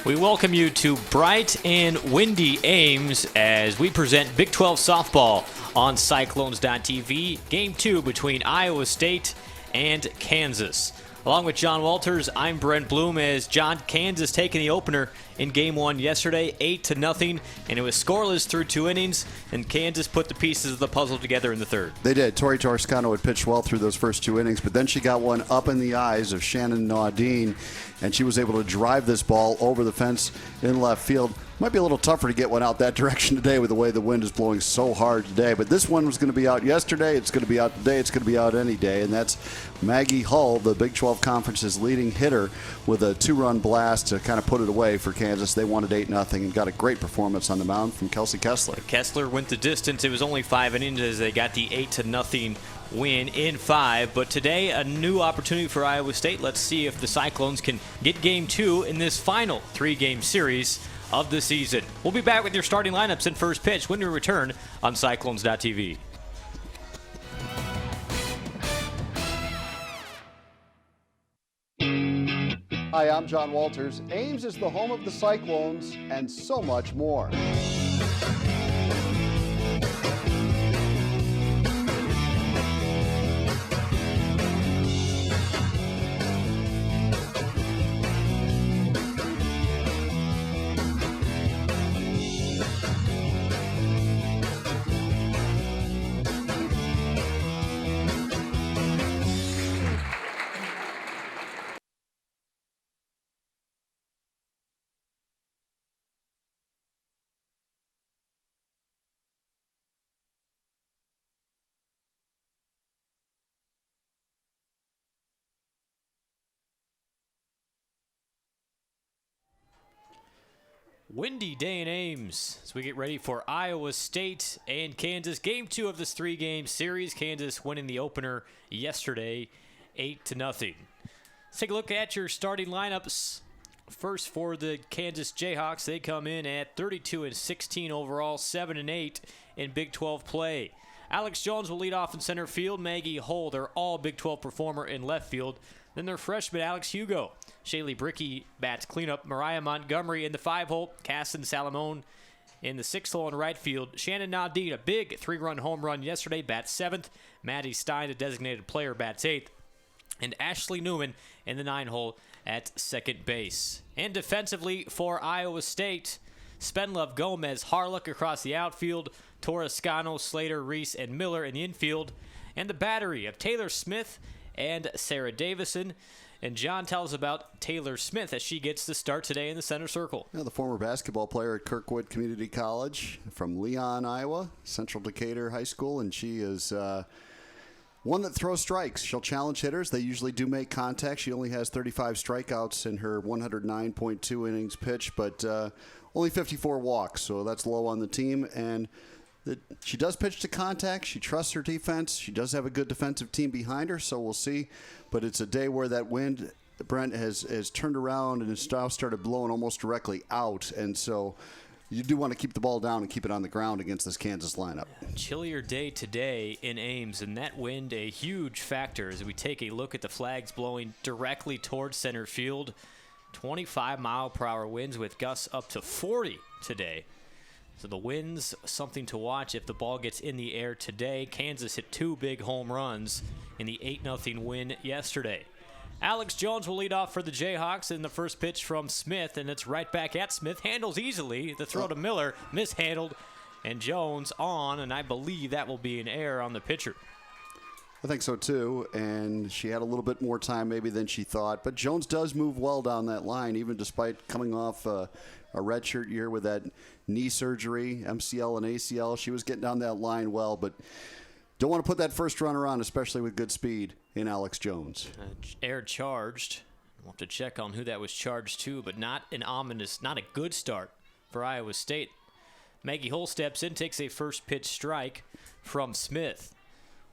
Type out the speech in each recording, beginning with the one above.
We welcome you to bright and windy Ames as we present Big 12 softball on Cyclones.tv. Game 2 between Iowa State and Kansas. Along with John Walters, I'm Brent Bloom as Kansas taking the opener in Game 1 yesterday, 8-0, and it was scoreless through 2 innings, and Kansas put the pieces of the puzzle together in the third. They did. Tori Toscano had pitched well through those first 2 innings, but then she got one up in the eyes of Shannon Naudine, and she was able to drive this ball over the fence in left field. Might be a little tougher to get one out that direction today with the way the wind is blowing so hard today. But this one was going to be out yesterday. It's going to be out today. It's going to be out any day. And that's Maggie Hull, the Big 12 Conference's leading hitter, with a 2-run blast to kind of put it away for Kansas. They won it 8-0 and got a great performance on the mound from Kelsey Kessler. Kessler went the distance. It was only 5 innings as they got the 8-0 win in 5. But today, a new opportunity for Iowa State. Let's see if the Cyclones can get Game 2 in this final 3-game series of the season. We'll be back with your starting lineups and first pitch when we return on Cyclones.tv. Hi, I'm John Walters. Ames is the home of the Cyclones and so much more. Windy day in Ames as we get ready for Iowa State and Kansas. Game 2 of this 3-game series. Kansas winning the opener yesterday, 8-0. Let's take a look at your starting lineups. First for the Kansas Jayhawks, they come in at 32-16 overall, 7-8 in Big 12 play. Alex Jones will lead off in center field. Maggie Hull, their all Big 12 performer in left field. Then their freshman, Alex Hugo. Shaylee Brickey bats cleanup. Mariah Montgomery in the 5-hole. Casson Salamone in the 6-hole in right field. Shannon Naudine, a big 3-run home run yesterday, bats 7th. Maddie Stein, the designated player, bats 8th. And Ashley Newman in the 9-hole at second base. And defensively for Iowa State, Spenlove, Gomez, Harlock across the outfield. Torrescano, Slater, Reese, and Miller in the infield. And the battery of Taylor Smith and Sarah Davison. And John tells about Taylor Smith as she gets the start today in the center circle. Yeah, the former basketball player at Kirkwood Community College from Leon, Iowa, Central Decatur High School, and she is one that throws strikes. She'll challenge hitters. They usually do make contact. She only has 35 strikeouts in her 109.2 innings pitched, but only 54 walks, so that's low on the team. And she does pitch to contact. She trusts her defense. She does have a good defensive team behind her, so we'll see. But it's a day where that wind, Brent, has turned around and has now started blowing almost directly out. And so you do want to keep the ball down and keep it on the ground against this Kansas lineup. Chillier day today in Ames, and that wind a huge factor as we take a look at the flags blowing directly towards center field. 25-mile-per-hour winds with gusts up to 40 today. So the wind's something to watch if the ball gets in the air today. Kansas hit 2 big home runs in the 8-0 win yesterday. Alex Jones will lead off for the Jayhawks in the first pitch from Smith, and it's right back at Smith. Handles easily. The throw to Miller, mishandled, and Jones on, and I believe that will be an error on the pitcher. I think so, too, and she had a little bit more time maybe than she thought. But Jones does move well down that line, even despite coming off a redshirt year with that knee surgery, MCL and ACL. She was getting down that line well, but don't want to put that first runner on, especially with good speed in Alex Jones. Air charged. We'll have to check on who that was charged to, but not a good start for Iowa State. Maggie Hull steps in, takes a first pitch strike from Smith.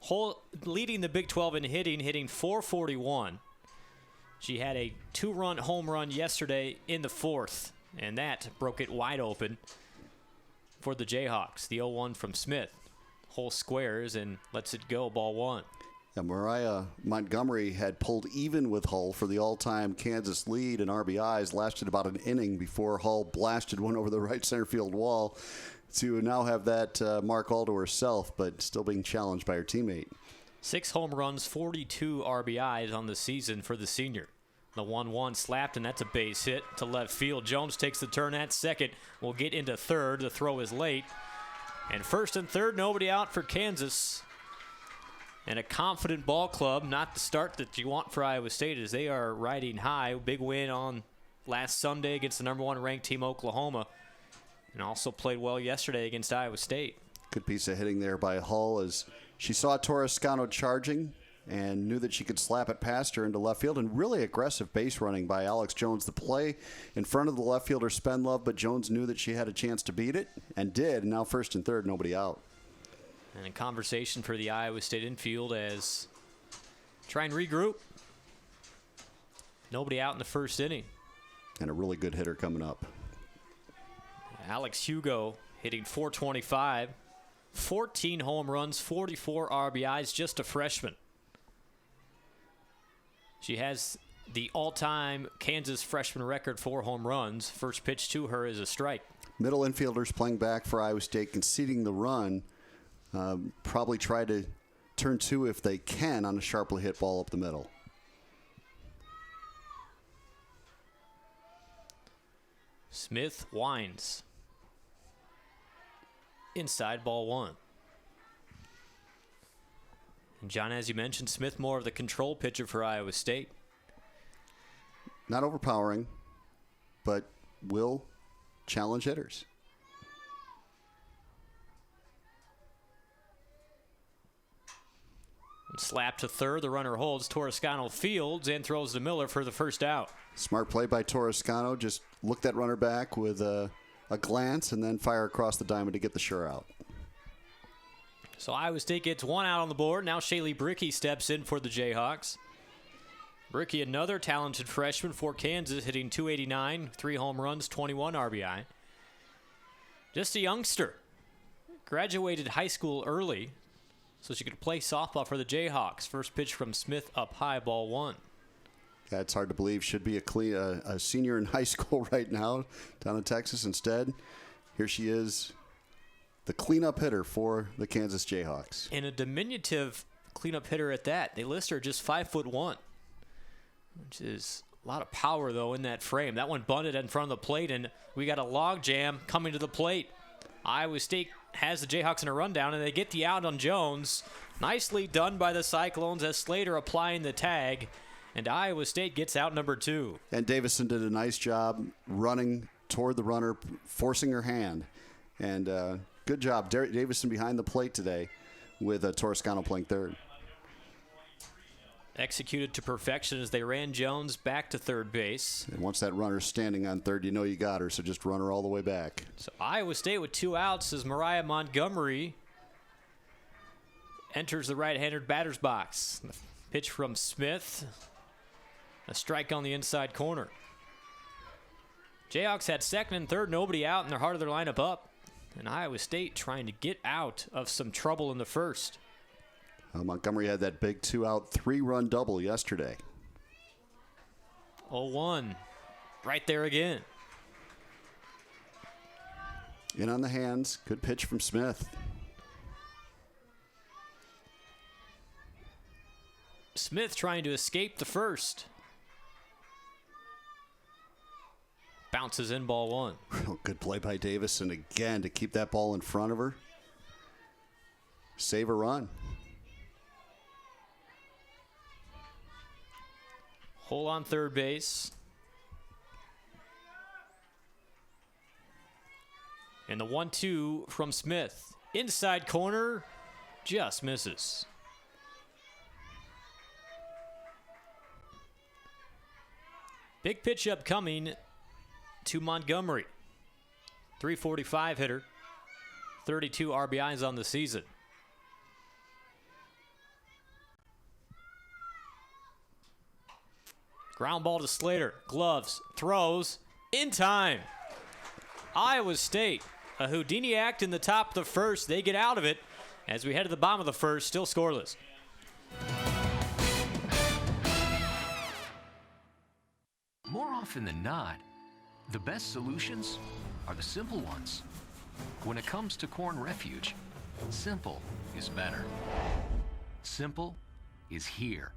Hull leading the Big 12 in hitting 441. She had a 2-run home run yesterday in the 4th, and that broke it wide open for the Jayhawks. The 0-1 from Smith. Hull squares and lets it go, ball 1. Yeah, Mariah Montgomery had pulled even with Hull for the all-time Kansas lead in RBIs, lasted about an inning before Hull blasted one over the right center field wall to now have that mark all to herself, but still being challenged by her teammate. 6 home runs, 42 RBIs on the season for the senior. The 1-1 slapped, and that's a base hit to left field. Jones takes the turn at second. Will get into third. The throw is late. And first and third, nobody out for Kansas. And a confident ball club, not the start that you want for Iowa State, as they are riding high. Big win on last Sunday against the number 1 ranked team, Oklahoma. And also played well yesterday against Iowa State. Good piece of hitting there by Hull as she saw Torrescano charging and knew that she could slap it past her into left field, and really aggressive base running by Alex Jones. The play in front of the left fielder, Spenlove, but Jones knew that she had a chance to beat it and did. And now first and third, nobody out. And a conversation for the Iowa State infield as try and regroup. Nobody out in the first inning. And a really good hitter coming up. Alex Hugo hitting .425, 14 home runs, 44 RBIs, just a freshman. She has the all-time Kansas freshman record for home runs. First pitch to her is a strike. Middle infielders playing back for Iowa State, conceding the run. Probably try to turn 2 if they can on a sharply hit ball up the middle. Smith winds. Inside, ball 1. And John, as you mentioned, Smith more of the control pitcher for Iowa State. Not overpowering, but will challenge hitters. Slap to third. The runner holds. Torrescano fields and throws to Miller for the first out. Smart play by Torrescano. Just look that runner back with a glance and then fire across the diamond to get the sure out. So Iowa State gets 1 out on the board. Now Shaylee Brickey steps in for the Jayhawks. Brickey, another talented freshman for Kansas, hitting .289, 3 home runs, 21 RBI. Just a youngster. Graduated high school early, so she could play softball for the Jayhawks. First pitch from Smith up high, ball 1. Yeah, it's hard to believe. Should be a senior in high school right now down in Texas. Instead, here she is, the cleanup hitter for the Kansas Jayhawks. And a diminutive cleanup hitter at that. They list her just 5'1", which is a lot of power, though, in that frame. That one bunted in front of the plate, and we got a log jam coming to the plate. Iowa State has the Jayhawks in a rundown, and they get the out on Jones. Nicely done by the Cyclones as Slater applying the tag, and Iowa State gets out number 2. And Davison did a nice job running toward the runner, forcing her hand. And good job, Davison behind the plate today with Torrescano playing third. Executed to perfection as they ran Jones back to third base. And once that runner's standing on third, you know you got her, so just run her all the way back. So Iowa State with 2 outs as Mariah Montgomery enters the right-handed batter's box. The pitch from Smith, a strike on the inside corner. Jayhawks had second and third, nobody out, and they're hard of their lineup up. And Iowa State trying to get out of some trouble in the first. Montgomery had that big 2-out, 3-run double yesterday. 0-1, right there again. In on the hands, good pitch from Smith. Smith trying to escape the first. Bounces in, ball 1. Real good play by Davison again to keep that ball in front of her. Save a run. Hole on third base. And the 1-2 from Smith. Inside corner, just misses. Big pitch upcoming to Montgomery. 345 hitter, 32 RBIs on the season. Ground ball to Slater, gloves, throws, in time. Iowa State, a Houdini act in the top of the first. They get out of it as we head to the bottom of the first, still scoreless. often than not, the best solutions are the simple ones. When it comes to corn refuge, simple is better. Simple is here.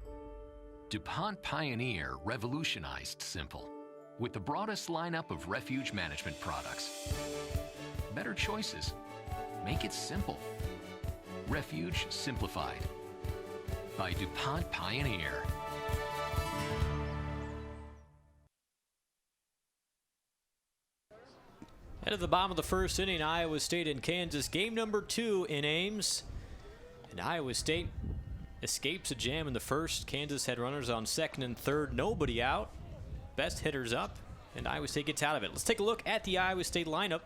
DuPont Pioneer revolutionized simple with the broadest lineup of refuge management products. Better choices. Make it simple. Refuge Simplified by DuPont Pioneer. Head of the bottom of the first inning, Iowa State and Kansas. Game number 2 in Ames. And Iowa State escapes a jam in the first. Kansas had runners on second and third. Nobody out. Best hitters up. And Iowa State gets out of it. Let's take a look at the Iowa State lineup.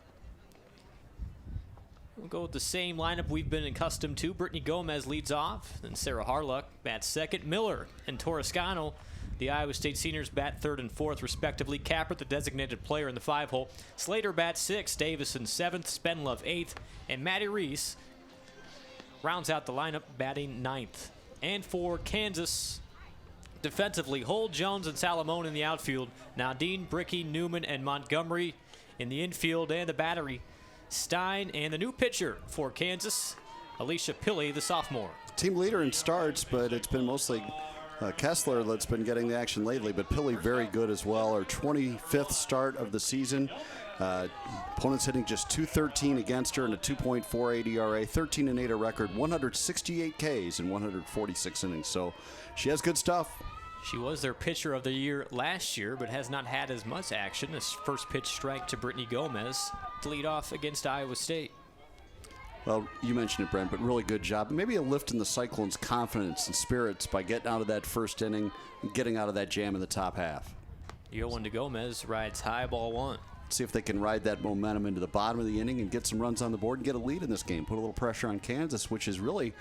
We'll go with the same lineup we've been accustomed to. Brittany Gomez leads off. Then Sarah Harlock bats second. Miller and Torrescano, the Iowa State seniors, bat third and fourth, respectively. Capper, the designated player in the 5-hole. Slater bats sixth. Davison seventh. Spenlove eighth. And Maddie Reese rounds out the lineup, batting ninth. And for Kansas, defensively, Hull, Jones, and Salamone in the outfield. Nadine, Bricky, Newman, and Montgomery in the infield. And the battery, Stein, and the new pitcher for Kansas, Alicia Pilley, the sophomore. Team leader in starts, but it's been mostly Kessler that's been getting the action lately, but Pilley very good as well. Her 25th start of the season. Opponents hitting just .213 against her and a 2.48 ERA, 13-8 a record, 168 Ks in 146 innings. So she has good stuff. She was their pitcher of the year last year, but has not had as much action. This first pitch strike to Brittany Gomez to lead off against Iowa State. Well, you mentioned it, Brent, but really good job. Maybe a lift in the Cyclones' confidence and spirits by getting out of that first inning and getting out of that jam in the top half. Yoan de Gomez rides high, ball one. See if they can ride that momentum into the bottom of the inning and get some runs on the board and get a lead in this game. Put a little pressure on Kansas, which is really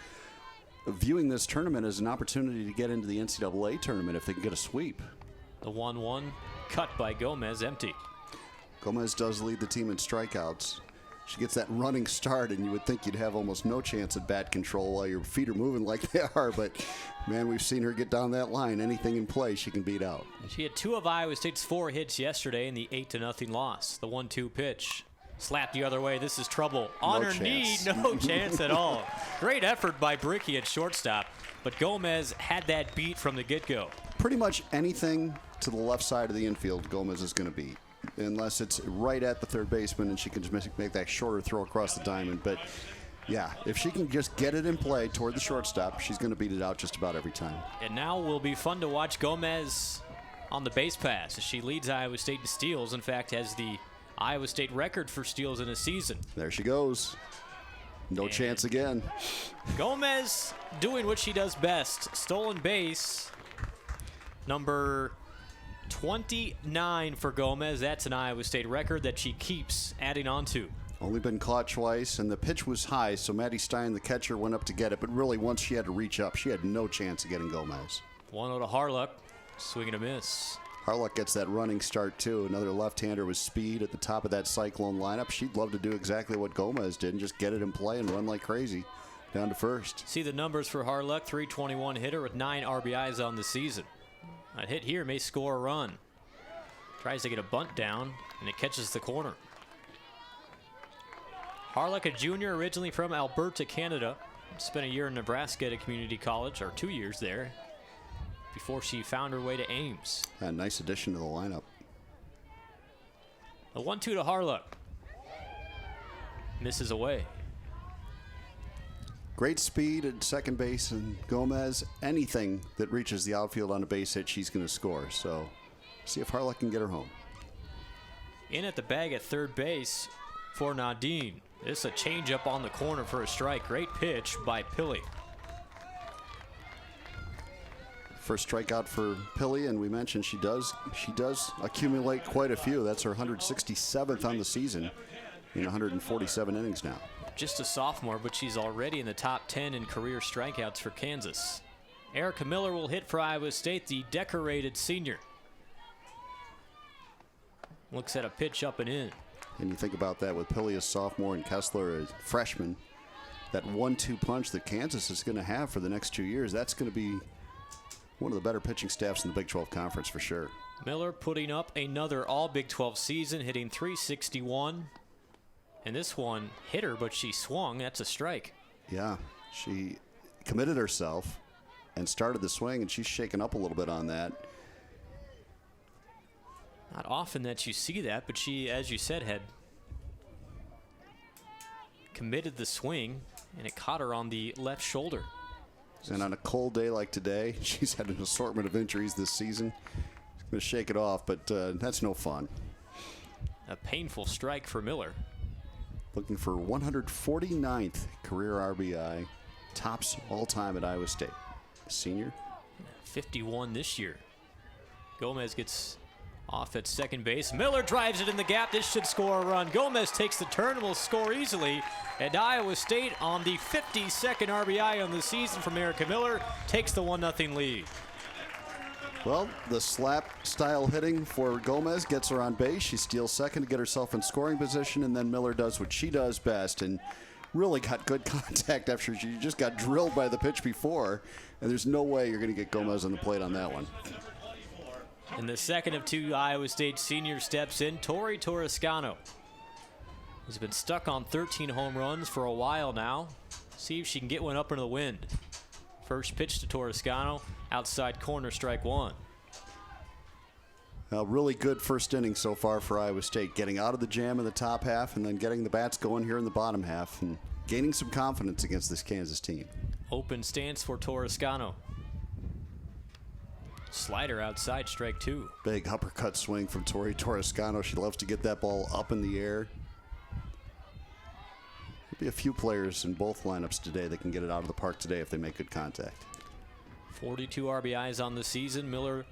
viewing this tournament as an opportunity to get into the NCAA tournament if they can get a sweep. The 1-1 cut by Gomez, empty. Gomez does lead the team in strikeouts. She gets that running start, and you would think you'd have almost no chance at bat control while your feet are moving like they are. But, man, we've seen her get down that line. Anything in play, she can beat out. She had 2 of Iowa State's 4 hits yesterday in the 8-0 loss. The 1-2 pitch. Slapped the other way. This is trouble. On her knee, no chance at all. Great effort by Bricky at shortstop. But Gomez had that beat from the get-go. Pretty much anything to the left side of the infield, Gomez is going to beat. Unless it's right at the third baseman and she can just make that shorter throw across the diamond. But, yeah, if she can just get it in play toward the shortstop, she's going to beat it out just about every time. And now will be fun to watch Gomez on the base pass as she leads Iowa State in steals. In fact, has the Iowa State record for steals in a season. There she goes. No chance again. Gomez doing what she does best. Stolen base. Number 29 for Gomez. That's an Iowa State record that she keeps adding on to. Only been caught twice, and the pitch was high, so Maddie Stein, the catcher, went up to get it. But really, once she had to reach up, she had no chance of getting Gomez. 1-0 to Harlock. Swing and a miss. Harlock gets that running start, too. Another left-hander with speed at the top of that Cyclone lineup. She'd love to do exactly what Gomez did and just get it in play and run like crazy down to first. See the numbers for Harlock. .321 hitter with 9 RBIs on the season. A hit here may score a run. Tries to get a bunt down, and it catches the corner. Harlock, a junior, originally from Alberta, Canada. Spent a year in Nebraska at a community college, or 2 years there, before she found her way to Ames. A nice addition to the lineup. A 1-2 to Harlock. Misses away. Great speed at second base, and Gomez, anything that reaches the outfield on a base hit, she's going to score. So, see if Harlock can get her home. In at the bag at third base for Nadine. This is a changeup on the corner for a strike. Great pitch by Pilley. First strikeout for Pilley, and we mentioned she does accumulate quite a few. That's her 167th on the season in 147 innings now. Just a sophomore, but she's already in the top 10 in career strikeouts for Kansas. Erica Miller will hit for Iowa State, the decorated senior. Looks at a pitch up and in. And you think about that with Pilley as sophomore and Kessler as freshman. That 1-2 punch that Kansas is going to have for the next 2 years, that's going to be one of the better pitching staffs in the Big 12 Conference for sure. Miller putting up another all Big 12 season, hitting .361. And this one hit her, but she swung. That's a strike. Yeah, she committed herself and started the swing, and she's shaken up a little bit on that. Not often that you see that, but she, as you said, had committed the swing, and it caught her on the left shoulder. And on a cold day like today, she's had an assortment of injuries this season. She's going to shake it off, but that's no fun. A painful strike for Miller. Looking for 149th career RBI, tops all time at Iowa State. Senior. 51 this year. Gomez gets off at second base. Miller drives it in the gap. This should score a run. Gomez takes the turn and will score easily. And Iowa State on the 52nd RBI on the season from Erica Miller takes the 1-0 lead. Well, the slap style hitting for Gomez gets her on base. She steals second to get herself in scoring position, and then Miller does what she does best and really got good contact after she just got drilled by the pitch before. And there's no way you're going to get Gomez on the plate on that one. And the second of two Iowa State seniors steps in, Tori Torrescano. He's been stuck on 13 home runs for a while now. See if she can get one up into the wind. First pitch to Torrescano, outside corner, strike one. A really good first inning so far for Iowa State, getting out of the jam in the top half and then getting the bats going here in the bottom half and gaining some confidence against this Kansas team. Open stance for Torrescano. Slider outside, strike two. Big uppercut swing from Tori Torrescano. She loves to get that ball up in the air. There'll be a few players in both lineups today that can get it out of the park today if they make good contact. 42 RBIs on the season. Miller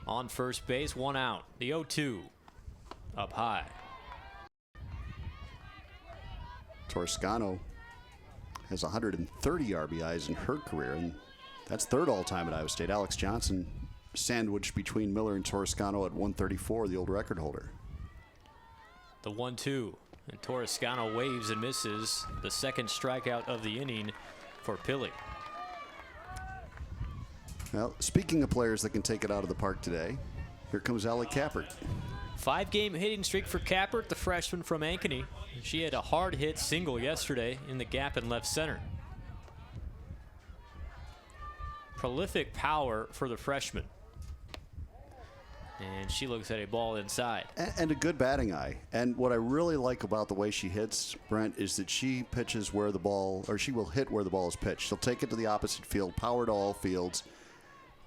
on first base, one out. The 0-2 up high. Torrescano has 130 RBIs in her career, and that's third all-time at Iowa State. Alex Johnson sandwiched between Miller and Torrescano at 134, the old record holder. The 1-2, and Torrescano waves and misses. The second strikeout of the inning for Pili. Well, speaking of players that can take it out of the park today, here comes Allie Kappert. 5-game hitting streak for Kappert, the freshman from Ankeny. She had a hard hit single yesterday in the gap in left center. Prolific power for the freshman. And she looks at a ball inside. And a good batting eye. And what I really like about the way she hits, Brent, is that she pitches where the ball, or she will hit where the ball is pitched. She'll take it to the opposite field, power to all fields,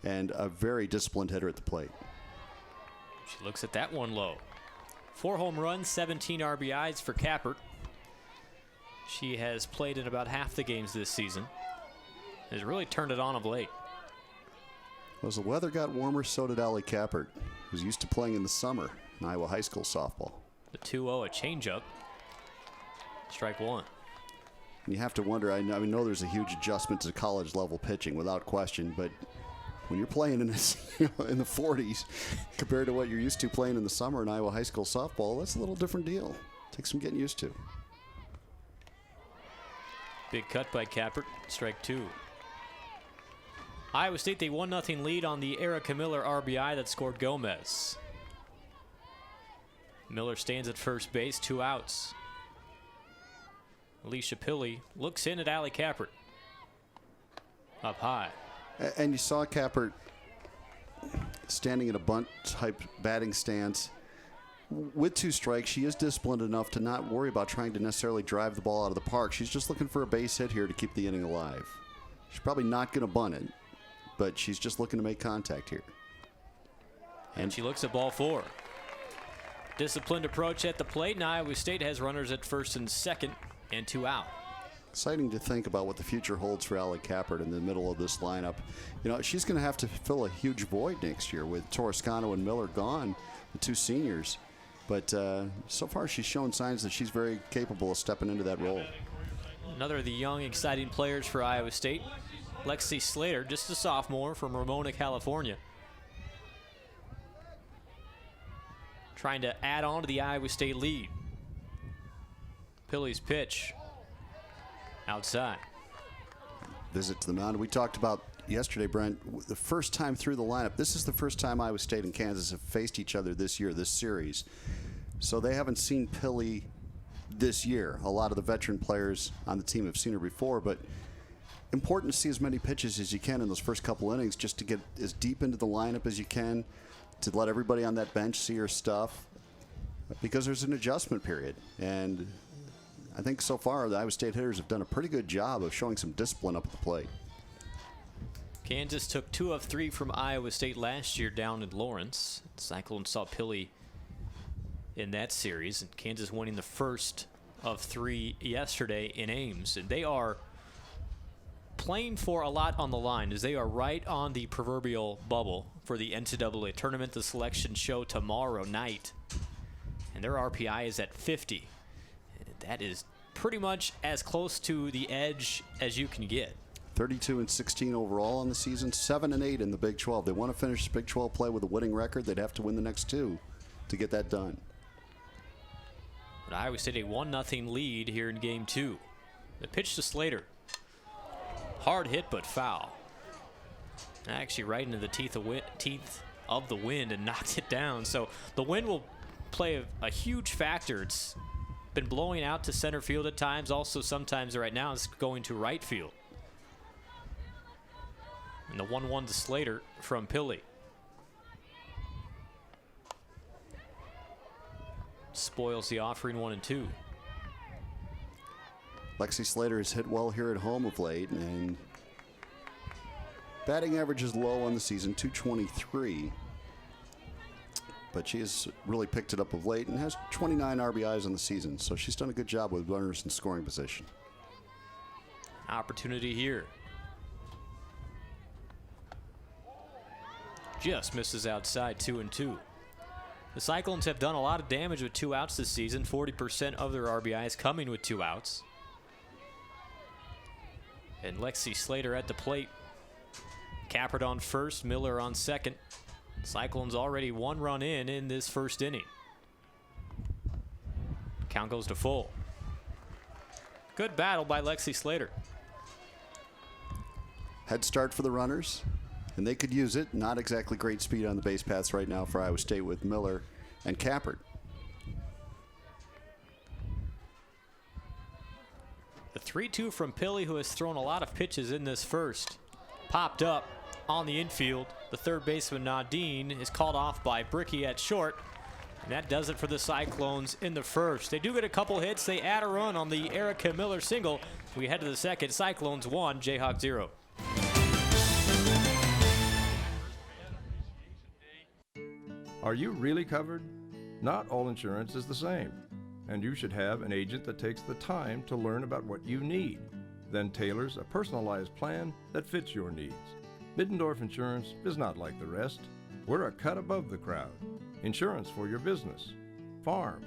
and a very disciplined hitter at the plate. She looks at that one low. 4 home runs, 17 RBIs for Kappert. She has played in about half the games this season. Has really turned it on of late. As the weather got warmer, so did Allie Kappert, who's used to playing in the summer in Iowa high school softball. The 2-0, a changeup. Strike one. And you have to wonder, I know there's a huge adjustment to college level pitching without question, but when you're playing in the 40s compared to what you're used to playing in the summer in Iowa high school softball, that's a little different deal. Takes some getting used to. Big cut by Kappert, strike two. Iowa State, they 1-0 lead on the Erica Miller RBI that scored Gomez. Miller stands at first base, 2 outs. Alicia Pili looks in at Allie Kappert. Up high. And you saw Kappert standing in a bunt-type batting stance. With 2 strikes, she is disciplined enough to not worry about trying to necessarily drive the ball out of the park. She's just looking for a base hit here to keep the inning alive. She's probably not going to bunt it, but she's just looking to make contact here. And she looks at ball 4. Disciplined approach at the plate, and Iowa State has runners at first and second and 2 out. Exciting to think about what the future holds for Allie Kappert in the middle of this lineup. You know, she's going to have to fill a huge void next year with Torrescano and Miller gone, the 2 seniors. But so far she's shown signs that she's very capable of stepping into that role. Another of the young, exciting players for Iowa State, Lexi Slater, just a sophomore from Ramona, California. Trying to add on to the Iowa State lead. Pili's pitch. Outside. Visit to the mound. We talked about, yesterday, Brent, the first time through the lineup, this is the first time Iowa State and Kansas have faced each other this year, this series. So they haven't seen Pili this year. A lot of the veteran players on the team have seen her before, but important to see as many pitches as you can in those first couple innings just to get as deep into the lineup as you can, to let everybody on that bench see her stuff, because there's an adjustment period. And I think so far the Iowa State hitters have done a pretty good job of showing some discipline up at the plate. Kansas took 2 of 3 from Iowa State last year down in Lawrence. Cyclones saw Pili in that series, and Kansas winning the first of 3 yesterday in Ames. And they are playing for a lot on the line, as they are right on the proverbial bubble for the NCAA tournament, the selection show tomorrow night. And their RPI is at 50. That is pretty much as close to the edge as you can get. 32-16 overall on the season, 7-8 in the Big 12. They want to finish Big 12 play with a winning record. They'd have to win the next 2 to get that done. But Iowa State a 1-0 lead here in Game 2. The pitch to Slater. Hard hit, but foul. Actually right into the teeth of the wind and knocked it down. So the wind will play a huge factor. It's been blowing out to center field at times. Also sometimes right now it's going to right field. And the 1-1 to Slater from Pili. Spoils the offering 1-2. Lexi Slater has hit well here at home of late, and batting average is low on the season, 223. But she has really picked it up of late and has 29 RBIs on the season, so she's done a good job with runners in scoring position. Opportunity here. Just misses outside, 2-2. The Cyclones have done a lot of damage with 2 outs this season. 40% of their RBIs coming with 2 outs. And Lexi Slater at the plate. Kappert on first, Miller on second. Cyclones already 1 run in this first inning. Count goes to full. Good battle by Lexi Slater. Head start for the runners, and they could use it. Not exactly great speed on the base paths right now for Iowa State with Miller and Kappert. The 3-2 from Pili, who has thrown a lot of pitches in this first. Popped up on the infield. The third baseman, Nadine, is called off by Bricky at short. And that does it for the Cyclones in the first. They do get a couple hits. They add a run on the Erica Miller single. We head to the second. Cyclones 1, Jayhawk 0. Are you really covered? Not all insurance is the same, and you should have an agent that takes the time to learn about what you need, then tailors a personalized plan that fits your needs. Middendorf Insurance is not like the rest. We're a cut above the crowd. Insurance for your business, farm,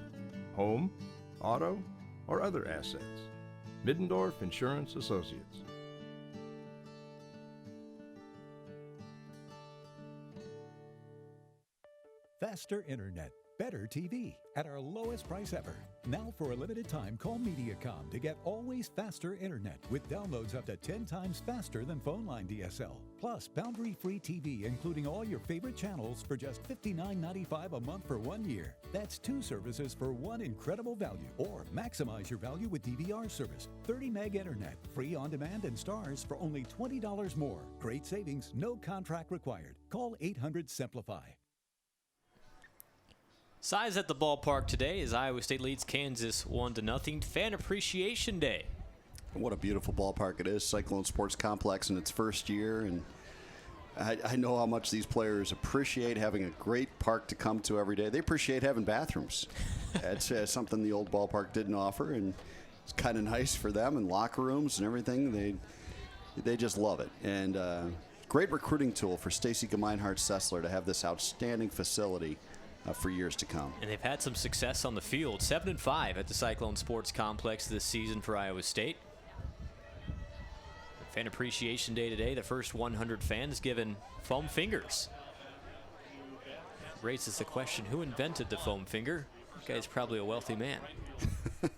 home, auto, or other assets. Middendorf Insurance Associates. Faster internet, better TV at our lowest price ever. Now for a limited time, call Mediacom to get always faster internet with downloads up to 10 times faster than phone line DSL. Plus, boundary-free TV, including all your favorite channels for just $59.95 a month for 1 year. That's 2 services for one incredible value. Or maximize your value with DVR service. 30 meg internet, free on demand and stars for only $20 more. Great savings, no contract required. Call 800-SIMPLIFY. Size at the ballpark today as Iowa State leads Kansas 1-0. Fan Appreciation Day. What a beautiful ballpark it is, Cyclone Sports Complex in its first year, and I know how much these players appreciate having a great park to come to every day. They appreciate having bathrooms. That's something the old ballpark didn't offer, and it's kind of nice for them, and locker rooms and everything. They just love it. And great recruiting tool for Stacy Gemeinhardt-Sessler to have this outstanding facility for years to come. And they've had some success on the field. 7-5 at the Cyclone Sports Complex this season for Iowa State. Fan Appreciation Day today. The first 100 fans given foam fingers. Raises the question, who invented the foam finger? That guy's probably a wealthy man. I think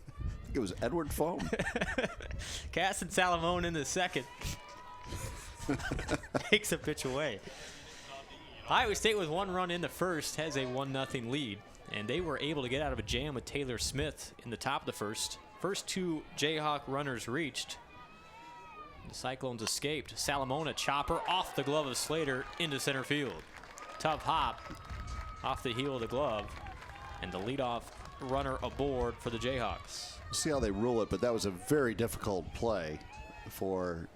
it was Edward Foam. Cass and Salamone in the second. Takes a pitch away. Iowa State with 1 run in the first has a 1-0 lead, and they were able to get out of a jam with Taylor Smith in the top of the first. First 2 Jayhawk runners reached. The Cyclones escaped. Salamona chopper off the glove of Slater into center field. Tough hop off the heel of the glove, and the leadoff runner aboard for the Jayhawks. See how they rule it, but that was a very difficult play for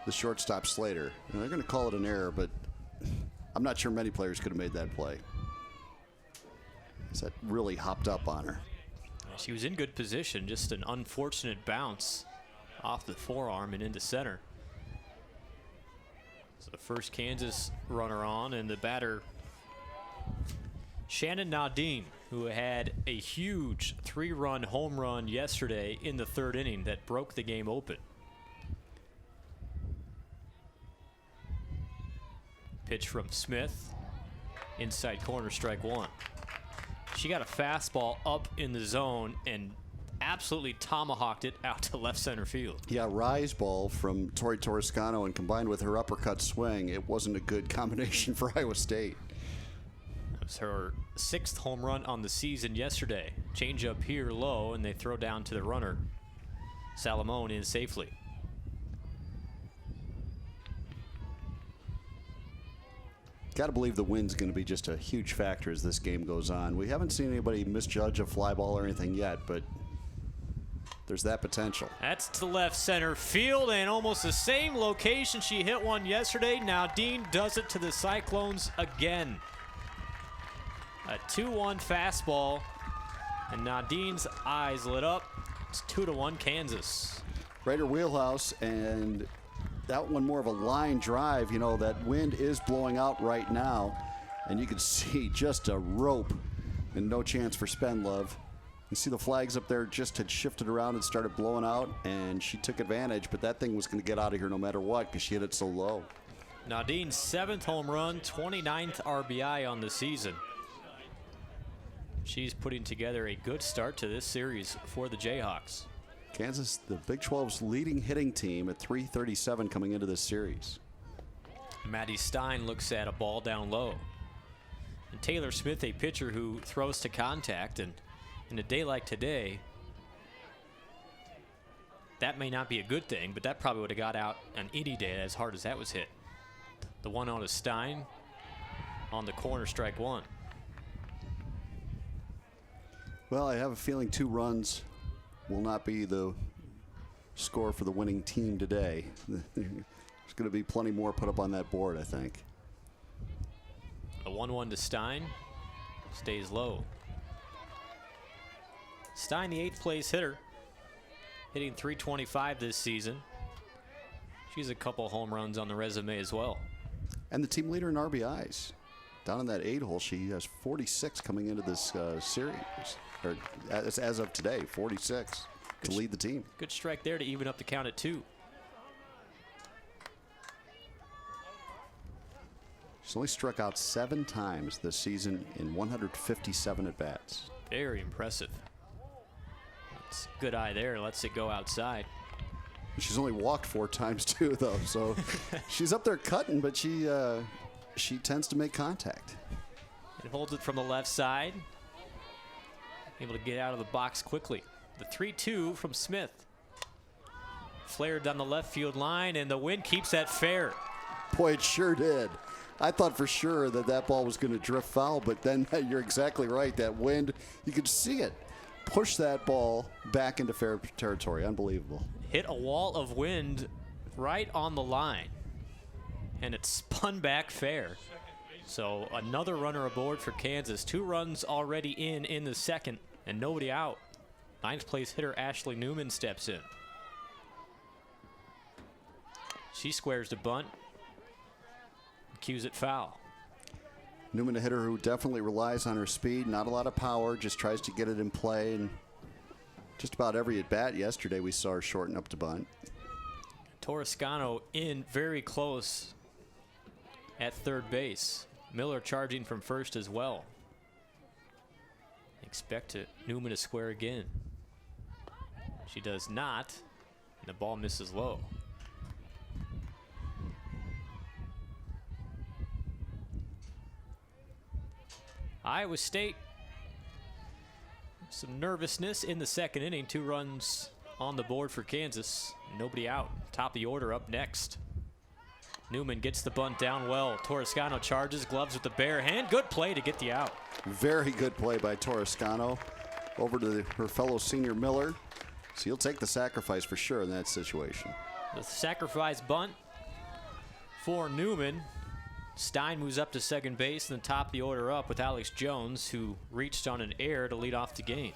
the shortstop Slater. And they're going to call it an error, but I'm not sure many players could have made that play. That really hopped up on her. She was in good position, just an unfortunate bounce off the forearm and into center. So the first Kansas runner on, and the batter Shannon Nadine, who had a huge 3-run home run yesterday in the 3rd inning that broke the game open. Pitch from Smith, inside corner, strike 1. She got a fastball up in the zone and absolutely tomahawked it out to left center field. Yeah, rise ball from Tori Toscano, and combined with her uppercut swing, it wasn't a good combination for Iowa State. It was her 6th home run on the season yesterday. Change up here low, and they throw down to the runner. Salamone in safely. Got to believe the wind's going to be just a huge factor as this game goes on. We haven't seen anybody misjudge a fly ball or anything yet, but there's that potential. That's to left center field, and almost the same location she hit one yesterday. Now Dean does it to the Cyclones again. A 2-1 fastball, and Nadine's eyes lit up. It's 2-1 Kansas. Right her wheelhouse, and that one more of a line drive. You know, that wind is blowing out right now, and you can see just a rope and no chance for Spendlove. You see the flags up there just had shifted around and started blowing out, and she took advantage, but that thing was going to get out of here no matter what because she hit it so low. Nadine's 7th home run, 29th RBI on the season. She's putting together a good start to this series for the Jayhawks. Kansas, the Big 12's leading hitting team at .337 coming into this series. Maddie Stein looks at a ball down low. And Taylor Smith, a pitcher who throws to contact, and in a day like today, that may not be a good thing, but that probably would have got out on any day as hard as that was hit. The one on to Stein on the corner, strike 1. Well, I have a feeling 2 runs will not be the score for the winning team today. There's going to be plenty more put up on that board, I think. A 1-1 to Stein. Stays low. Stein, the 8th place hitter, hitting .325 this season. She's a couple home runs on the resume as well. And the team leader in RBIs. Down in that 8-hole, she has 46 coming into this series. Or as of today, 46 to lead the team. Good strike there to even up the count at 2. She's only struck out 7 times this season in 157 at-bats. Very impressive. That's a good eye there. Lets it go outside. She's only walked 4 times too, though. So she's up there cutting, but she tends to make contact. And holds it from the left side. Able to get out of the box quickly. The 3-2 from Smith. Flared down the left field line, and the wind keeps that fair. Boy, it sure did. I thought for sure that ball was going to drift foul, but then you're exactly right. That wind, you could see it push that ball back into fair territory. Unbelievable. Hit a wall of wind right on the line, and it spun back fair. So another runner aboard for Kansas. 2 runs already in the second, and nobody out. 9th place hitter Ashley Newman steps in. She squares the bunt. Cues it foul. Newman, a hitter who definitely relies on her speed, not a lot of power, just tries to get it in play. And just about every at-bat yesterday we saw her shorten up to bunt. Toscano in very close at third base. Miller charging from first as well. Expect Newman to square again. She does not, and the ball misses low. Iowa State, some nervousness in the second inning. 2 runs on the board for Kansas. Nobody out. Top of the order up next. Newman gets the bunt down well. Torrescano charges, gloves with the bare hand. Good play to get the out. Very good play by Torrescano. Over to her fellow senior Miller. So he'll take the sacrifice for sure in that situation. The sacrifice bunt for Newman. Stein moves up to second base, and the top of the order up with Alex Jones, who reached on an error to lead off the game.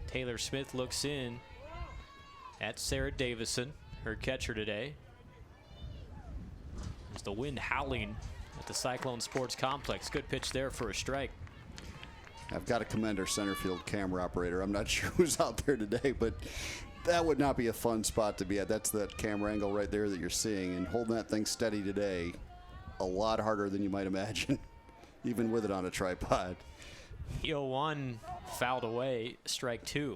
Taylor Smith looks in at Sarah Davison, her catcher today. There's the wind howling at the Cyclone Sports Complex. Good pitch there for a strike. I've got to commend our center field camera operator. I'm not sure who's out there today, but that would not be a fun spot to be at. That's that camera angle right there that you're seeing. And holding that thing steady today, a lot harder than you might imagine, even with it on a tripod. 0-1 fouled away, strike 2.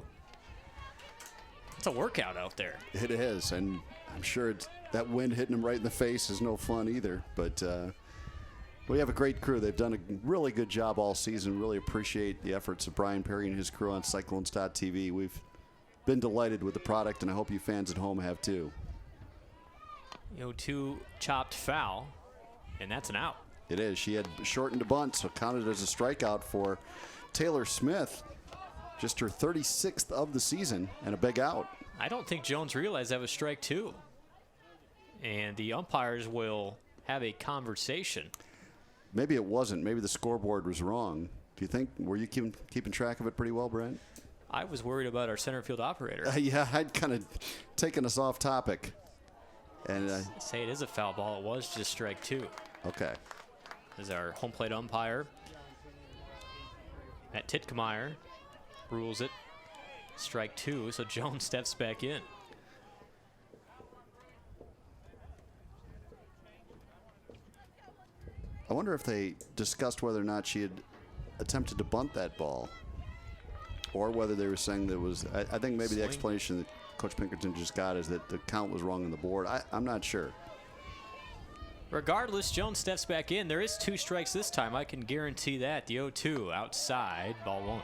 It's a workout out there. It is, and I'm sure that wind hitting him right in the face is no fun either. But we have a great crew. They've done a really good job all season. Really appreciate the efforts of Brian Perry and his crew on Cyclones.tv. We've been delighted with the product, and I hope you fans at home have too. 0-2 chopped foul, and that's an out. It is. She had shortened a bunt, so counted as a strikeout for Taylor Smith. Just her 36th of the season and a big out. I don't think Jones realized that was strike 2. And the umpires will have a conversation. Maybe it wasn't. Maybe the scoreboard was wrong. Do you think, were you keeping track of it pretty well, Brent? I was worried about our center field operator. Yeah, I'd kind of taken us off topic. And say it is a foul ball. It was just strike 2. Okay. As our home plate umpire, Matt Titkemeyer, rules it strike 2, so Jones steps back in. I wonder if they discussed whether or not she had attempted to bunt that ball, or whether they were saying there was. I think maybe the explanation that Coach Pinkerton just got is that the count was wrong on the board. I'm not sure. Regardless, Jones steps back in. There is 2 strikes this time. I can guarantee that. The 0-2 outside, ball 1.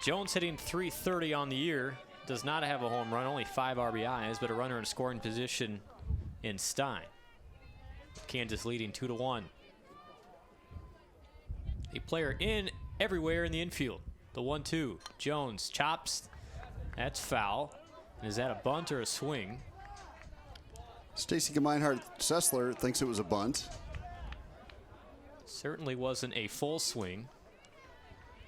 Jones hitting .330 on the year. Does not have a home run, only 5 RBIs, but a runner in scoring position in Stein. Kansas leading 2-1. A player in everywhere in the infield. The 1-2. Jones chops. That's foul. And is that a bunt or a swing? Stacy Gemeinhardt-Sessler thinks it was a bunt. Certainly wasn't a full swing.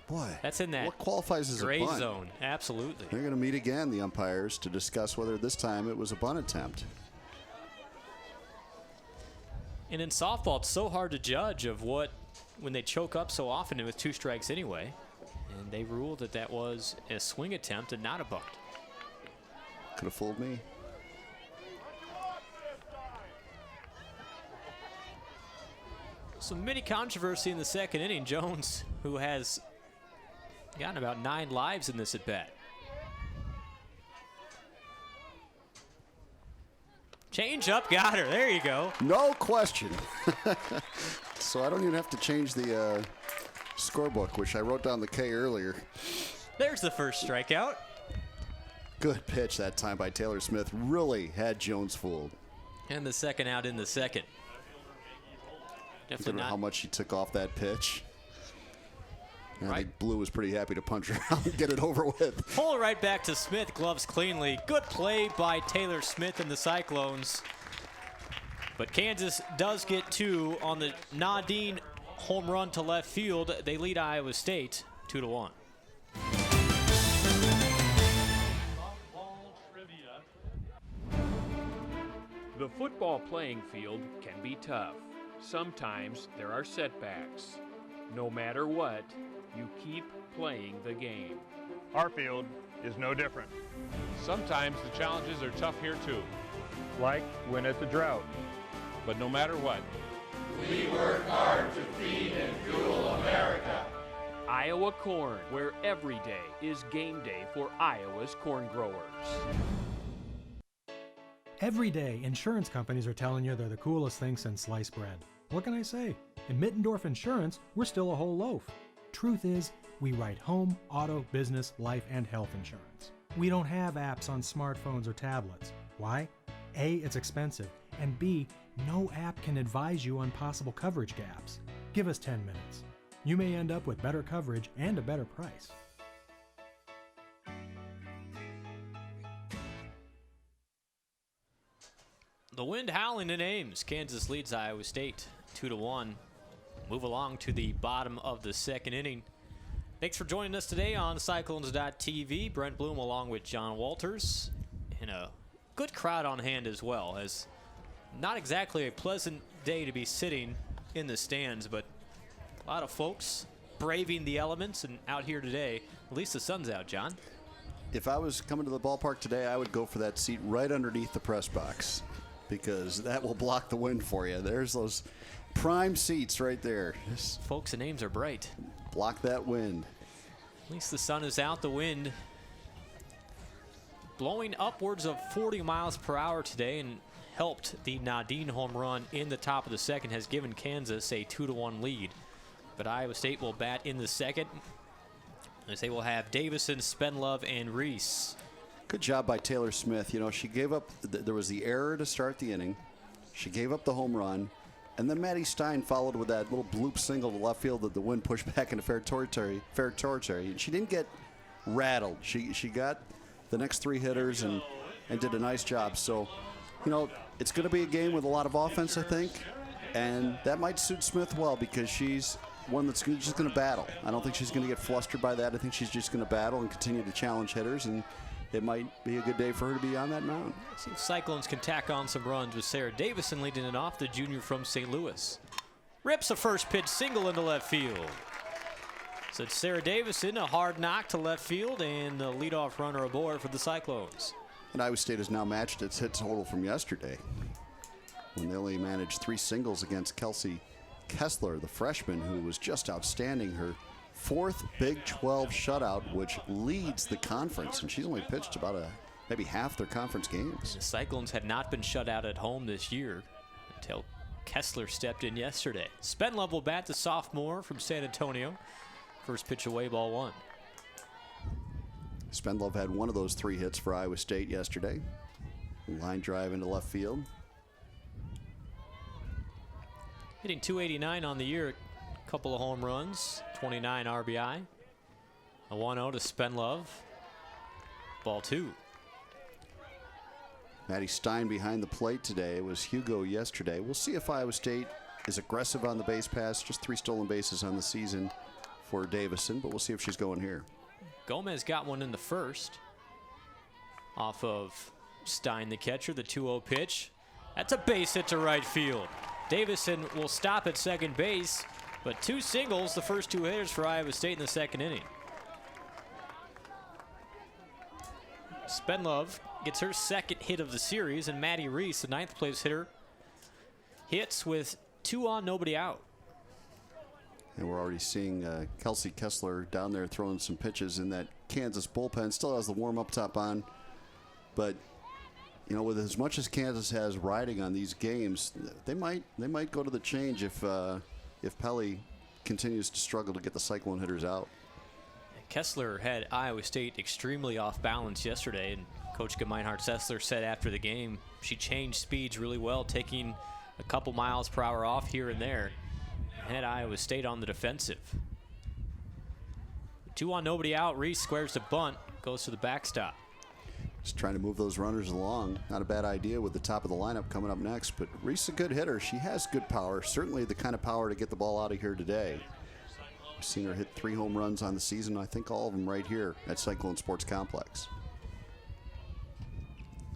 Boy, that's in that what qualifies as gray a bunt? zone. Absolutely. They're going to meet again, the umpires, to discuss whether this time it was a bunt attempt. And in softball, it's so hard to judge of what, when they choke up so often and with 2 strikes anyway. And they ruled that that was a swing attempt and not a bunt. Could have fooled me. Some mini controversy in the second inning. Jones, who has gotten about 9 lives in this at bat. Change up, got her. There you go. No question. So I don't even have to change the scorebook, which I wrote down the K earlier. There's the first strikeout. Good pitch that time by Taylor Smith. Really had Jones fooled. And the second out in the second. Definitely not how much she took off that pitch. And right. I think Blue was pretty happy to punch her out and get it over with. Pull right back to Smith, gloves cleanly. Good play by Taylor Smith and the Cyclones. But Kansas does get 2 on the Nadine home run to left field. They lead Iowa State 2-1. The football playing field can be tough. Sometimes there are setbacks. No matter what, you keep playing the game. Our field is no different. Sometimes the challenges are tough here too. Like when it's a drought. But no matter what, we work hard to feed and fuel America. Iowa Corn, where every day is game day for Iowa's corn growers. Every day, insurance companies are telling you they're the coolest thing since sliced bread. What can I say? In Mittendorf Insurance, we're still a whole loaf. Truth is, we write home, auto, business, life, and health insurance. We don't have apps on smartphones or tablets. Why? A, it's expensive, and B, no app can advise you on possible coverage gaps. Give us 10 minutes. You may end up with better coverage and a better price. The wind howling in Ames. Kansas leads Iowa State 2-1. Move along to the bottom of the second inning. Thanks for joining us today on Cyclones.tv. Brent Bloom along with John Walters. And a good crowd on hand as well, as not exactly a pleasant day to be sitting in the stands, but a lot of folks braving the elements and out here today. At least the sun's out, John. If I was coming to the ballpark today, I would go for that seat right underneath the press box, because that will block the wind for you. There's those prime seats right there. Just folks, the names are bright. Block that wind. At least the sun is out. The wind blowing upwards of 40 miles per hour today, and helped the Nadine home run in the top of the second, has given Kansas a 2-1 lead. But Iowa State will bat in the second, as they will have Davison, Spenlove, and Reese. Good job by Taylor Smith. You know, she gave up, there was the error to start the inning. She gave up the home run. And then Maddie Stein followed with that little bloop single to left field that the wind pushed back into fair territory. She didn't get rattled. She got the next three hitters and did a nice job. So, you know, it's going to be a game with a lot of offense, I think. And that might suit Smith well, because she's one that's just going to battle. I don't think she's going to get flustered by that. I think she's just going to battle and continue to challenge hitters, and it might be a good day for her to be on that mound. See if Cyclones can tack on some runs with Sarah Davison leading it off, the junior from St. Louis. Rips a first pitch single into left field. So it's Sarah Davison, a hard knock to left field, and the leadoff runner aboard for the Cyclones. And Iowa State has now matched its hit total from yesterday, when they only managed 3 singles against Kelsey Kessler, the freshman, who was just outstanding. Her 4th Big 12 shutout, which leads the conference, and she's only pitched about maybe half their conference games. The Cyclones had not been shut out at home this year until Kessler stepped in yesterday. Spenlove will bat, the sophomore from San Antonio. First pitch away, ball 1. Spenlove had one of those 3 hits for Iowa State yesterday. Line drive into left field. Hitting .289 on the year, a couple of home runs, 29 RBI. A 1-0 to Spenlove. Ball 2. Maddie Stein behind the plate today. It was Hugo yesterday. We'll see if Iowa State is aggressive on the base pass. Just 3 stolen bases on the season for Davison, but we'll see if she's going here. Gomez got one in the first off of Stein, the catcher, the 2-0 pitch. That's a base hit to right field. Davison will stop at second base, but 2 singles, the first 2 hitters for Iowa State in the second inning. Spenlove gets her second hit of the series, and Maddie Reese, the 9th place hitter, hits with 2 on, nobody out. And we're already seeing Kelsey Kessler down there throwing some pitches in that Kansas bullpen. Still has the warm-up top on, but you know, with as much as Kansas has riding on these games, they might go to the change if Pelly continues to struggle to get the Cyclone hitters out. Kessler had Iowa State extremely off balance yesterday, and Coach Gemeinhard Sessler said after the game she changed speeds really well, taking a couple miles per hour off here and there, and had Iowa State on the defensive. 2 on, nobody out. Reese squares the bunt, goes to the backstop. Just trying to move those runners along. Not a bad idea with the top of the lineup coming up next. But Reese is a good hitter. She has good power. Certainly the kind of power to get the ball out of here today. We've seen her hit 3 home runs on the season. I think all of them right here at Cyclone Sports Complex.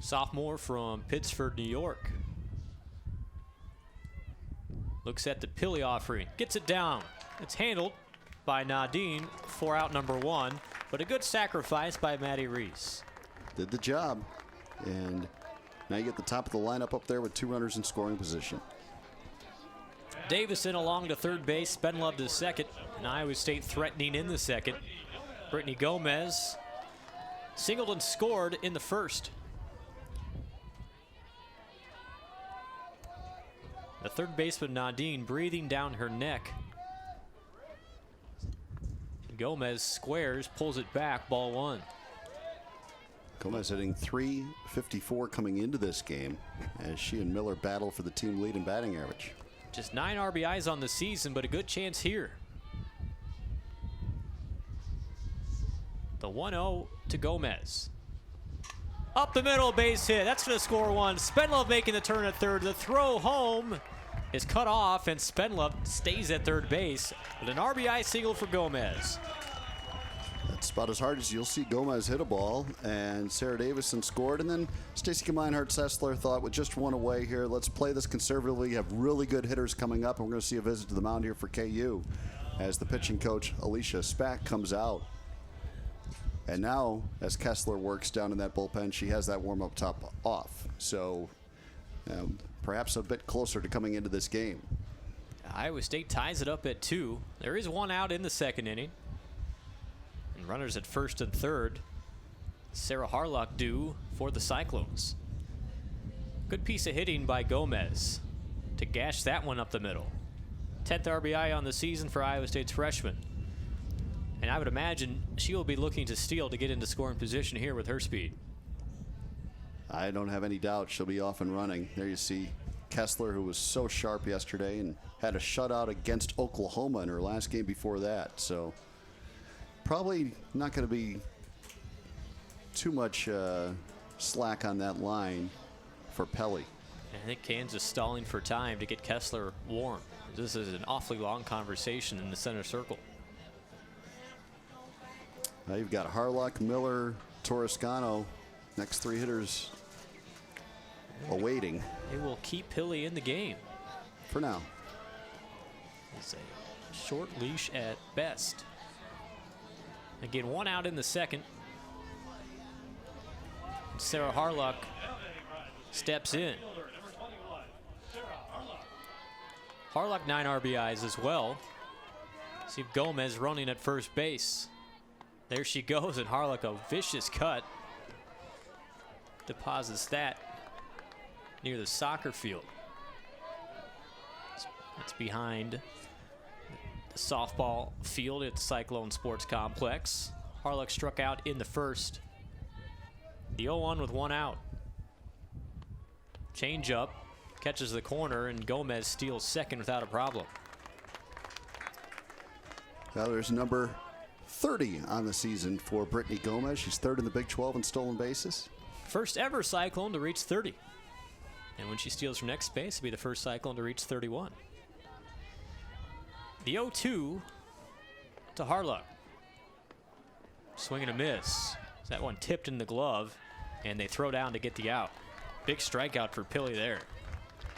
Sophomore from Pittsford, New York. Looks at the Pilly offering. Gets it down. It's handled by Nadine for out number 1. But a good sacrifice by Maddie Reese. Did the job, and now you get the top of the lineup up there with 2 runners in scoring position. Davison along to third base, Spenlove to second, and Iowa State threatening in the second. Brittany Gomez singled and scored in the first. third baseman Nadine breathing down her neck. Gomez squares, pulls it back, ball 1. Gomez hitting .354 coming into this game as she and Miller battle for the team lead in batting average. Just 9 RBIs on the season, but a good chance here. The 1-0 to Gomez. Up the middle, base hit. That's going to score 1. Spenlove making the turn at third. The throw home is cut off, and Spenlove stays at third base with an RBI single for Gomez. That's about as hard as you'll see Gomez hit a ball, and Sarah Davison scored, and then Stacy Gemeinhardt-Sessler thought with just one away here, let's play this conservatively. You have really good hitters coming up, and we're going to see a visit to the mound here for KU as the pitching coach Alicia Spack comes out. And now, as Kessler works down in that bullpen, she has that warm-up top off. So perhaps a bit closer to coming into this game. Iowa State ties it up at 2. There is 1 out in the second inning. And runners at first and third. Sarah Harlock due for the Cyclones. Good piece of hitting by Gomez to gash that one up the middle. 10th RBI on the season for Iowa State's freshman. And I would imagine she will be looking to steal to get into scoring position here with her speed. I don't have any doubt she'll be off and running. There you see Kessler, who was so sharp yesterday and had a shutout against Oklahoma in her last game before that. So probably not going to be too much slack on that line for Pelly. I think Kansas stalling for time to get Kessler warm. This is an awfully long conversation in the center circle. Now you've got Harlock, Miller, Torrescano, next 3 hitters awaiting. They will keep Pilley in the game. For now. It's a short leash at best. Again, 1 out in the second. Sarah Harlock steps in. Harlock 9 RBIs as well. See Gomez running at first base. There she goes, and Harlock, a vicious cut. Deposits that near the soccer field. It's behind the softball field at the Cyclone Sports Complex. Harlock struck out in the first. The 0-1 with 1 out. Change up, catches the corner, and Gomez steals second without a problem. Now there's number 30 on the season for Brittany Gomez. She's 3rd in the Big 12 in stolen bases. First ever Cyclone to reach 30. And when she steals from next base, it'll be the first Cyclone to reach 31. The 0-2 to Harlock. Swing and a miss. That one tipped in the glove, and they throw down to get the out. Big strikeout for Pilley there.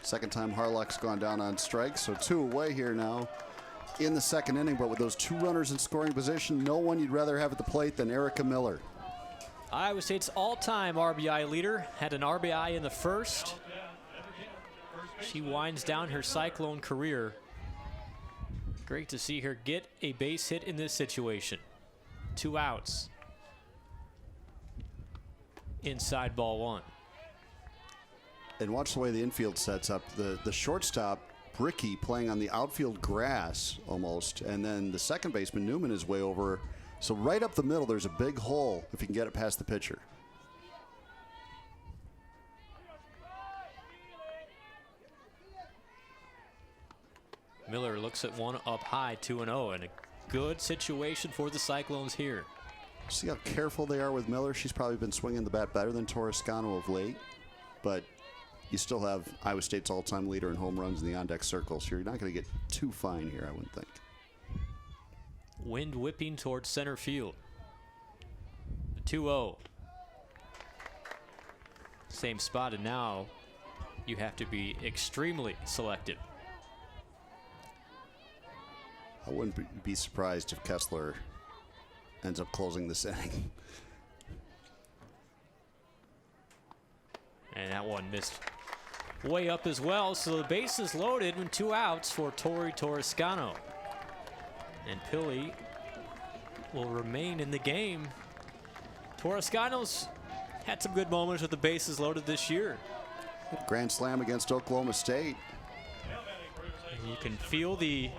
Second time Harlock's gone down on strikes, so 2 away here now in the second inning, but with those 2 runners in scoring position, no one you'd rather have at the plate than Erica Miller. Iowa State's all-time RBI leader had an RBI in the first. She winds down her Cyclone career. Great to see her get a base hit in this situation. 2 outs. Inside ball 1. And watch the way the infield sets up. The shortstop, Bricky, playing on the outfield grass almost, and then the second baseman, Newman, is way over. So right up the middle, there's a big hole if you can get it past the pitcher. Miller looks at one up high, 2-0, and a good situation for the Cyclones here. See how careful they are with Miller? She's probably been swinging the bat better than Torrescano of late, but you still have Iowa State's all-time leader in home runs in the on-deck circle, so you're not going to get too fine here, I wouldn't think. Wind whipping towards center field. 2-0. Same spot, and now you have to be extremely selective. I wouldn't be surprised if Kessler ends up closing this inning. And that one missed way up as well, so the base is loaded with 2 outs for Tori Torrescano. And Pilley will remain in the game. Torrescano's had some good moments with the bases loaded this year. Grand slam against Oklahoma State. You can feel the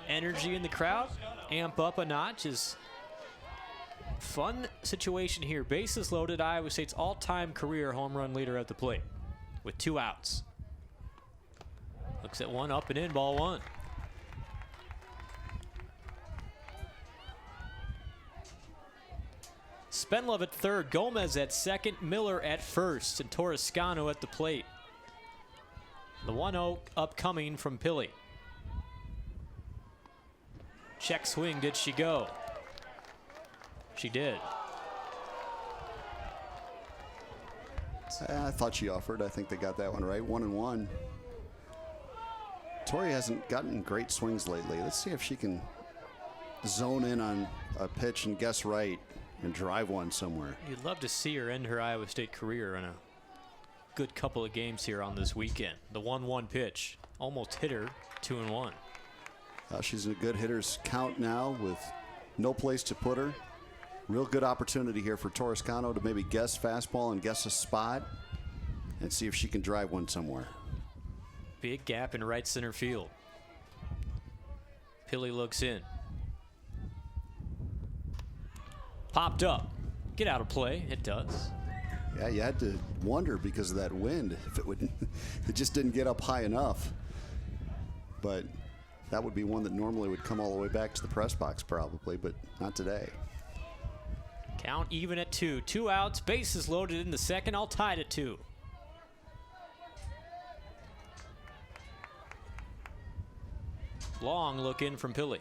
energy in the crowd amp up a notch. Is fun situation here. Bases loaded. Iowa State's all-time career home run leader at the plate with 2 outs. Looks at one, up and in, ball 1. Spenlove at third, Gomez at second, Miller at first, and Torrescano at the plate. The 1-0 upcoming from Pili. Check swing, did she go? She did. I thought she offered. I think they got that one right. 1-1. Tori hasn't gotten great swings lately. Let's see if she can zone in on a pitch and guess right and drive one somewhere. You'd love to see her end her Iowa State career in a good couple of games here on this weekend. The 1-1 pitch almost hit her. 2-1. She's in a good hitter's count now with no place to put her. Real good opportunity here for Torrescano to maybe guess fastball and guess a spot and see if she can drive one somewhere. Big gap in right center field. Pili looks in. Popped up. Get out of play. It does. Yeah, you had to wonder because of that wind if it would. It just didn't get up high enough. But that would be one that normally would come all the way back to the press box probably, but not today. Count even at 2. 2 outs. Bases loaded in the second. All tied at 2. Long look in from Pili.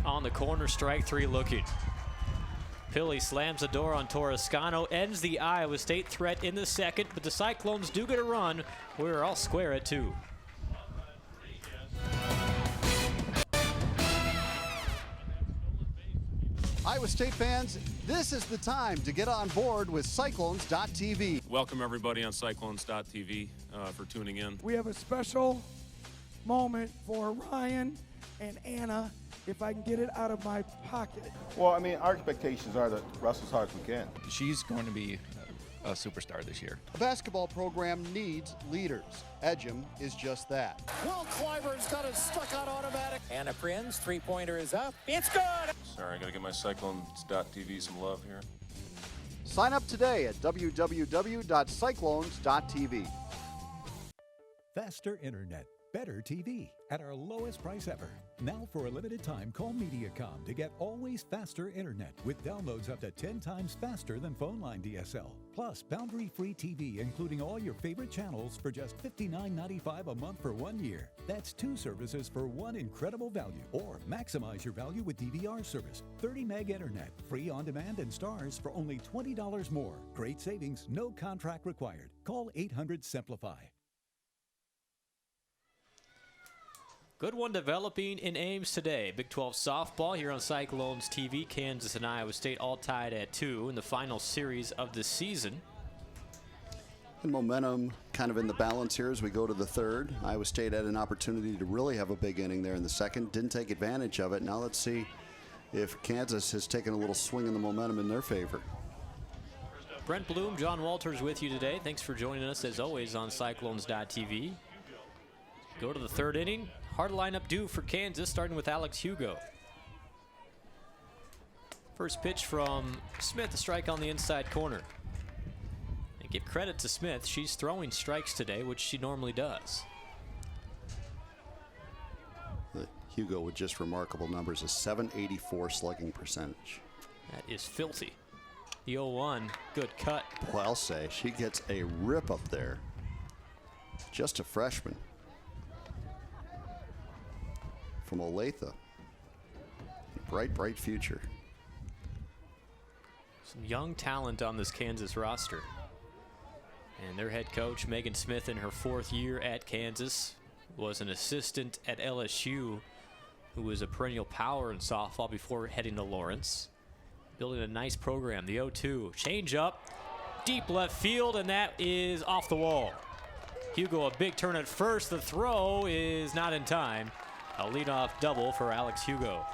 On the corner, strike 3 looking. Pili slams the door on Torrescano, ends the Iowa State threat in the second, but the Cyclones do get a run. We're all square at 2. Iowa State fans, this is the time to get on board with Cyclones.tv. Welcome everybody on Cyclones.tv for tuning in. We have a special moment for Ryan and Anna, if I can get it out of my pocket. Well, I mean, our expectations are that Russ as hard as we can. She's going to be a superstar this year. A basketball program needs leaders. Edgem is just that. Will Clyburne's got it stuck on automatic. Anna Prinz, three-pointer is up. It's good! Sorry, I gotta get my Cyclones.tv some love here. Sign up today at www.cyclones.tv. Faster internet, better TV at our lowest price ever. Now for a limited time, call Mediacom to get always faster internet with downloads up to 10 times faster than phone line DSL. Plus, boundary-free TV, including all your favorite channels for just $59.95 a month for 1 year. That's 2 services for one incredible value. Or maximize your value with DVR service. 30 meg internet, free on demand and stars for only $20 more. Great savings, no contract required. Call 800-SIMPLIFY. Good one developing in Ames today. Big 12 softball here on Cyclones TV. Kansas and Iowa State all tied at 2 in the final series of the season. And momentum kind of in the balance here as we go to the third. Iowa State had an opportunity to really have a big inning there in the second. Didn't take advantage of it. Now let's see if Kansas has taken a little swing in the momentum in their favor. Brent Bloom, John Walters with you today. Thanks for joining us as always on Cyclones.tv. Go to the third inning. Hard lineup due for Kansas, starting with Alex Hugo. First pitch from Smith, a strike on the inside corner. And give credit to Smith, she's throwing strikes today, which she normally does. Hugo with just remarkable numbers, a .784 slugging percentage. That is filthy. The 0-1, good cut. Well, I'll say, she gets a rip up there. Just a freshman. From Olathe. Bright, bright future. Some young talent on this Kansas roster. And their head coach, Megan Smith, in her 4th year at Kansas, was an assistant at LSU, who was a perennial power in softball before heading to Lawrence. Building a nice program. The 0-2, change up, deep left field, and that is off the wall. Hugo, a big turn at first. The throw is not in time. A leadoff double for Alex Hugo.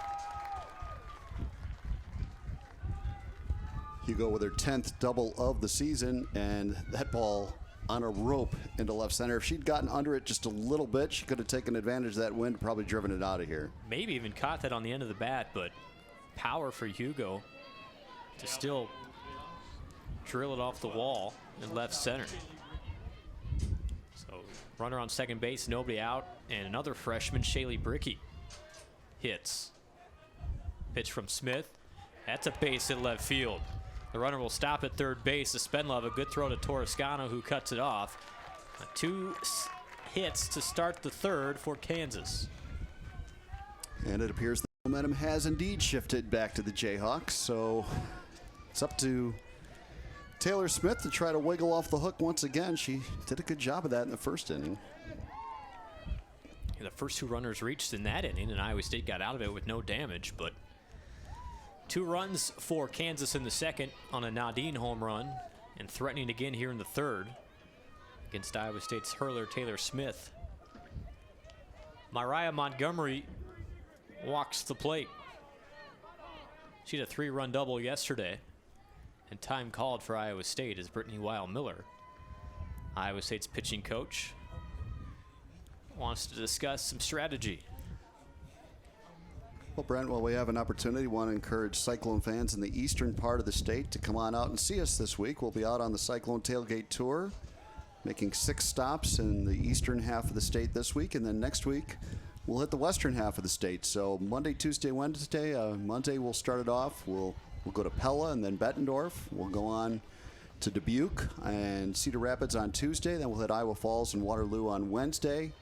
Hugo with her 10th double of the season, and that ball on a rope into left center. If she'd gotten under it just a little bit, she could have taken advantage of that wind, probably driven it out of here. Maybe even caught that on the end of the bat, but power for Hugo to still drill it off the wall in left center. So runner on second base, nobody out, and another freshman, Shaylee Brickey, hits. Pitch from Smith. That's a base hit left field. The runner will stop at third base. Espenlove, a good throw to Toscano, who cuts it off. 2 hits to start the third for Kansas. And it appears the momentum has indeed shifted back to the Jayhawks. So it's up to Taylor Smith to try to wiggle off the hook once again. She did a good job of that in the first inning. And the first 2 runners reached in that inning, and Iowa State got out of it with no damage, but 2 runs for Kansas in the second on a Nadine home run, and threatening again here in the third against Iowa State's hurler Taylor Smith. Mariah Montgomery walks the plate. She had a 3-run double yesterday, and time called for Iowa State as Brittany Weil-Miller, Iowa State's pitching coach, wants to discuss some strategy. Well, Brent, while we have an opportunity, we want to encourage Cyclone fans in the eastern part of the state to come on out and see us this week. We'll be out on the Cyclone Tailgate Tour, making 6 stops in the eastern half of the state this week, and then next week we'll hit the western half of the state. So Monday, Tuesday, Wednesday. Monday we'll start it off. We'll go to Pella and then Bettendorf. We'll go on to Dubuque and Cedar Rapids on Tuesday. Then we'll hit Iowa Falls and Waterloo on Wednesday.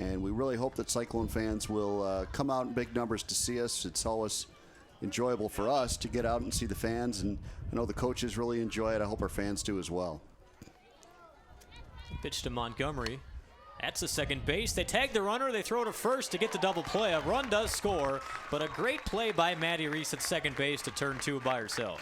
And we really hope that Cyclone fans will come out in big numbers to see us. It's always enjoyable for us to get out and see the fans, and I know the coaches really enjoy it. I hope our fans do as well. Pitch to Montgomery. That's the second base. They tag the runner. They throw to first to get the double play. A run does score, but a great play by Maddie Reese at second base to turn 2 by herself.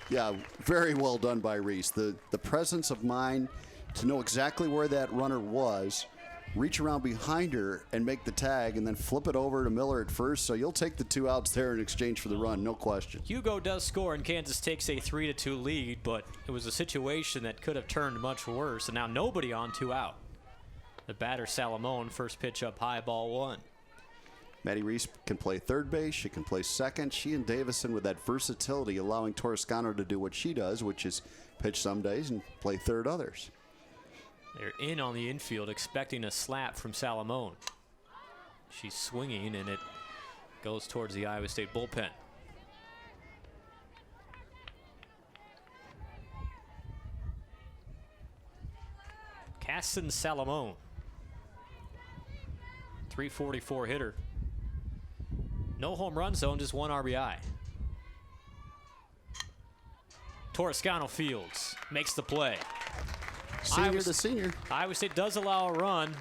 Yeah, very well done by Reese. The presence of mind to know exactly where that runner was, reach around behind her and make the tag, and then flip it over to Miller at first. So you'll take the 2 outs there in exchange for the run, no question. Hugo does score, and Kansas takes a 3-2 lead, but it was a situation that could have turned much worse, and now nobody on 2 out. The batter, Salamone, first pitch up high, ball 1. Maddie Reese can play third base. She can play second. She and Davison with that versatility, allowing Toscano to do what she does, which is pitch some days and play third others. They're in on the infield, expecting a slap from Salamone. She's swinging, and it goes towards the Iowa State bullpen. Casson Salamone, 344 hitter. No home run zone, just 1 RBI. Toscano fields, makes the play. Senior to senior. Iowa State does allow a run.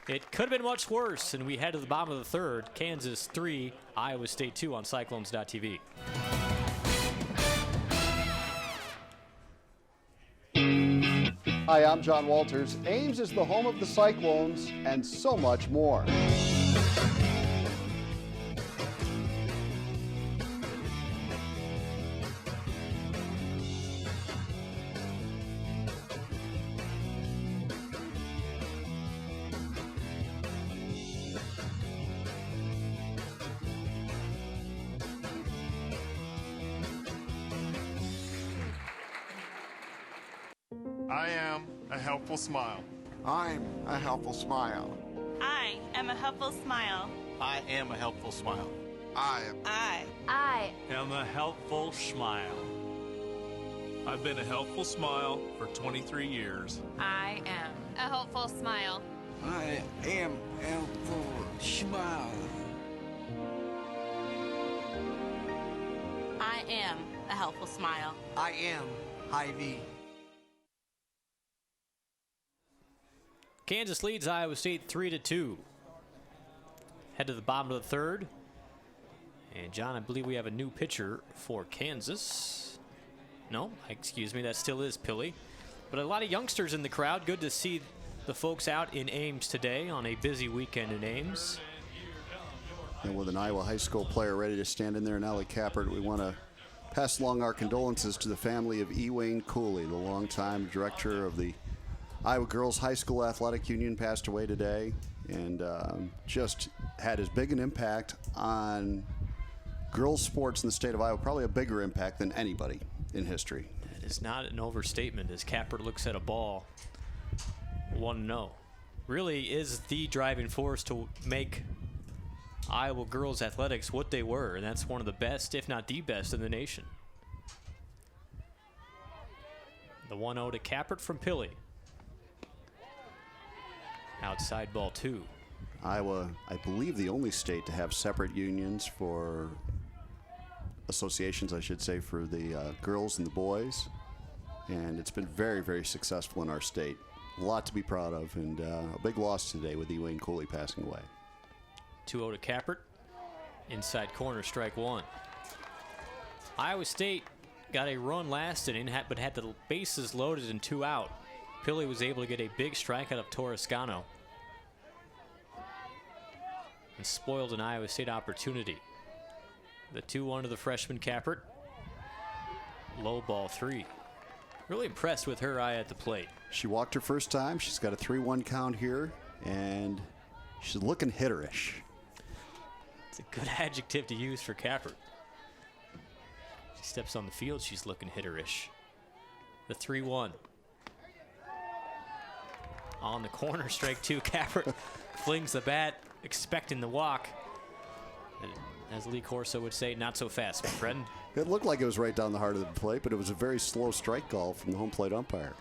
It could have been much worse, and we head to the bottom of the third. Kansas 3, Iowa State 2 on Cyclones.tv. Hi, I'm John Walters. Ames is the home of the Cyclones and so much more. I am a helpful smile. I'm a helpful smile. I am a helpful smile. I am a helpful smile. I am a helpful smile. I've been a helpful smile for 23 years. I am a helpful smile. I am a helpful smile. I am a helpful smile. I am Hy-Vee. Kansas leads Iowa State 3-2. Head to the bottom of the third. And John, I believe we have a new pitcher for Kansas. No, excuse me, that still is Pilley. But a lot of youngsters in the crowd. Good to see the folks out in Ames today on a busy weekend in Ames. And with an Iowa high school player ready to stand in there in Allie Kappert, we want to pass along our condolences to the family of E. Wayne Cooley, the longtime director of the Iowa Girls High School Athletic Union passed away today, and just had as big an impact on girls sports in the state of Iowa, probably a bigger impact than anybody in history. That is not an overstatement as Kappert looks at a ball 1-0. Really is the driving force to make Iowa girls athletics what they were, and that's one of the best, if not the best, in the nation. The 1-0 to Kappert from Pilley. Outside ball 2. Iowa, I believe, the only state to have separate unions for associations, I should say, for the girls and the boys. And it's been very, very successful in our state. A lot to be proud of, and a big loss today with Ewing Cooley passing away. 2-0 to Kappert. Inside corner, strike 1. Iowa State got a run last inning, but had the bases loaded and 2 out. Pilley was able to get a big strikeout of Torrescano and spoiled an Iowa State opportunity. The 2-1 to the freshman Kappert. Low ball 3. Really impressed with her eye at the plate. She walked her first time. She's got a 3-1 count here, and she's looking hitterish. It's a good adjective to use for Kappert. She steps on the field, she's looking hitterish. The 3-1. On the corner, strike 2. Kappert flings the bat, expecting the walk. As Lee Corso would say, not so fast, my friend. It looked like it was right down the heart of the plate, but it was a very slow strike call from the home plate umpire.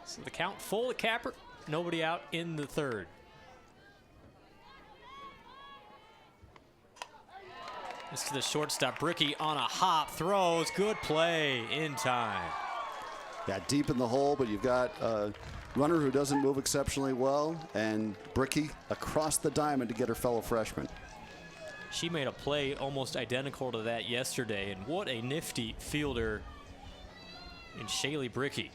So the count full to Kappert, nobody out in the 3rd. This is the shortstop, Bricky on a hop, throws, good play in time. Yeah, deep in the hole, but you've got a runner who doesn't move exceptionally well, and Bricky across the diamond to get her fellow freshman. She made a play almost identical to that yesterday, and what a nifty fielder in Shaylee Bricky.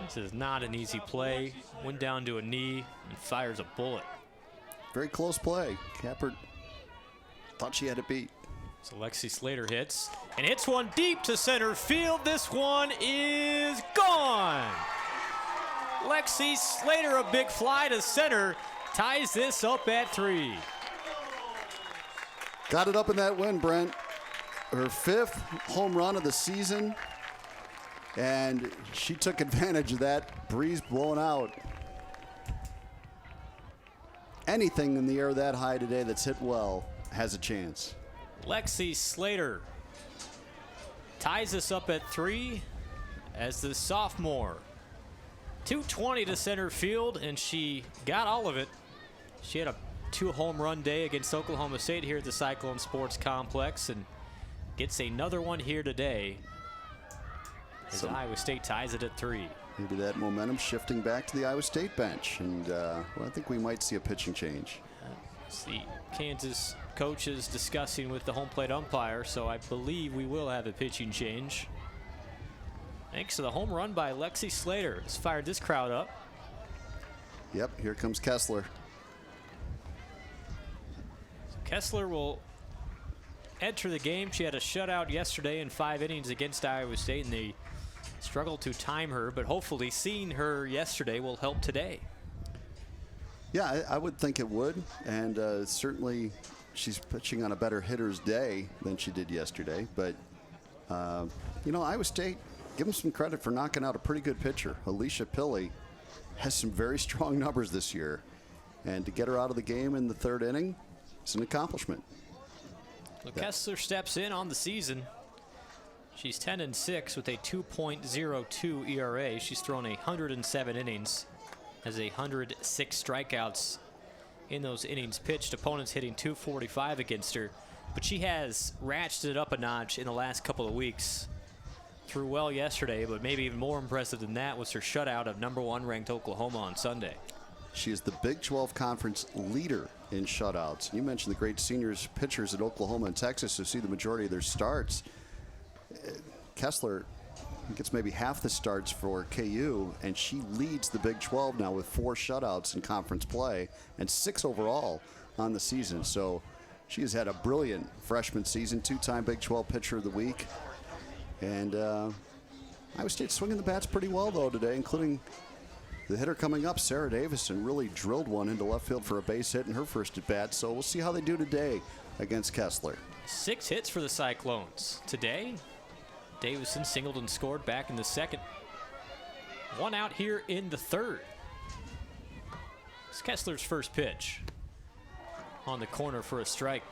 This is not an easy play. Went down to a knee and fires a bullet. Very close play. Kappert thought she had it beat. So Lexi Slater hits, and hits one deep to center field. This one is gone. Lexi Slater, a big fly to center, ties this up at 3. Got it up in that win, Brent. Her 5th home run of the season, and she took advantage of that breeze blowing out. Anything in the air that high today that's hit well has a chance. Lexi Slater ties us up at 3 as the sophomore. 220 to center field, and she got all of it. She had a 2-home run day against Oklahoma State here at the Cyclone Sports Complex and gets another one here today as Iowa State ties it at 3. Maybe that momentum shifting back to the Iowa State bench, and well, I think we might see a pitching change. It's the Kansas coaches discussing with the home plate umpire, so I believe we will have a pitching change. Thanks to the home run by Lexi Slater. Has fired this crowd up. Yep, here comes Kessler. So Kessler will enter the game. She had a shutout yesterday in 5 innings against Iowa State, and they struggled to time her, but hopefully seeing her yesterday will help today. Yeah, I would think it would, and certainly she's pitching on a better hitter's day than she did yesterday. But, you know, Iowa State, give them some credit for knocking out a pretty good pitcher. Alicia Pilley has some very strong numbers this year, and to get her out of the game in the 3rd inning is an accomplishment. Well, Kessler steps in on the season. She's 10-6 with a 2.02 ERA. She's thrown 107 innings, has 106 strikeouts in those innings pitched. Opponents hitting .245 against her, but she has ratcheted up a notch in the last couple of weeks. Threw well yesterday, but maybe even more impressive than that was her shutout of #1 ranked Oklahoma on Sunday. She is the Big 12 Conference leader in shutouts. You mentioned the great seniors pitchers at Oklahoma and Texas who see the majority of their starts. Kessler gets maybe half the starts for KU, and she leads the Big 12 now with 4 shutouts in conference play and 6 overall on the season. So she has had a brilliant freshman season, 2-time Big 12 Pitcher of the Week. And Iowa State swinging the bats pretty well, though, today, including the hitter coming up, Sarah Davison, really drilled one into left field for a base hit in her first at bat. So we'll see how they do today against Kessler. 6 hits for the Cyclones today. Davison singled and scored back in the second. 1 out here in the third. It's Kessler's first pitch. On the corner for a strike.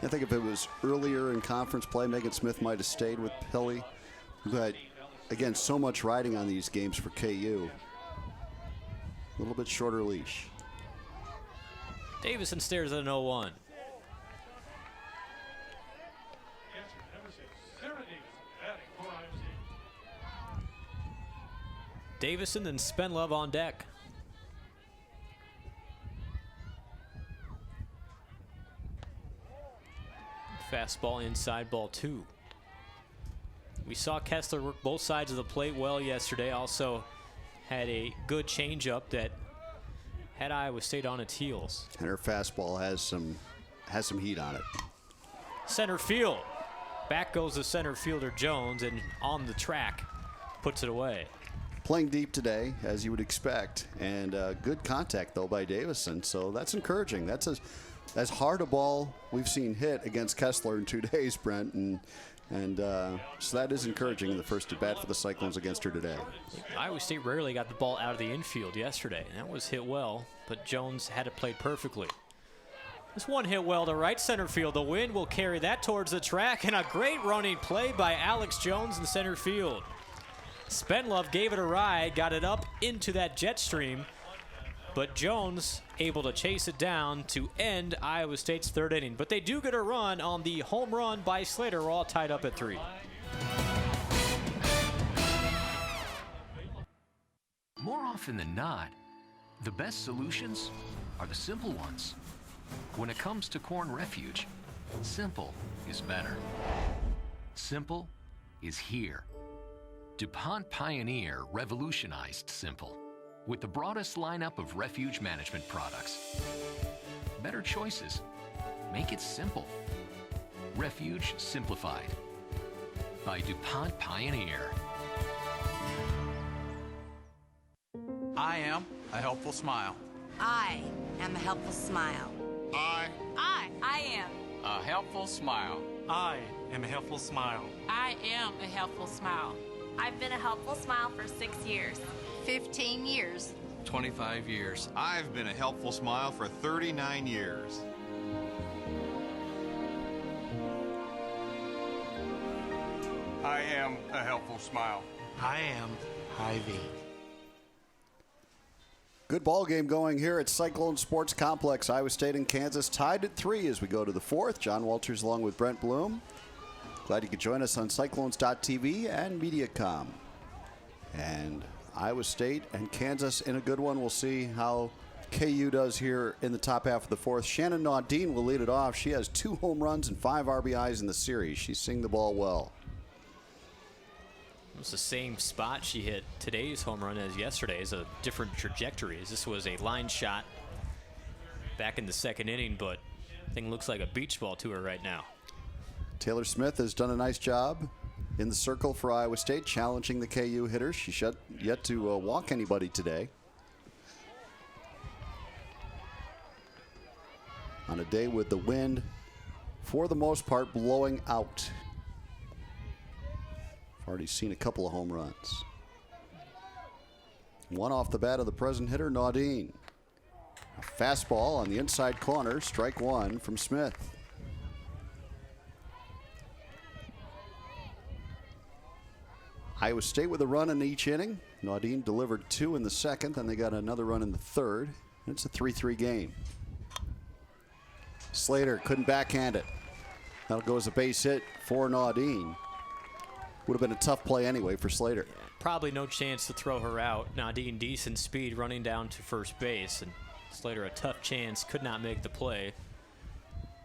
I think if it was earlier in conference play, Megan Smith might have stayed with Pili. But again, so much riding on these games for KU. A little bit shorter leash. Davison stares at an 0-1. Davison and Spenlove on deck. Fastball inside, ball 2. We saw Kessler work both sides of the plate well yesterday. Also had a good changeup that had Iowa State on its heels. And her fastball has some heat on it. Center field. Back goes the center fielder Jones, and on the track puts it away. Playing deep today, as you would expect, and good contact, though, by Davison. So that's encouraging. That's as hard a ball we've seen hit against Kessler in 2 days, Brent, and so that is encouraging in the first at bat for the Cyclones against her today. Iowa State rarely got the ball out of the infield yesterday, and that was hit well, but Jones had it played perfectly. This one hit well to right center field. The wind will carry that towards the track, and a great running play by Alex Jones in center field. Spenlove gave it a ride, got it up into that jet stream, but Jones able to chase it down to end Iowa State's third inning. But they do get a run on the home run by Slater. We're all tied up at 3. More often than not, the best solutions are the simple ones. When it comes to corn refuge, simple is better. Simple is here. DuPont Pioneer revolutionized simple with the broadest lineup of refuge management products. Better choices. Make it simple. Refuge Simplified by DuPont Pioneer. I am a helpful smile. I am a helpful smile. I am A helpful smile. I am a helpful smile. I am a helpful smile. I've been a helpful smile for 6 years. 15 years. 25 years. I've been a helpful smile for 39 years. I am a helpful smile. I am Hy-Vee. Good ball game going here at Cyclone Sports Complex. Iowa State and Kansas tied at 3 as we go to the 4th. John Walters along with Brent Bloom. Glad you could join us on Cyclones.tv and Mediacom. And Iowa State and Kansas in a good one. We'll see how KU does here in the top half of the 4th. Shannon Naudin will lead it off. She has 2 home runs and 5 RBIs in the series. She's seeing the ball well. It was the same spot she hit today's home run as yesterday's, a different trajectory. As this was a line shot back in the second inning, but thing looks like a beach ball to her right now. Taylor Smith has done a nice job in the circle for Iowa State, challenging the KU hitters. She's yet to walk anybody today. On a day with the wind, for the most part, blowing out. I've already seen a couple of home runs. One off the bat of the present hitter, Naudin. A fastball on the inside corner, strike 1 from Smith. Iowa State with a run in each inning. Naudin delivered 2 in the second, then they got another run in the third. It's a 3-3 game. Slater couldn't backhand it. That'll go as a base hit for Naudin. Would have been a tough play anyway for Slater. Probably no chance to throw her out. Naudin decent speed running down to first base, and Slater a tough chance, could not make the play,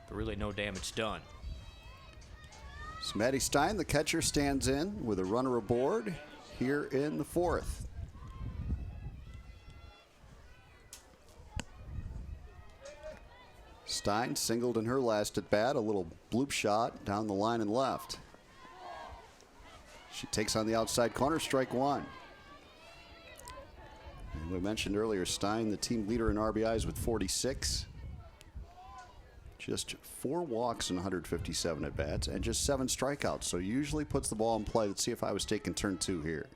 but really no damage done. So Maddie Stein, the catcher, stands in with a runner aboard here in the 4th. Stein singled in her last at bat, a little bloop shot down the line and left. She takes on the outside corner, strike one. And we mentioned earlier, Stein, the team leader in RBIs with 46. Just 4 walks and 157 at-bats and just 7 strikeouts. So usually puts the ball in play. Let's see if Iowa State can turn 2 here.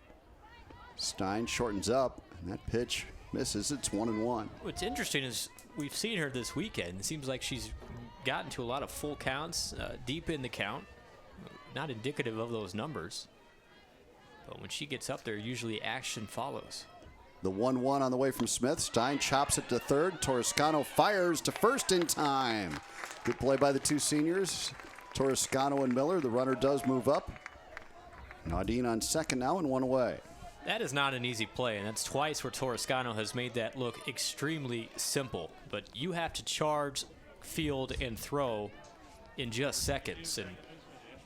Stein shortens up, and that pitch misses. It's 1-1. What's interesting is we've seen her this weekend. It seems like she's gotten to a lot of full counts, deep in the count. Not indicative of those numbers. But when she gets up there, usually action follows. The 1-1 on the way from Smith. Stein chops it to third. Torrescano fires to first in time. Good play by the two seniors, Torrescano and Miller. The runner does move up. Naudin on second now and 1 away. That is not an easy play, and that's twice where Torrescano has made that look extremely simple. But you have to charge, field, and throw in just seconds. And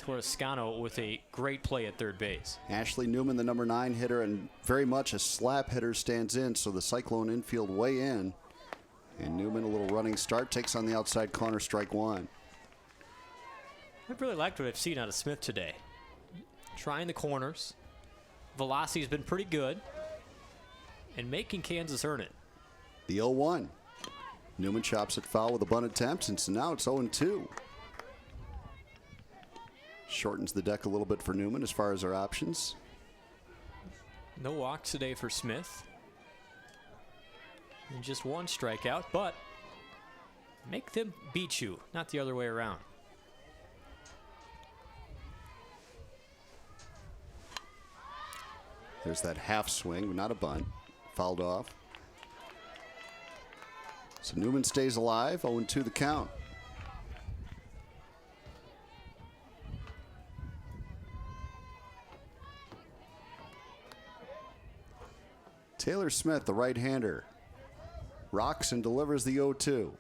Torrescano with a great play at third base. Ashley Newman, the number 9 hitter, and very much a slap hitter, stands in, so the Cyclone infield way in. And Newman, a little running start, takes on the outside corner, strike one. I've really liked what I've seen out of Smith today. Trying the corners. Velocity has been pretty good. And making Kansas earn it. The 0-1. Newman chops it foul with a bunt attempt, and so now it's 0-2. Shortens the deck a little bit for Newman as far as our options. No walks today for Smith. And just 1 strikeout, but make them beat you, not the other way around. There's that half swing, not a bunt. Fouled off. So Newman stays alive, 0-2 the count. Taylor Smith, the right-hander, rocks and delivers the 0-2.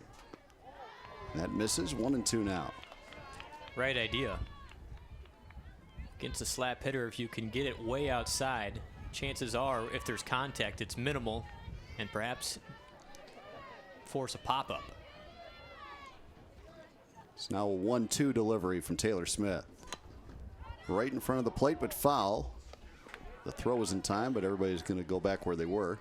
That misses, 1-2 now. Right idea. Against a slap hitter, if you can get it way outside, chances are, if there's contact, it's minimal and perhaps force a pop-up. It's now a 1-2 delivery from Taylor Smith. Right in front of the plate, but foul. The throw was in time, but everybody's going to go back where they were.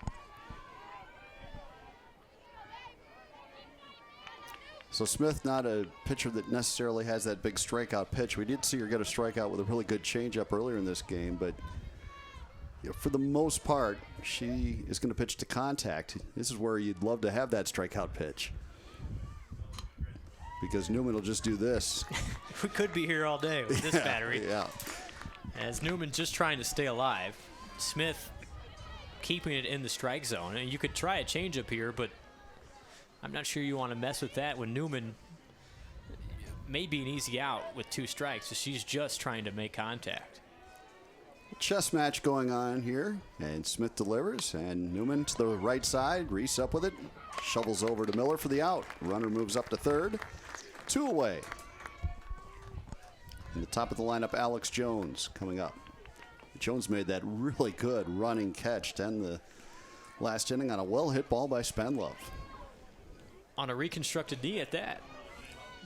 So Smith, not a pitcher that necessarily has that big strikeout pitch. We did see her get a strikeout with a really good changeup earlier in this game, but for the most part, she is going to pitch to contact. This is where you'd love to have that strikeout pitch, because Newman will just do this. We could be here all day with this battery. Yeah. As Newman just trying to stay alive, Smith keeping it in the strike zone. And you could try a changeup here, but I'm not sure you want to mess with that when Newman may be an easy out with 2 strikes. So she's just trying to make contact. Chess match going on here, and Smith delivers, and Newman to the right side, Reese up with it, shovels over to Miller for the out. Runner moves up to third, 2 away. In the top of the lineup, Alex Jones coming up. Jones made that really good running catch to end the last inning on a well-hit ball by Spenlove. On a reconstructed knee at that.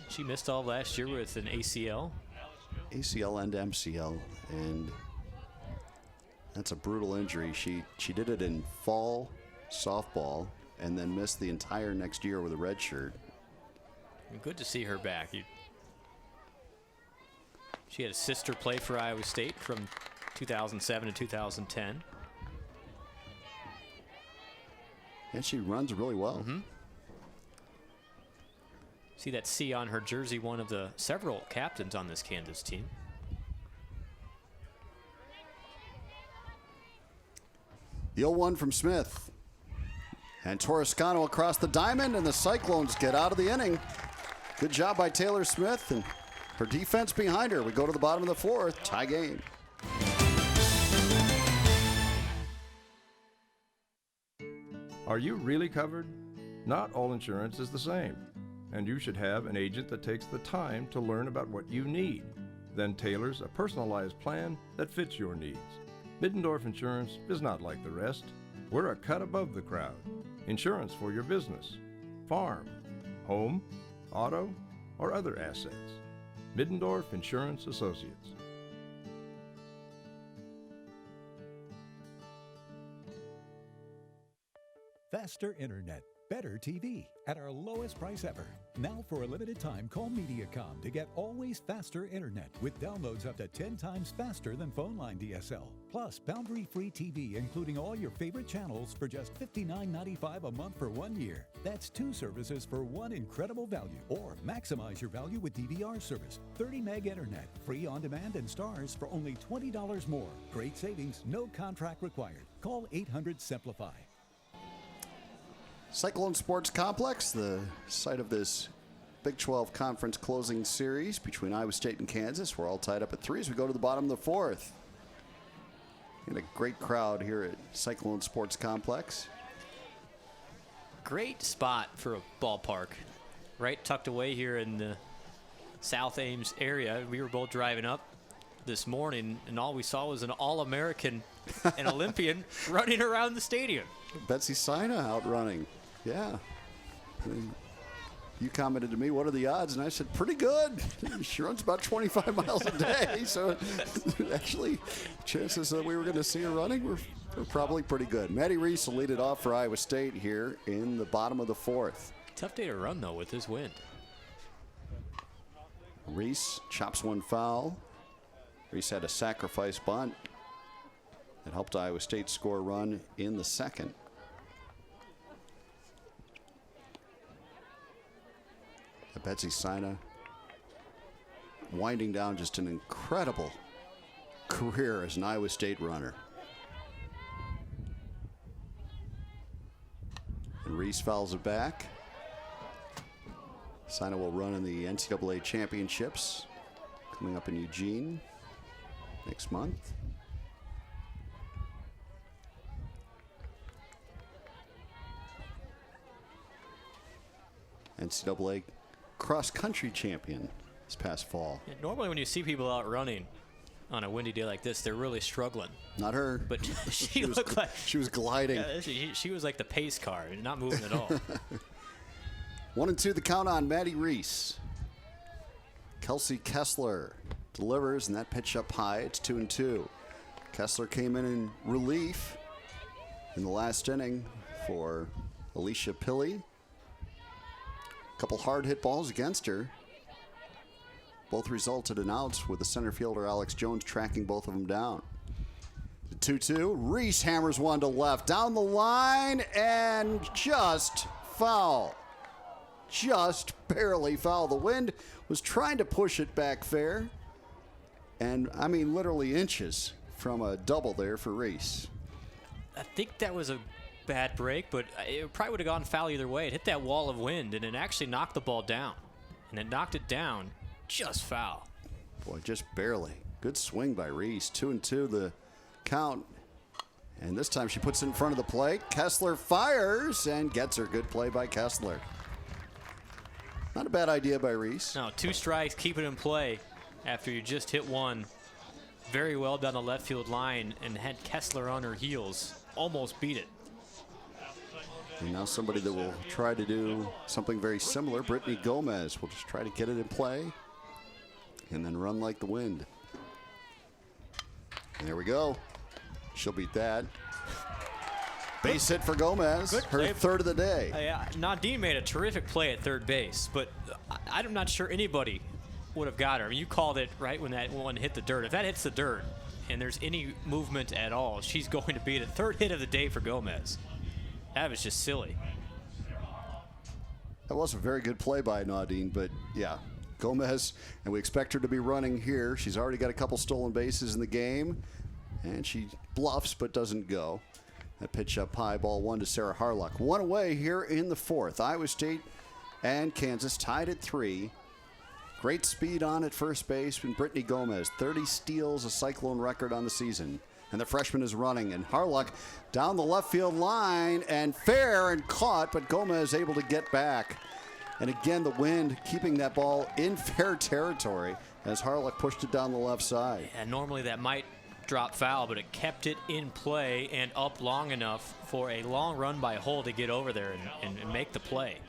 She missed all last year with an ACL. ACL and MCL, and that's a brutal injury. She did it in fall softball and then missed the entire next year with a red shirt. Good to see her back. She had a sister play for Iowa State from 2007 to 2010. And she runs really well. Mm-hmm. See that C on her jersey, one of the several captains on this Kansas team. The 0-1 from Smith. And Torrescano across the diamond, and the Cyclones get out of the inning. Good job by Taylor Smith and her defense behind her. We go to the bottom of the 4th, tie game. Are you really covered? Not all insurance is the same, and you should have an agent that takes the time to learn about what you need, then tailors a personalized plan that fits your needs. Middendorf Insurance is not like the rest. We're a cut above the crowd. Insurance for your business, farm, home, auto, or other assets. Middendorf Insurance Associates. faster internet, better TV at our lowest price ever. Now for a limited time, call Mediacom to get always faster internet with downloads up to 10 times faster than phone line DSL. Plus, boundary-free TV, including all your favorite channels for just $59.95 a month for 1 year. That's 2 services for one incredible value. Or maximize your value with DVR service. 30 meg internet, free on demand and stars for only $20 more. Great savings, no contract required. Call 800-SIMPLIFY. Cyclone Sports Complex, the site of this Big 12 Conference closing series between Iowa State and Kansas. We're all tied up at 3 as we go to the bottom of the 4th. And a great crowd here at Cyclone Sports Complex. Great spot for a ballpark. Right tucked away here in the South Ames area. We were both driving up this morning, and all we saw was an All-American and Olympian running around the stadium. Betsy Sina out running. Yeah. And you commented to me, what are the odds? And I said, pretty good. She runs about 25 miles a day. So actually, chances that we were going to see her running were probably pretty good. Maddie Reese will lead it off for Iowa State here in the bottom of the 4th. Tough day to run, though, with this wind. Reese chops one foul. Reese had a sacrifice bunt that helped Iowa State score a run in the 2nd. Betsy Sina winding down just an incredible career as an Iowa State runner. And Reese fouls it back. Sina will run in the NCAA championships coming up in Eugene next month. NCAA cross-country champion this past fall. Yeah, normally when you see people out running on a windy day like this, they're really struggling. Not her. But she looked like she was gliding. Yeah, she was like the pace car, not moving at all. 1-2 the count on Maddie Reese. Kelsey Kessler delivers, and that pitch up high. It's 2-2. Kessler came in relief in the last inning for Alicia Pilley. Couple hard hit balls against her. Both resulted in outs with the center fielder Alex Jones tracking both of them down. The 2-2. Reese hammers one to left down the line and just foul. Just barely foul. The wind was trying to push it back fair. And I mean literally inches from a double there for Reese. I think that was a bad break, but it probably would have gone foul either way. It hit that wall of wind, and it actually knocked the ball down. And it knocked it down just foul. Boy, just barely. Good swing by Reese. 2-2 the count. And this time she puts it in front of the plate. Kessler fires and gets her. Good play by Kessler. Not a bad idea by Reese. No, 2 strikes, keep it in play after you just hit one very well down the left field line and had Kessler on her heels. Almost beat it. And now somebody that will try to do something very similar, Brittany Gomez, will just try to get it in play and then run like the wind. And there we go. She'll beat that. Base hit for Gomez, her third of the day. Nadine made a terrific play at third base, but I'm not sure anybody would have got her. I mean, you called it right when that one hit the dirt. If that hits the dirt and there's any movement at all, she's going to beat it. Third hit of the day for Gomez. That was just silly. That was a very good play by Nadine, but yeah, Gomez, and we expect her to be running here. She's already got a couple stolen bases in the game, and she bluffs but doesn't go. That pitch up high, ball 1 to Sarah Harlock. 1 away here in the 4th. Iowa State and Kansas tied at 3. Great speed on at first base, and Brittany Gomez, 30 steals, a Cyclone record on the season. And the freshman is running, and Harlock down the left field line, and fair and caught, but Gomez able to get back. And again, the wind keeping that ball in fair territory as Harlock pushed it down the left side. And normally that might drop foul, but it kept it in play and up long enough for a long run by Hull to get over there and make the play.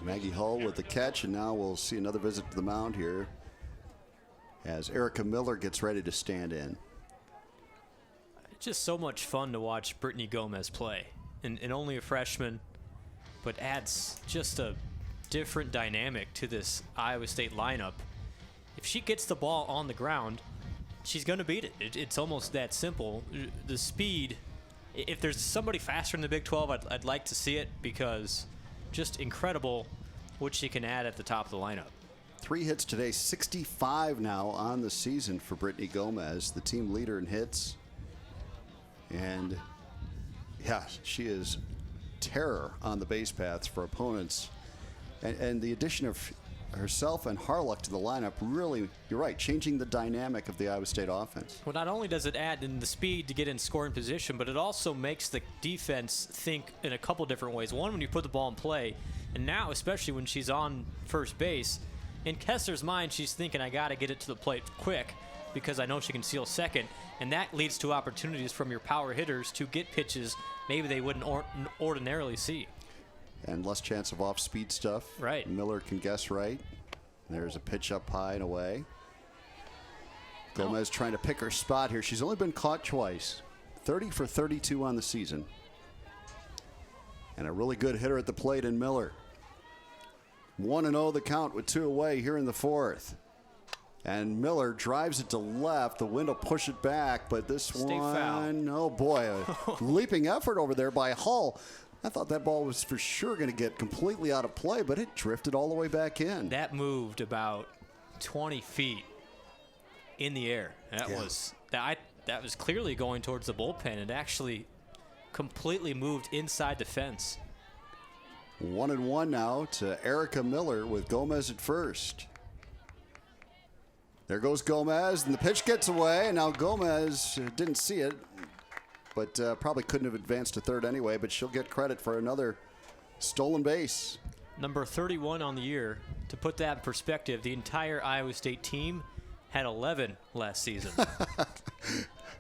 Maggie Hull with the catch, and now we'll see another visit to the mound here as Erica Miller gets ready to stand in. It's just so much fun to watch Brittany Gomez play. and only a freshman, but adds just a different dynamic to this Iowa State lineup. If she gets the ball on the ground, she's going to beat it. It's almost that simple. The speed, if there's somebody faster in the Big 12, I'd like to see it, because just incredible what she can add at the top of the lineup. 3 hits today, 65 now on the season for Brittany Gomez, the team leader in hits. And yeah, she is terror on the base paths for opponents. And the addition of herself and Harlock to the lineup really, you're right, changing the dynamic of the Iowa State offense. Well, not only does it add in the speed to get in scoring position, but it also makes the defense think in a couple different ways. One, when you put the ball in play, and now especially when she's on first base, in Kessler's mind, she's thinking, I got to get it to the plate quick because I know she can steal second, and that leads to opportunities from your power hitters to get pitches maybe they wouldn't ordinarily see. And less chance of off-speed stuff. Right. Miller can guess right. There's a pitch up high and away. Gomez trying to pick her spot here. She's only been caught twice. 30 for 32 on the season. And a really good hitter at the plate in Miller. 1-0 the count with 2 away here in the 4th. And Miller drives it to left. The wind will push it back, but this one, oh boy, a leaping effort over there by Hull. I thought that ball was for sure going to get completely out of play, but it drifted all the way back in. That moved about 20 feet in the air. That was clearly going towards the bullpen. It actually completely moved inside the fence. 1-1 now to Erica Miller with Gomez at first. There goes Gomez, and the pitch gets away, and now Gomez didn't see it, but probably couldn't have advanced to third anyway, but she'll get credit for another stolen base. Number 31 on the year. To put that in perspective, the entire Iowa State team had 11 last season.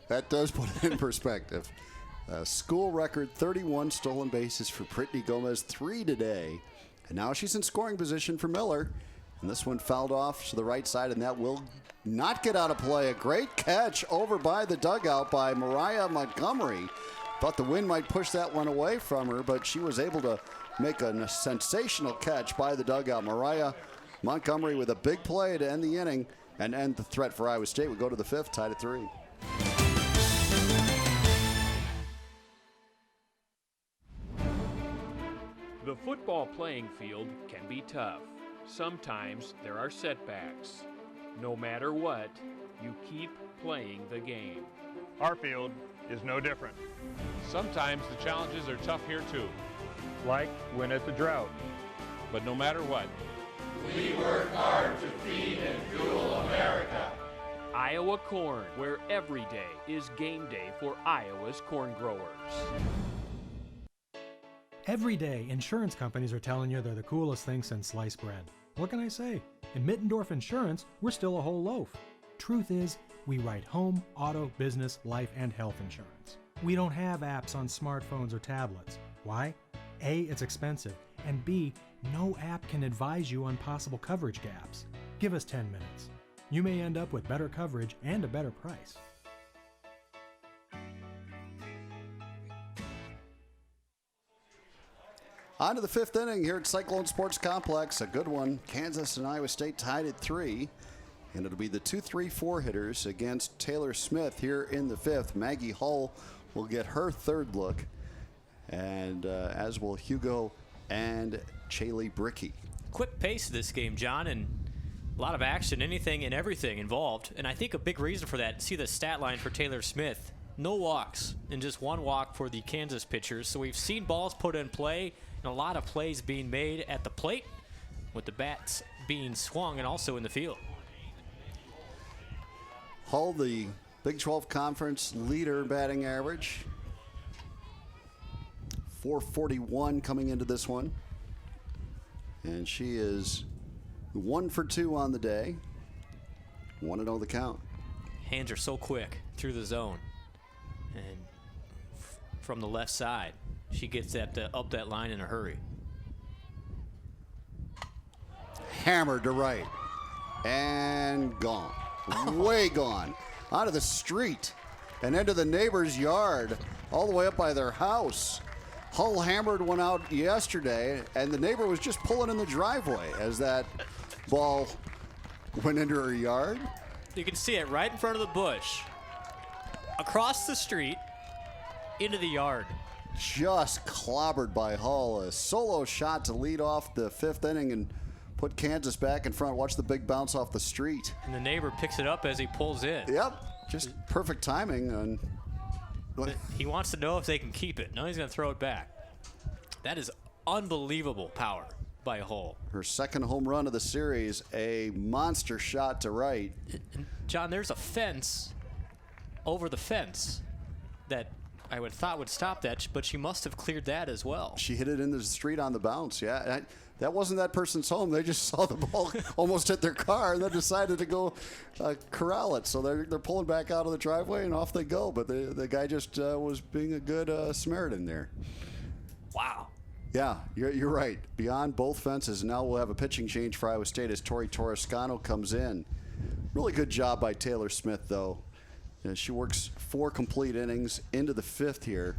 That does put it in perspective. School record 31 stolen bases for Brittany Gomez, 3 today. And now she's in scoring position for Miller. And this one fouled off to the right side, and that will not get out of play. A great catch over by the dugout by Mariah Montgomery. Thought the wind might push that one away from her, but she was able to make a sensational catch by the dugout. Mariah Montgomery with a big play to end the inning and end the threat for Iowa State. We go to the 5th, tied at 3. The football playing field can be tough. Sometimes there are setbacks. No matter what, you keep playing the game. Our field is no different. Sometimes the challenges are tough here too. Like when it's a drought. But no matter what, we work hard to feed and fuel America. Iowa Corn, where every day is game day for Iowa's corn growers. Every day, insurance companies are telling you they're the coolest thing since sliced bread. What can I say? In Mittendorf Insurance, we're still a whole loaf. Truth is, we write home, auto, business, life, and health insurance. We don't have apps on smartphones or tablets. Why? A, it's expensive, and B, no app can advise you on possible coverage gaps. Give us 10 minutes. You may end up with better coverage and a better price. On to the 5th inning here at Cyclone Sports Complex. A good one. Kansas and Iowa State tied at 3. And it'll be the 2-3-4 hitters against Taylor Smith here in the 5th. Maggie Hull will get her 3rd look. And as will Hugo and Chaley Brickey. Quick pace of this game, John, and a lot of action, anything and everything involved. And I think a big reason for that, see the stat line for Taylor Smith. No walks, and just 1 walk for the Kansas pitchers. So we've seen balls put in play, and a lot of plays being made at the plate with the bats being swung and also in the field. Hull, the Big 12 Conference leader in batting average. .441 coming into this one. And she is 1 for 2 on the day. 1-0 the count. Hands are so quick through the zone. And from the left side, she gets that up that line in a hurry. Hammered to right. And gone. Way gone. Out of the street and into the neighbor's yard. All the way up by their house. Hull hammered one out yesterday, and the neighbor was just pulling in the driveway as that ball went into her yard. You can see it right in front of the bush. Across the street, into the yard. Just clobbered by Hull. A solo shot to lead off the 5th inning and put Kansas back in front. Watch the big bounce off the street. And the neighbor picks it up as he pulls in. Yep, just perfect timing. And he wants to know if they can keep it. Now he's going to throw it back. That is unbelievable power by Hull. Her second home run of the series, a monster shot to right. John, there's a fence over the fence that I would thought would stop that, but she must have cleared that as well. She hit it in the street on the bounce, yeah. That wasn't that person's home. They just saw the ball almost hit their car and then decided to go corral it. So they're pulling back out of the driveway and off they go. But the guy just was being a good Samaritan there. Wow. Yeah, you're right. Beyond both fences. Now we'll have a pitching change for Iowa State as Tori Toscano comes in. Really good job by Taylor Smith, though. She works 4 complete innings into the 5th here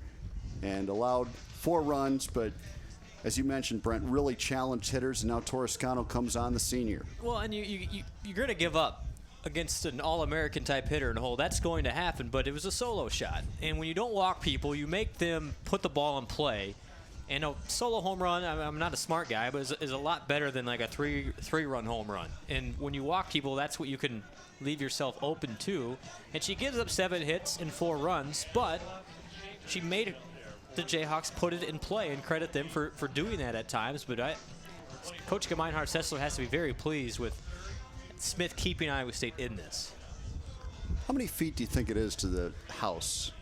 and allowed 4 runs, but as you mentioned, Brent, really challenged hitters, and now Toscano comes on, the senior. Well, and you're going to give up against an All-American type hitter in Hull. That's going to happen, but it was a solo shot. And when you don't walk people, you make them put the ball in play. And a solo home run, I'm not a smart guy, but is a lot better than like a three-run home run. And when you walk people, that's what you can leave yourself open to. And she gives up 7 hits and 4 runs, but she made the Jayhawks put it in play, and credit them for doing that at times. But Coach Gemeinhard Sessler has to be very pleased with Smith keeping Iowa State in this. How many feet do you think it is to the house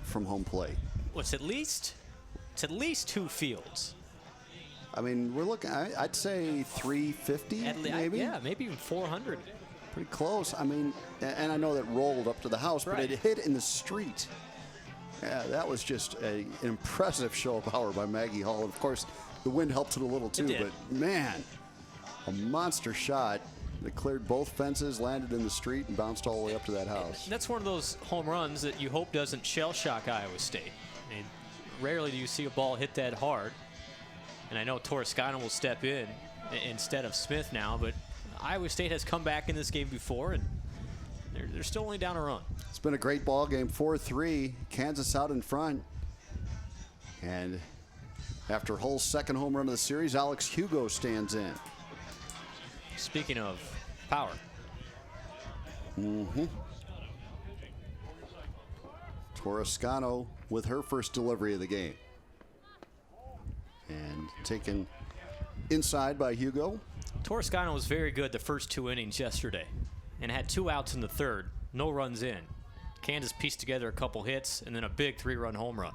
from home plate? Well, it's at least 2 fields. I mean, we're looking, I'd say 350 maybe? Yeah, maybe even 400. Pretty close. I mean, and I know that rolled up to the house, right, but it hit in the street. Yeah, that was just an impressive show of power by Maggie Hull. Of course, the wind helped it a little too, but man, a monster shot that cleared both fences, landed in the street, and bounced all the way up to that house. That's one of those home runs that you hope doesn't shell shock Iowa State. I mean, rarely do you see a ball hit that hard. And I know Toscano will step in instead of Smith now, but Iowa State has come back in this game before, and they're still only down a run. It's been a great ball game, 4-3. Kansas out in front. And after Hull's second home run of the series, Alex Hugo stands in. Speaking of power. Toscano with her first delivery of the game. And taken inside by Hugo. Toscano was very good the first 2 innings yesterday and had 2 outs in the 3rd, no runs in. Kansas pieced together a couple hits and then a big 3-run home run.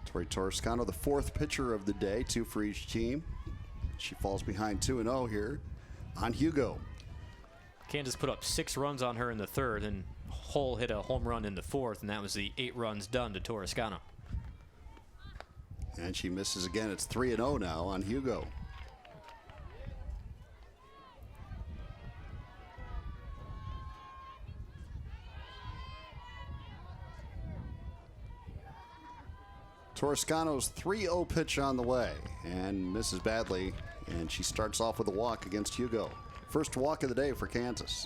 Tori Toscano, the 4th pitcher of the day, 2 for each team. She falls behind 2-0 here on Hugo. Kansas put up 6 runs on her in the 3rd, and Hull hit a home run in the 4th, and that was the 8 runs done to Toscano. And she misses again. It's 3-0 now on Hugo. Toscano's 3-0 pitch on the way and misses badly, and she starts off with a walk against Hugo. First walk of the day for Kansas.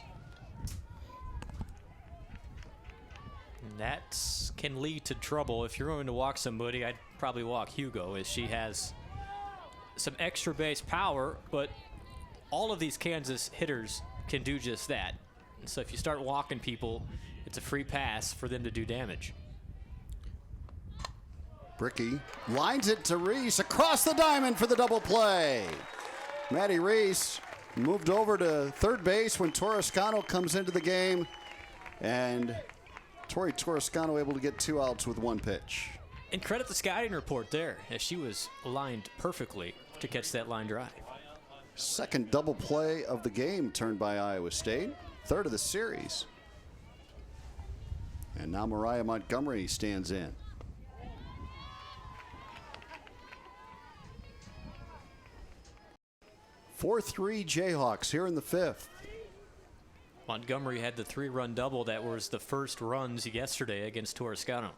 That can lead to trouble. If you're going to walk somebody, I'd probably walk Hugo, as she has some extra base power, but all of these Kansas hitters can do just that. And so if you start walking people, it's a free pass for them to do damage. Bricky lines it to Reese across the diamond for the double play. Maddie Reese moved over to third base when Toscano comes into the game, and Tori Toscano able to get 2 outs with 1 pitch. And credit the scouting report there, as she was aligned perfectly to catch that line drive. Second double play of the game turned by Iowa State, 3rd of the series. And now Mariah Montgomery stands in. "4-3 Jayhawks here in the 5th. Montgomery had the 3-run double that was the first runs yesterday against Toscano.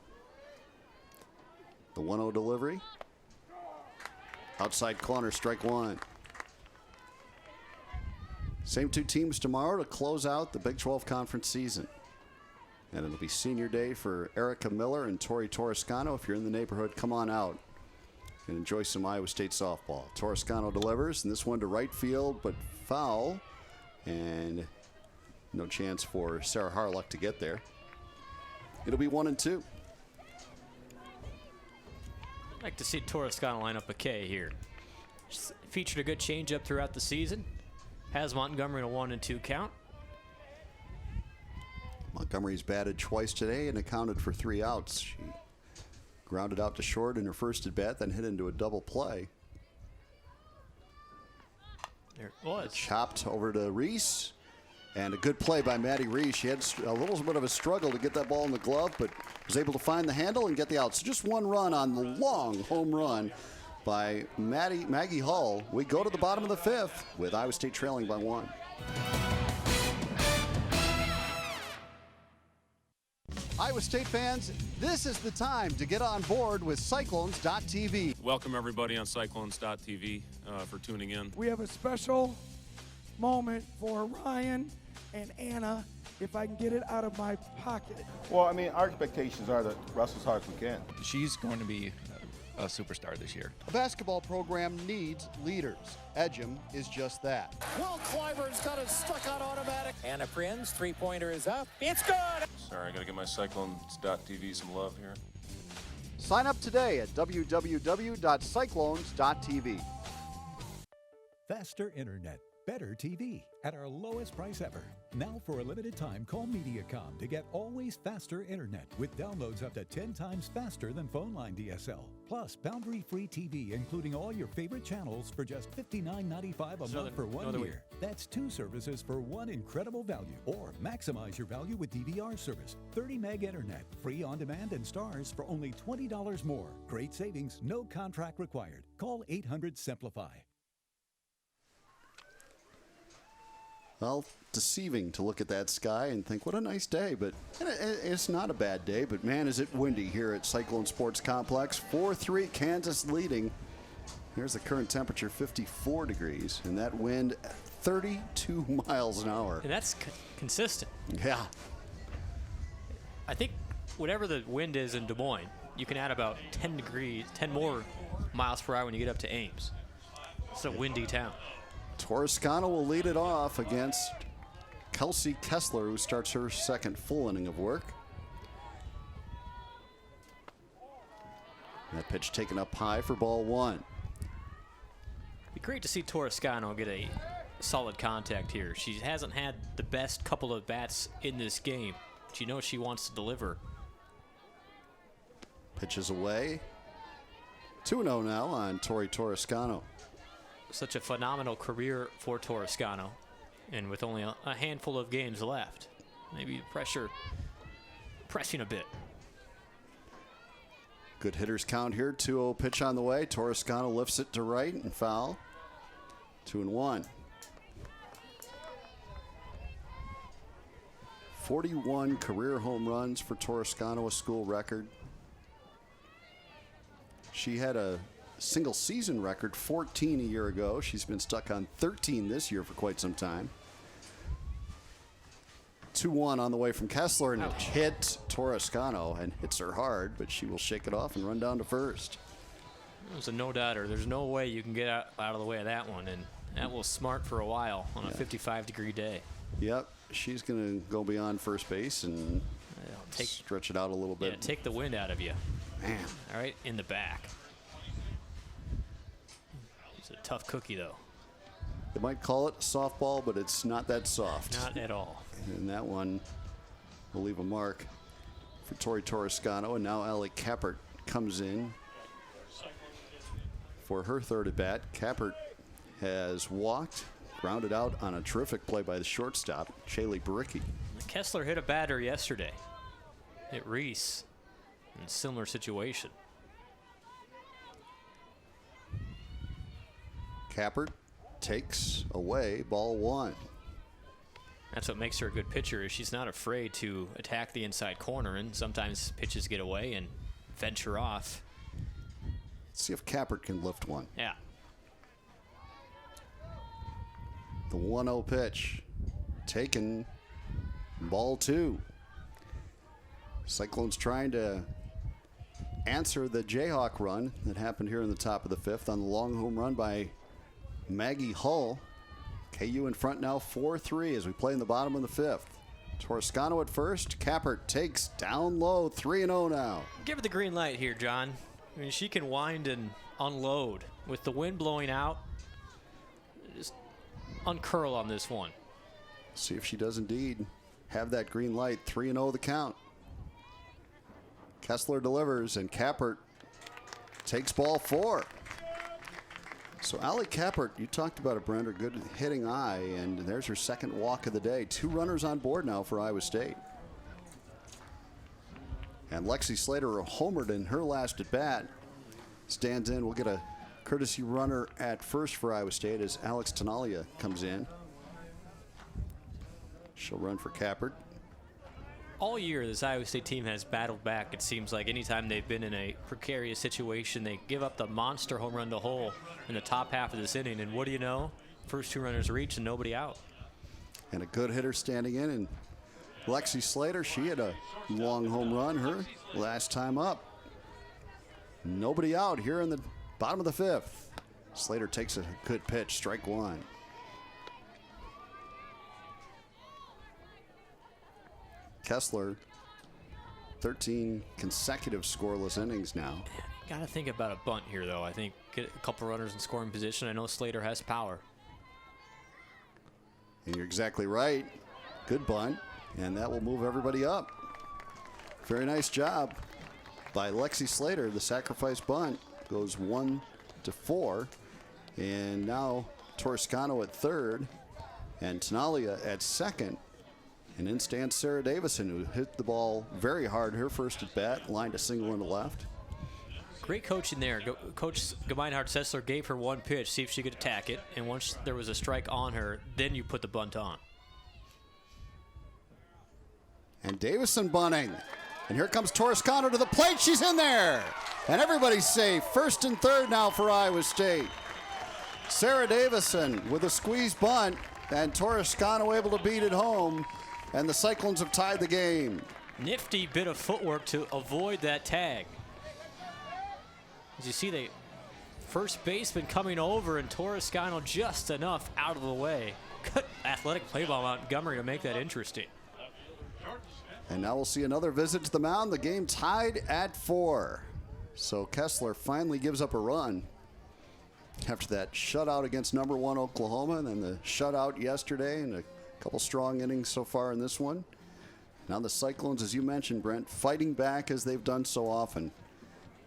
The 1-0 delivery. Outside corner, strike one. Same two teams tomorrow to close out the Big 12 Conference season. And it'll be senior day for Erica Miller and Tori Torrescano. If you're in the neighborhood, come on out and enjoy some Iowa State softball. Torrescano delivers, and this one to right field, but foul. And no chance for Sarah Harlock to get there. It'll be 1-2. I'd like to see Torrescano line up a K here. She's featured a good changeup throughout the season. Has Montgomery in a 1-2 count. Montgomery's batted twice today and accounted for 3 outs. She grounded out to short in her first at bat, then hit into a double play. There it was. Chopped over to Reese. And a good play by Maddie Reese. She had a little bit of a struggle to get that ball in the glove, but was able to find the handle and get the out. So just one run on the long home run by Maggie Hull. We go to the bottom of the 5th with Iowa State trailing by 1. Iowa State fans, this is the time to get on board with Cyclones.tv. Welcome everybody on Cyclones.tv for tuning in. We have a special moment for Ryan and Anna, if I can get it out of my pocket. Well, I mean, our expectations are that Russ as hard as we can. She's going to be a superstar this year. A basketball program needs leaders. Edgem is just that. Will Clyburne's got it stuck on automatic. Anna Prinz, three-pointer is up. It's good! Sorry, I gotta give my Cyclones.tv some love here. Sign up today at www.cyclones.tv. Faster internet, better TV at our lowest price ever. Now for a limited time, call Mediacom to get always faster internet with downloads up to 10 times faster than phone line DSL. Plus, boundary-free TV, including all your favorite channels for just $59.95 a month for 1 year. That's 2 services for one incredible value. Or maximize your value with DVR service. 30 meg internet, free on demand and stars for only $20 more. Great savings, no contract required. Call 800-SIMPLIFY. Well, deceiving to look at that sky and think, what a nice day. But it's not a bad day, but man, is it windy here at Cyclone Sports Complex. 4-3, Kansas leading. Here's the current temperature, 54 degrees, and that wind 32 miles an hour. And that's consistent. Yeah. I think whatever the wind is in Des Moines, you can add about 10 more miles per hour when you get up to Ames. It's a windy town. Torrescano will lead it off against Kelsey Kessler, who starts her second full inning of work. That pitch taken up high for ball 1. It'd be great to see Torrescano get a solid contact here. She hasn't had the best couple of bats in this game, but you know she wants to deliver. Pitches away. 2-0 now on Tori Torrescano. Such a phenomenal career for Torrescano, and with only a handful of games left, maybe the pressure pressing a bit. Good hitters count here. 2-0 pitch on the way. Torrescano lifts it to right and foul. 2-1. 41 career home runs for Torrescano, a school record. She had a single season record 14 a year ago. She's been stuck on 13 this year for quite some time. 2-1 on the way from Kessler, and it hit Torrescano and hits her hard, but she will shake it off and run down to first. It was a no-doubter. There's no way you can get out of the way of that one, and that will smart for a while on a 55-degree day. Yep, she's going to go beyond first base and stretch it out a little bit. Yeah, take the wind out of you. Man. All right, in the back. It's a tough cookie, though. They might call it softball, but it's not that soft. Not at all. And that one will leave a mark for Tori Torrescano. And now Allie Kappert comes in for her third at bat. Kappert has walked, grounded out on a terrific play by the shortstop, Shaylee Baricki. Kessler hit a batter yesterday. Hit Reese in a similar situation. Kappert takes away ball 1. That's what makes her a good pitcher, is she's not afraid to attack the inside corner, and sometimes pitches get away and venture off. Let's see if Kappert can lift one. Yeah. The 1-0 pitch. Taken. Ball 2. Cyclones trying to answer the Jayhawk run that happened here in the top of the 5th on the long home run by Maggie Hull. KU in front now 4-3 as we play in the bottom of the 5th. Toscano at first. Kappert takes down low. 3-0 now. Give her the green light here, John. I mean, she can wind and unload. With the wind blowing out, just uncurl on this one. See if she does indeed have that green light. 3-0 the count. Kessler delivers, and Kappert takes ball 4. So Allie Kappert, you talked about it, Brent, her good hitting eye, and there's her second walk of the day. 2 runners on board now for Iowa State. And Lexi Slater homered in her last at bat. Stands in. We'll get a courtesy runner at first for Iowa State as Alex Tenalia comes in. She'll run for Kappert. All year, this Iowa State team has battled back. It seems like anytime they've been in a precarious situation, they give up the monster home run to Hull in the top half of this inning. And what do you know? First 2 runners reach and nobody out. And a good hitter standing in. And Lexi Slater, she had a long home run her last time up. Nobody out here in the bottom of the 5th. Slater takes a good pitch, strike 1. Kessler, 13 consecutive scoreless innings now. Got to think about a bunt here, though. I think get a couple runners in scoring position. I know Slater has power. And you're exactly right. Good bunt, and that will move everybody up. Very nice job by Lexi Slater. The sacrifice bunt goes 1-4. And now Toscano at third, and Tenalia at second. And in stands Sarah Davison, who hit the ball very hard her first at bat, lined a single into left. Great coaching there. Coach Gemeinhard Sessler gave her one pitch, see if she could attack it. And once there was a strike on her, then you put the bunt on. And Davison bunting. And here comes Toscano to the plate. She's in there. And everybody's safe. First and third now for Iowa State. Sarah Davison with a squeeze bunt. And Toscano able to beat it home. And the Cyclones have tied the game. Nifty bit of footwork to avoid that tag. As you see, the first baseman coming over, and Toscano just enough out of the way. Good athletic play by Montgomery to make that interesting. And now we'll see another visit to the mound. The game tied at 4. So Kessler finally gives up a run after that shutout against number 1 Oklahoma, and then the shutout yesterday, and a couple strong innings so far in this one. Now the Cyclones, as you mentioned, Brent, fighting back as they've done so often.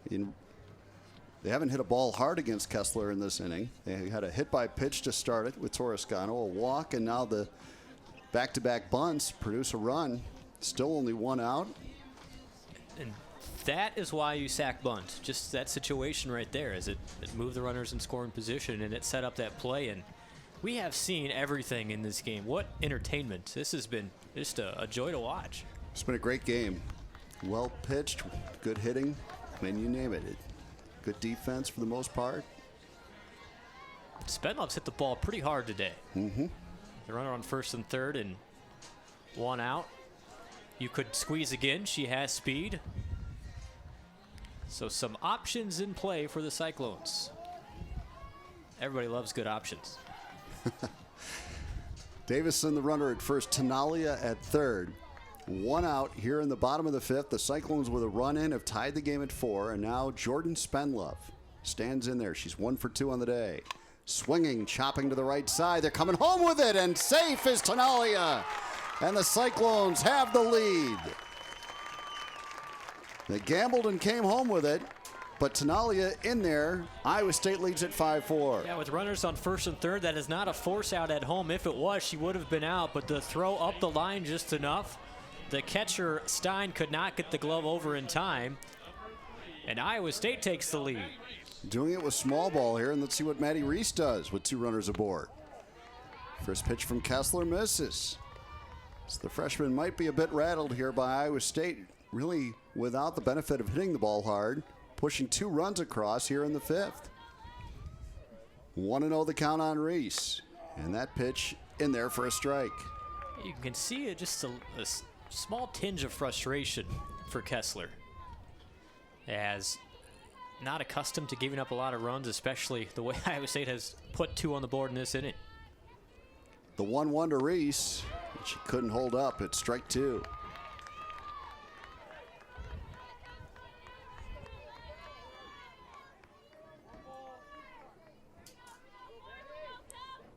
They haven't hit a ball hard against Kessler in this inning. They had a hit by pitch to start it with Toscano, a walk, and now the back-to-back bunts produce a run. Still only 1 out. And that is why you sack bunt. Just that situation right there, as it moved the runners in scoring position and it set up that play. And we have seen everything in this game. What entertainment. This has been just a joy to watch. It's been a great game. Well pitched, good hitting. I mean, you name it. Good defense for the most part. Spendlov's hit the ball pretty hard today. Mm-hmm. The runner on first and third and 1 out. You could squeeze again. She has speed. So some options in play for the Cyclones. Everybody loves good options. Davison, the runner at first. Tenalia at third. 1 out here in the bottom of the 5th. The Cyclones with a run in have tied the game at 4. And now Jordan Spendlove stands in there. She's 1 for 2 on the day. Swinging, chopping to the right side. They're coming home with it. And safe is Tenalia. And the Cyclones have the lead. They gambled and came home with it. But Tenalia in there. Iowa State leads at 5-4. Yeah, with runners on first and third, that is not a force out at home. If it was, she would have been out. But the throw up the line just enough. The catcher, Stein, could not get the glove over in time. And Iowa State takes the lead. Doing it with small ball here, and let's see what Maddie Reese does with 2 runners aboard. First pitch from Kessler misses. So the freshman might be a bit rattled here by Iowa State, really without the benefit of hitting the ball hard. pushing 2 runs across here in the 5th. 1-0 the count on Reese. And that pitch in there for a strike. You can see just a small tinge of frustration for Kessler, as not accustomed to giving up a lot of runs, especially the way Iowa State has put 2 on the board in this inning. The 1-1 to Reese, which he couldn't hold up. It's strike 2.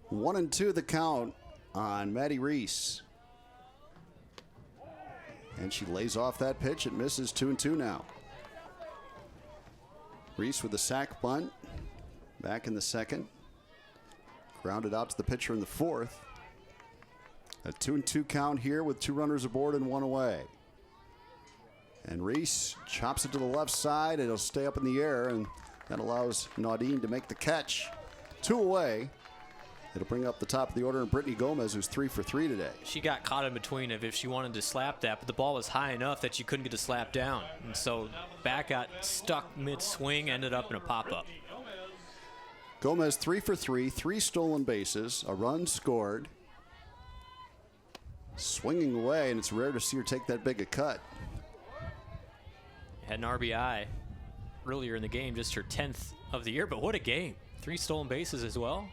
One and 2 the count on Maddie Reese. And she lays off that pitch. It misses. 2-2 now. Reese with the sac bunt. Back in the 2nd. Grounded out to the pitcher in the 4th. A 2-2 count here with 2 runners aboard and 1 away. And Reese chops it to the left side. It'll stay up in the air, and that allows Naudine to make the catch. 2 away. It'll bring up the top of the order, and Brittany Gomez, who's 3 for 3 today. She got caught in between of if she wanted to slap that, but the ball was high enough that she couldn't get the slap down. And so bat got stuck mid-swing, ended up in a pop-up. Gomez 3 for 3, 3 stolen bases, a run scored. Swinging away, and it's rare to see her take that big a cut. Had an RBI earlier in the game, just her 10th of the year, but what a game. 3 stolen bases as well.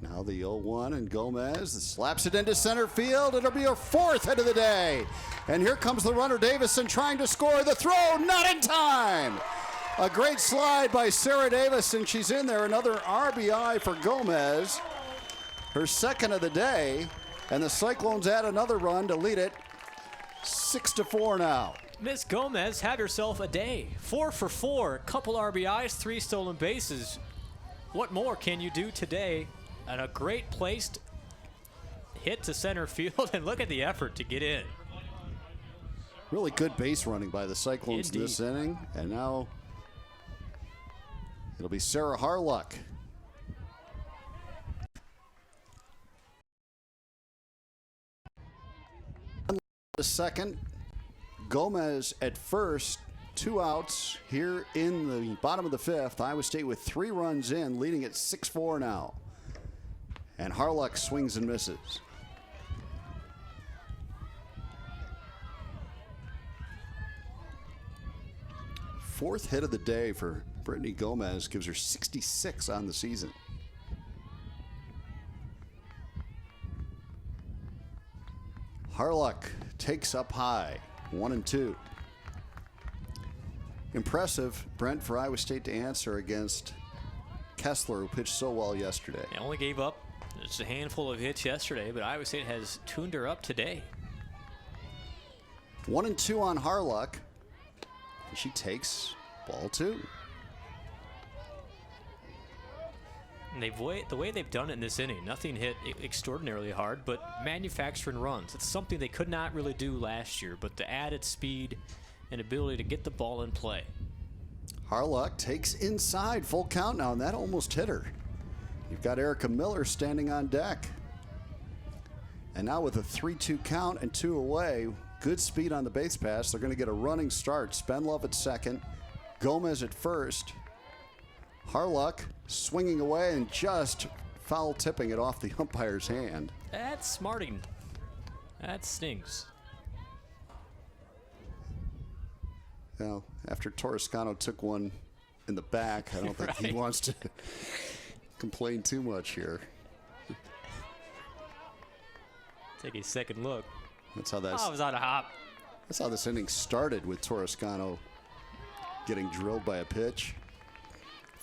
Now the 0-1, and Gomez slaps it into center field. It'll be her 4th hit of the day. And here comes the runner, Davison, trying to score. The throw, not in time. A great slide by Sarah Davison. She's in there. Another RBI for Gomez. Her 2nd of the day. And the Cyclones add another run to lead it 6-4 now. Miss Gomez had herself a day. 4 for 4, couple RBIs, 3 stolen bases. What more can you do today? And a great placed hit to center field, and look at the effort to get in. Really good base running by the Cyclones in this inning. And now it'll be Sarah Harluck. The 2nd, Gomez at first, 2 outs here in the bottom of the 5th. Iowa State with 3 runs in, leading at 6-4 now. And Harluck swings and misses. Fourth hit of the day for Brittany Gomez, gives her 66 on the season. Harluck takes up high, 1-2. Impressive, Brent, for Iowa State to answer against Kessler, who pitched so well yesterday. They only gave up just a handful of hits yesterday, but Iowa State has tuned her up today. 1-2 on Harluck. She takes ball 2. And the way they've done it in this inning, nothing hit extraordinarily hard, but manufacturing runs. It's something they could not really do last year, but the added speed and ability to get the ball in play. Harluck takes inside, full count now, and that almost hit her. You've got Erica Miller standing on deck. And now with a 3-2 count and 2 away, good speed on the base pass. They're going to get a running start. Spenlove at 2nd, Gomez at 1st. Harluck swinging away and just foul tipping it off the umpire's hand. That's smarting. That stings. Well, after Toscano took one in the back, I don't think he wants to complain too much here. Take a second look. That's how that. Oh, it was on a hop. That's how this inning started, with Toscano getting drilled by a pitch.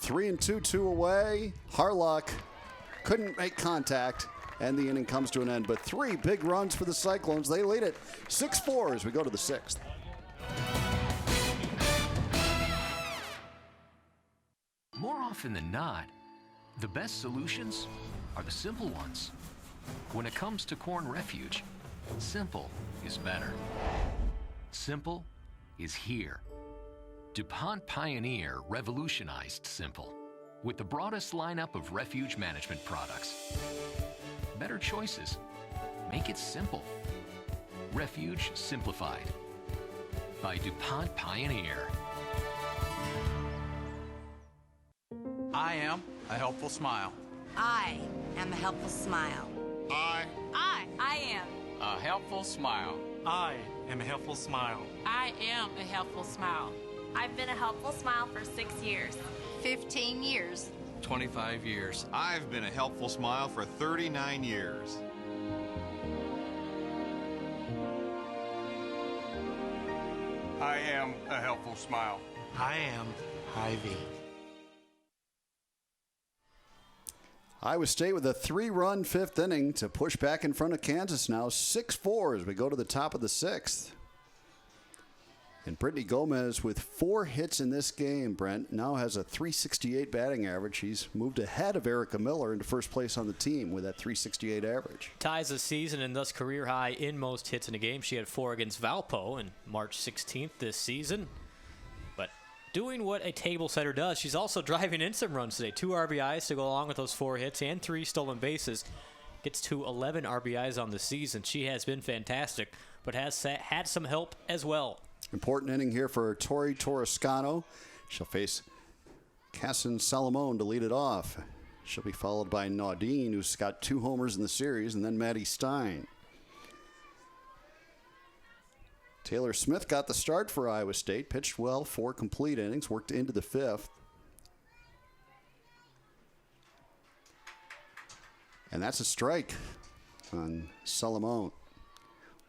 3-2, 2 away. Harluck couldn't make contact, and the inning comes to an end. But 3 big runs for the Cyclones. They lead it 6-4 as we go to the 6th. More often than not, the best solutions are the simple ones. When it comes to corn refuge, simple is better. Simple is here. DuPont Pioneer revolutionized simple with the broadest lineup of refuge management products. Better choices. Make it simple. Refuge simplified by DuPont Pioneer. I am a helpful smile. I am a helpful smile. I I am. A helpful smile. I am a helpful smile. I am a helpful smile. I've been a helpful smile for 6 years. 15 years. 25 years. I've been a helpful smile for 39 years. I am a helpful smile. I am Hy-Vee. Iowa State with a 3-run fifth inning to push back in front of Kansas now, 6-4 as we go to the top of the sixth. And Brittany Gomez with 4 hits in this game, Brent, now has a .368 batting average. She's moved ahead of Erica Miller into first place on the team with that .368 average. Ties the season and thus career high in most hits in a game. She had 4 against Valpo on March 16th this season. But doing what a table setter does, she's also driving in some runs today. 2 RBIs to go along with those 4 hits and 3 stolen bases. Gets to 11 RBIs on the season. She has been fantastic, but has had some help as well. Important inning here for Tori Torrescano. She'll face Cassin Salamone to lead it off. She'll be followed by Naudine, who's got 2 homers in the series, and then Maddie Stein. Taylor Smith got the start for Iowa State, pitched well, 4 complete innings, worked into the 5th. And that's a strike on Salamone.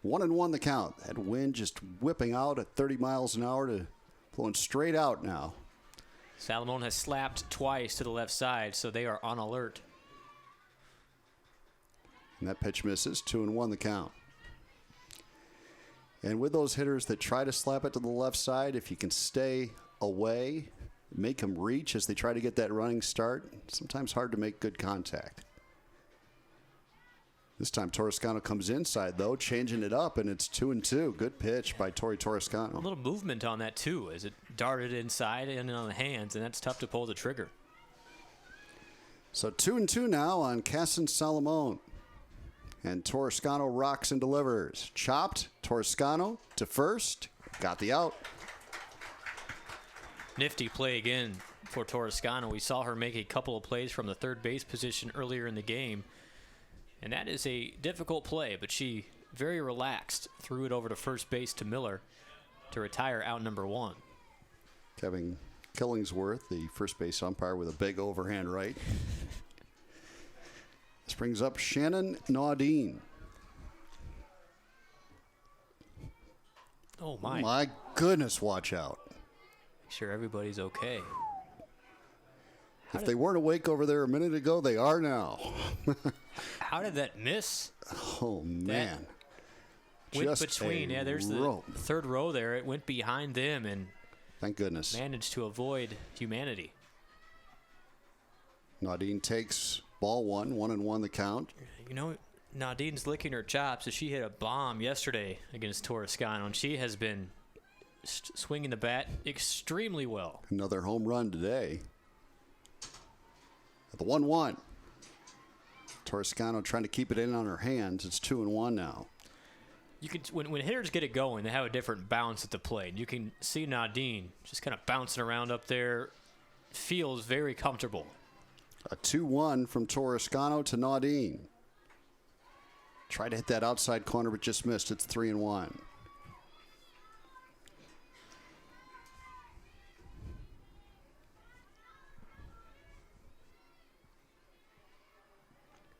1-1 the count. That wind just whipping out at 30 miles an hour to blowing straight out now. Salamone has slapped twice to the left side, so they are on alert. And that pitch misses. 2-1 the count. And with those hitters that try to slap it to the left side, if you can stay away, make them reach as they try to get that running start, sometimes hard to make good contact. This time Torrescano comes inside, though, changing it up, and it's 2-2. Good pitch by Tori Torrescano. A little movement on that, too, as it darted inside and on the hands, and that's tough to pull the trigger. So 2-2 now on Cassin Salamone. And Torrescano rocks and delivers. Chopped, Torrescano to first. Got the out. Nifty play again for Torrescano. We saw her make a couple of plays from the third base position earlier in the game. And that is a difficult play, but she very relaxed, threw it over to first base to Miller to retire out number 1. Kevin Killingsworth, the first base umpire, with a big overhand right. This brings up Shannon Naudine. Oh, my. My goodness, watch out. Make sure everybody's okay. If they weren't awake over there a minute ago, they are now. How did that miss? Oh, man. Went between. Yeah, there's the third row there. It went behind them and thank goodness managed to avoid humanity. Naudine takes ball 1, 1-1 the count. You know, Nadine's licking her chops as she hit a bomb yesterday against Torrescano, and she has been swinging the bat extremely well. Another home run today. At the 1-1. Torrescano trying to keep it in on her hands. It's 2-1 now. You can when hitters get it going, they have a different bounce at the plate. You can see Naudine just kind of bouncing around up there. Feels very comfortable. A 2-1 from Torrescano to Naudine. Tried to hit that outside corner, but just missed. It's 3-1.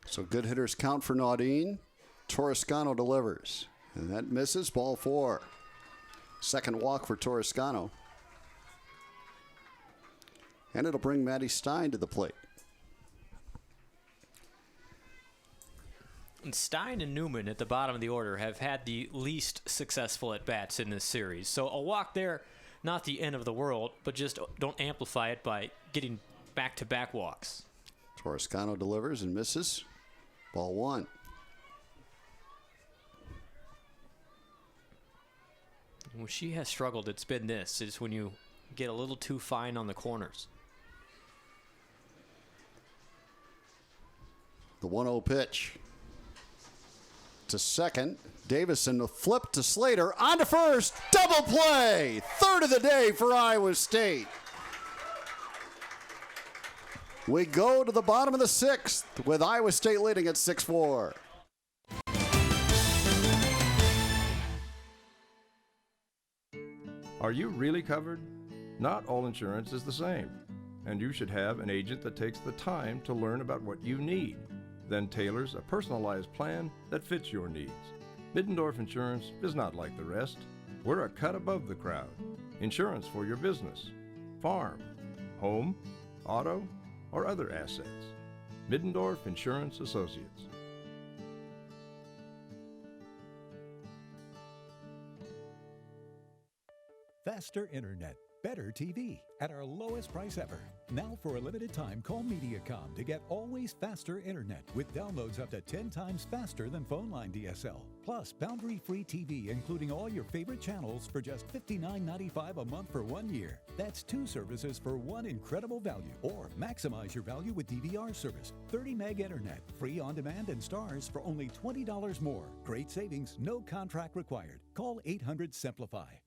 So good hitters count for Naudine. Torrescano delivers. And that misses. Ball 4. Second walk for Torrescano. And it'll bring Maddie Stein to the plate. And Stein and Newman at the bottom of the order have had the least successful at-bats in this series. So a walk there, not the end of the world, but just don't amplify it by getting back-to-back walks. Torrescano delivers and misses. Ball 1. When she has struggled, it's been this. It's when you get a little too fine on the corners. The 1-0 pitch. To second. Davison will flip to Slater. On to first. Double play. Third of the day for Iowa State. We go to the bottom of the 6th with Iowa State leading at 6-4. Are you really covered? Not all insurance is the same, and you should have an agent that takes the time to learn about what you need, then tailors a personalized plan that fits your needs. Middendorf Insurance is not like the rest. We're a cut above the crowd. Insurance for your business, farm, home, auto, or other assets. Middendorf Insurance Associates. Faster internet, better TV at our lowest price ever. Now for a limited time, call Mediacom to get always faster internet with downloads up to 10 times faster than phone line DSL. Plus, boundary-free TV, including all your favorite channels for just $59.95 a month for 1 year. That's 2 services for one incredible value. Or maximize your value with DVR service. 30 meg internet, free on demand and stars for only $20 more. Great savings, no contract required. Call 800-SIMPLIFY.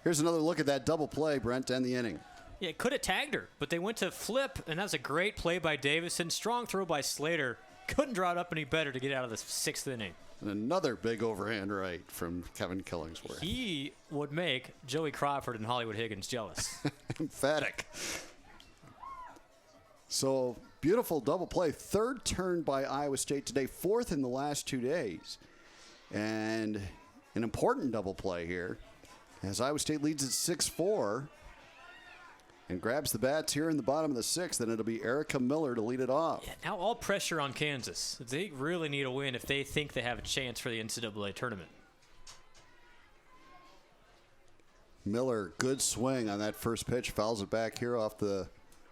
Here's another look at that double play, Brent, to end the inning. Yeah, could have tagged her, but they went to flip, and that was a great play by Davison. Strong throw by Slater. Couldn't draw it up any better to get out of the 6th inning. And another big overhand right from Kevin Killingsworth. He would make Joey Crawford and Hollywood Higgins jealous. Emphatic. So, beautiful double play. 3rd turn by Iowa State today, 4th in the last 2 days. And an important double play here, as Iowa State leads at 6-4 and grabs the bats here in the bottom of the 6th, and it'll be Erica Miller to lead it off. Yeah, now all pressure on Kansas. They really need a win if they think they have a chance for the NCAA tournament. Miller, good swing on that first pitch, fouls it back here off the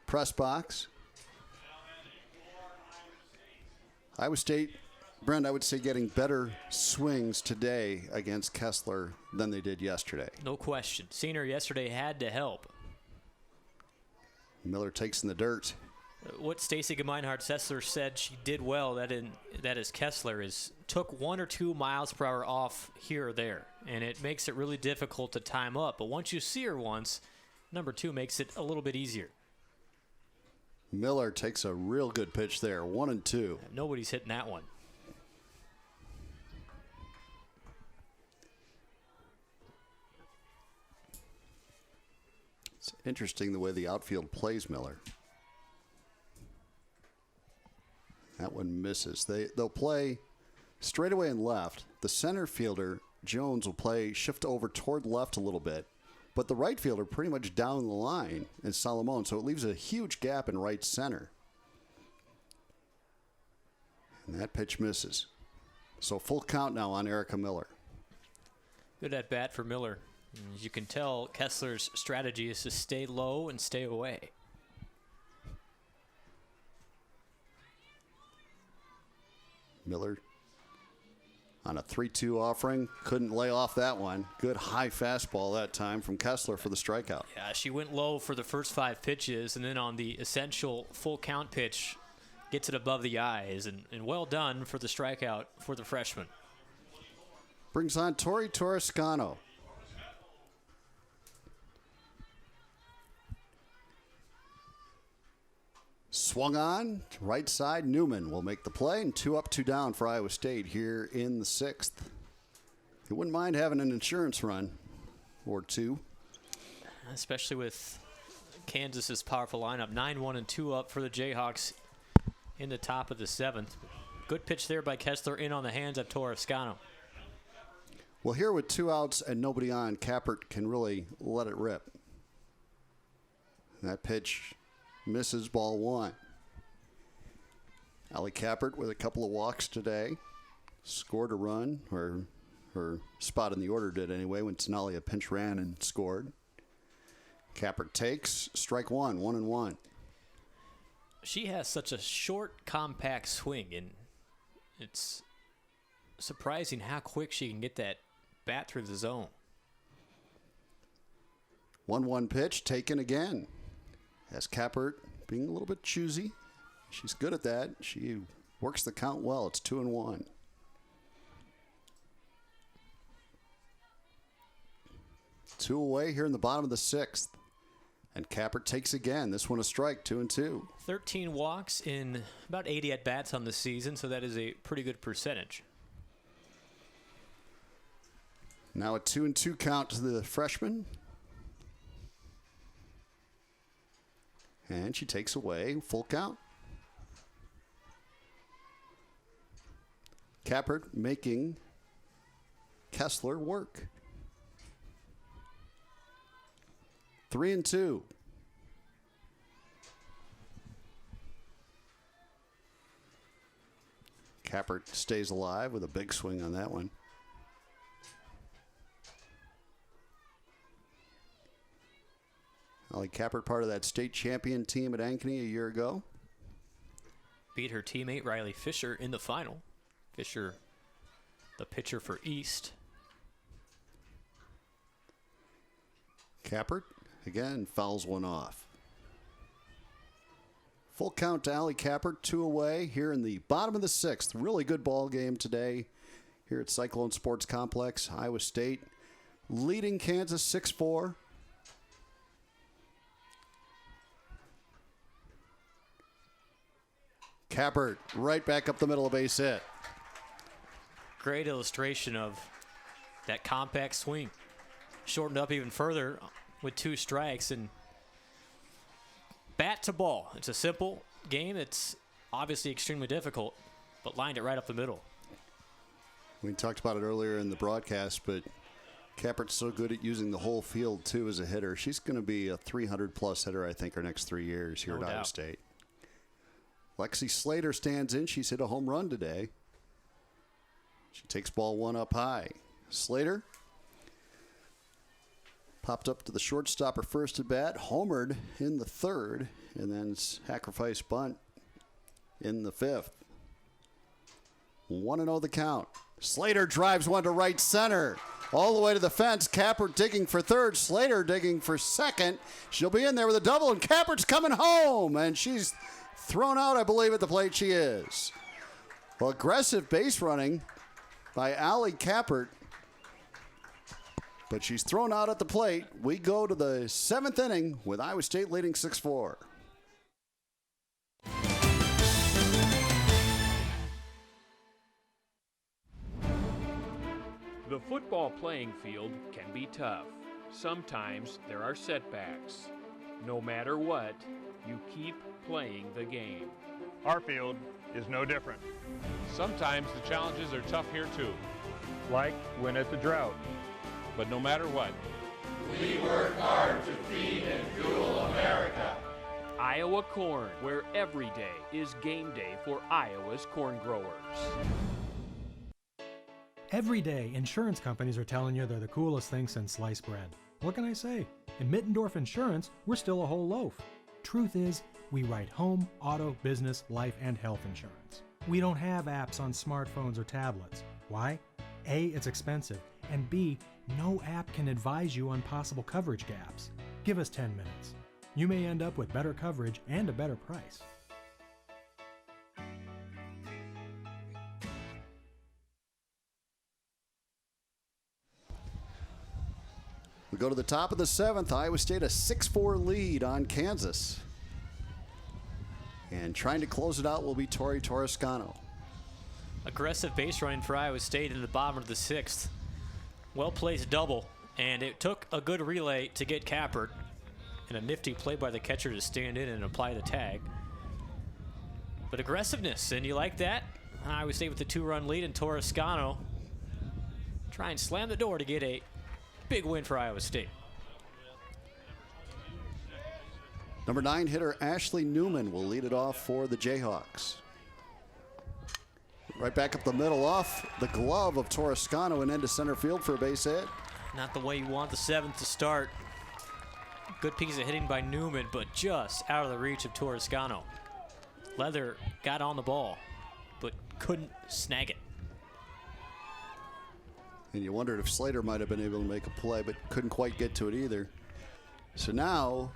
press box. Iowa State, Brent, I would say getting better swings today against Kessler than they did yesterday. No question. Seeing her yesterday had to help. Miller takes in the dirt. What Stacy Gemeinhardt-Sessler said she did well, that is Kessler, is took 1 or 2 miles per hour off here or there, and it makes it really difficult to time up. But once you see her once, number 2 makes it a little bit easier. Miller takes a real good pitch there, 1-2. Nobody's hitting that one. It's interesting the way the outfield plays Miller. That one misses. They'll play straightaway and left. The center fielder, Jones, will play shift over toward left a little bit. But the right fielder pretty much down the line is Solomon, so it leaves a huge gap in right center. And that pitch misses. So full count now on Erica Miller. Good at bat for Miller. As you can tell, Kessler's strategy is to stay low and stay away. Miller on a 3-2 offering. Couldn't lay off that one. Good high fastball that time from Kessler for the strikeout. Yeah, she went low for the first 5 pitches, and then on the essential full count pitch, gets it above the eyes. And well done for the strikeout for the freshman. Brings on Tori Torrescano. Swung on, right side, Newman will make the play, and 2 up, 2 down for Iowa State here in the 6th. You wouldn't mind having an insurance run or 2. Especially with Kansas's powerful lineup. 9-1 and 2 up for the Jayhawks in the top of the 7th. Good pitch there by Kessler in on the hands of Torrescano. Well, here with 2 outs and nobody on, Kappert can really let it rip. That pitch misses, ball 1. Allie Kappert with a couple of walks today. Scored a run, or her spot in the order did anyway, when Tenalia pinch ran and scored. Kappert takes, strike 1, 1-1. She has such a short, compact swing, and it's surprising how quick she can get that bat through the zone. 1-1 pitch taken again. As Kappert being a little bit choosy. She's good at that. She works the count well. It's 2-1. Two away here in the bottom of the 6th. And Kappert takes again. This one a strike, 2-2. 13 walks in about 80 at-bats on the season, so that is a pretty good percentage. Now a 2-2 count to the freshman. And she takes away, full count. Kappert making Kessler work. 3-2. Kappert stays alive with a big swing on that one. Allie Kappert, part of that state champion team at Ankeny a year ago. Beat her teammate Riley Fisher in the final. Fisher, the pitcher for East. Kappert, again, fouls one off. Full count to Allie Kappert, 2 away here in the bottom of the 6th. Really good ball game today here at Cyclone Sports Complex. Iowa State leading Kansas 6-4. Kappert right back up the middle of base hit. Great illustration of that compact swing. Shortened up even further with 2 strikes and bat to ball. It's a simple game. It's obviously extremely difficult, but lined it right up the middle. We talked about it earlier in the broadcast, but Kappert's so good at using the whole field, too, as a hitter. She's going to be a 300-plus hitter, I think, her next 3 years here at Iowa State. Lexi Slater stands in. She's hit a home run today. She takes ball 1 up high. Slater popped up to the shortstop her first at bat, homered in the 3rd, and then sacrifice bunt in the 5th. 1-0 the count. Slater drives one to right center. All the way to the fence. Kappert digging for 3rd. Slater digging for 2nd. She'll be in there with a double, and Kappert's coming home. And she's thrown out, I believe, at the plate she is. Well, aggressive base running by Allie Kappert. But she's thrown out at the plate. We go to the 7th inning with Iowa State leading 6-4. The football playing field can be tough. Sometimes there are setbacks. No matter what, you keep playing the game. Our field is no different. Sometimes the challenges are tough here too. Like when it's a drought. But no matter what, we work hard to feed and fuel America. Iowa Corn, where every day is game day for Iowa's corn growers. Every day, insurance companies are telling you they're the coolest thing since sliced bread. What can I say? In Mittendorf Insurance, we're still a whole loaf. Truth is, we write home, auto, business, life, and health insurance. We don't have apps on smartphones or tablets. Why? A, it's expensive, and B, no app can advise you on possible coverage gaps. Give us 10 minutes. You may end up with better coverage and a better price. We go to the top of the 7th. Iowa State a 6-4 lead on Kansas. And trying to close it out will be Tori Torrescano. Aggressive base running for Iowa State in the bottom of the 6th. Well-placed double, and it took a good relay to get Kappert, and a nifty play by the catcher to stand in and apply the tag. But aggressiveness, and you like that? Iowa State with the 2-run lead, and Torrescano try and slam the door to get a big win for Iowa State. Number 9 hitter Ashley Newman will lead it off for the Jayhawks. Right back up the middle, off the glove of Torrescano and into center field for a base hit. Not the way you want the 7th to start. Good piece of hitting by Newman, but just out of the reach of Torrescano. Leather got on the ball, but couldn't snag it. And you wondered if Slater might have been able to make a play, but couldn't quite get to it either. So now,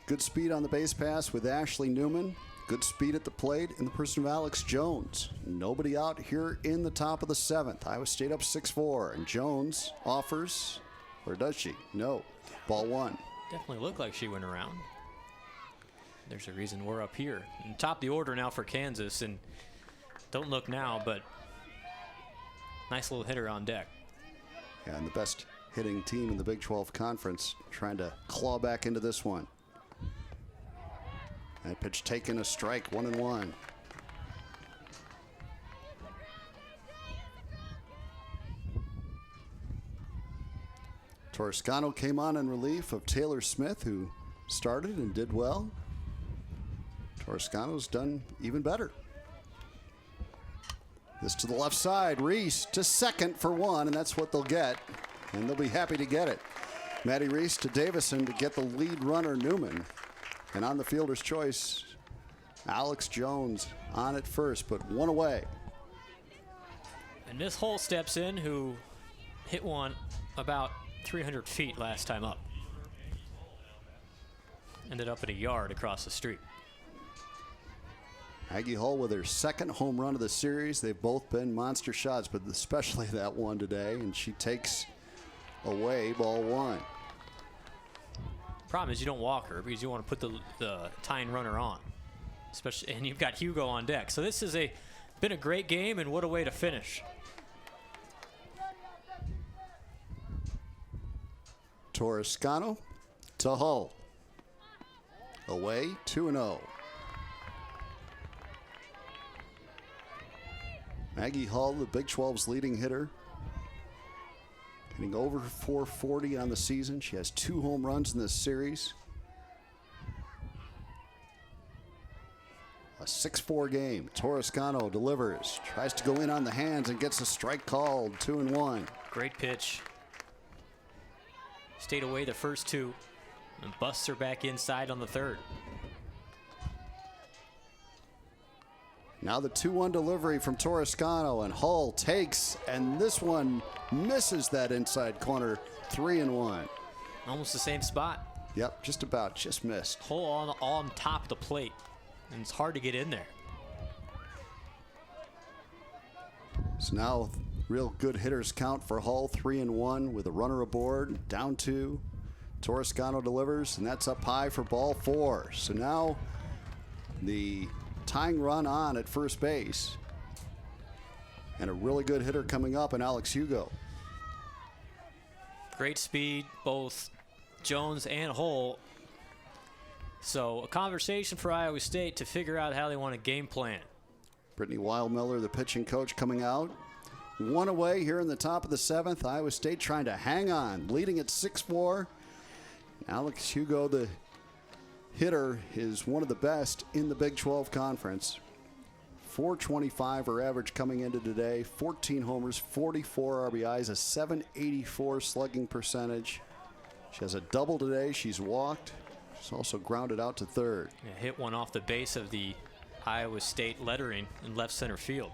good speed on the base pass with Ashley Newman. Good speed at the plate in the person of Alex Jones. Nobody out here in the top of the 7th. Iowa State up 6-4, and Jones offers Or does she? No. Ball one. Definitely looked like she went around. There's a reason we're up here. And top of the order now for Kansas. And don't look now, but nice little hitter on deck. Yeah, and the best hitting team in the Big 12 Conference trying to claw back into this one. That pitch taken, a strike, 1-1. Toscano came on in relief of Taylor Smith, who started and did well. Toscano's done even better. This to the left side. Reese to second for one, and that's what they'll get. And they'll be happy to get it. Matty Reese to Davison to get the lead runner, Newman. And on the fielder's choice, Alex Jones on at first, but one away. And Miss Hull steps in, who hit one about 300 feet last time up. Ended up in a yard across the street. Aggie Hull with her second home run of the series. They've both been monster shots, but especially that one today, and she takes away ball one. Problem is you don't walk her because you want to put the tying runner on, especially, and you've got Hugo on deck. So this has been a great game, and what a way to finish. Toscano to Hull. Away 2-0. Maggie Hull, the Big 12's leading hitter, hitting over 440 on the season. She has 2 home runs in this series. A 6-4 game. Toscano delivers, tries to go in on the hands and gets a strike called. 2-1. Great pitch. Stayed away the first 2 and busts her back inside on the third. Now the 2-1 delivery from Toscano, and Hull takes, and this one misses that inside corner. 3-1. Almost the same spot. Yep, just about, just missed. Hull on top of the plate, and it's hard to get in there. So now real good hitters count for Hull, 3-1 with a runner aboard, down 2. Toscano delivers, and that's up high for ball 4. So now the tying run on at first base, and a really good hitter coming up in Alex Hugo. Great speed, both Jones and Hull. So a conversation for Iowa State to figure out how they want to game plan. Brittany Wildmiller, the pitching coach, coming out. 1 away here in the top of the 7th. Iowa State trying to hang on, leading at 6-4. Alex Hugo, the hitter, is one of the best in the Big 12 Conference. 425 her average coming into today. 14 homers, 44 RBIs, a 784 slugging percentage. She has a double today. She's walked. She's also grounded out to third. Yeah, hit one off the base of the Iowa State lettering in left center field.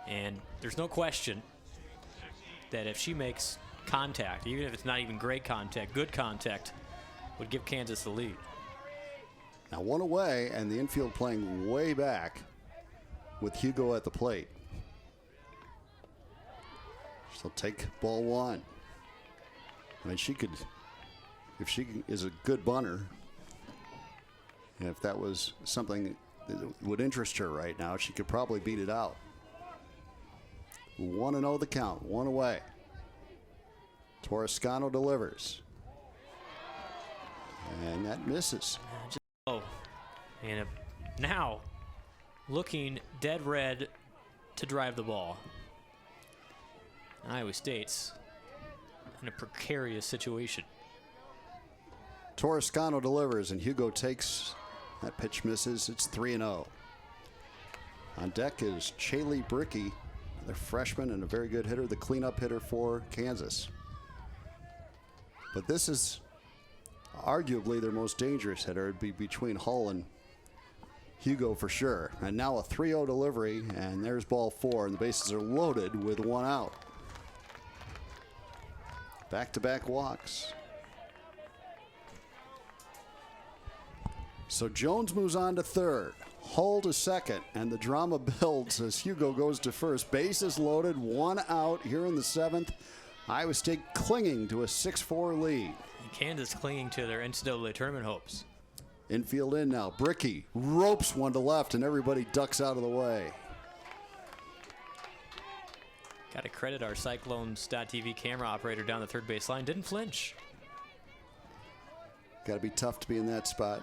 And there's no question that if she makes contact, even if it's not even great contact, good contact, would give Kansas the lead. Now 1 away, and the infield playing way back with Hugo at the plate. She'll take ball 1. I mean, she could, if she is a good bunter, and if that was something that would interest her right now, she could probably beat it out. 1-0 the count, 1 away. Toscano delivers. And that misses. And now looking dead red to drive the ball. Iowa State's in a precarious situation. Toscano delivers, and Hugo takes. That pitch misses. It's 3-0. On deck is Chaley Bricky, the freshman and a very good hitter, the cleanup hitter for Kansas. But this is arguably their most dangerous hitter. It'd be between Hull and Hugo for sure. And now a 3-0 delivery, and there's ball 4, and the bases are loaded with 1 out. Back-to-back walks. So Jones moves on to third, Hull to second, and the drama builds as Hugo goes to first. Bases loaded, 1 out here in the 7th. Iowa State clinging to a 6-4 lead. Kansas clinging to their NCAA tournament hopes. Infield in now. Bricky ropes one to left, and everybody ducks out of the way. Got to credit our Cyclones.tv camera operator down the third base line. Didn't flinch. Got to be tough to be in that spot.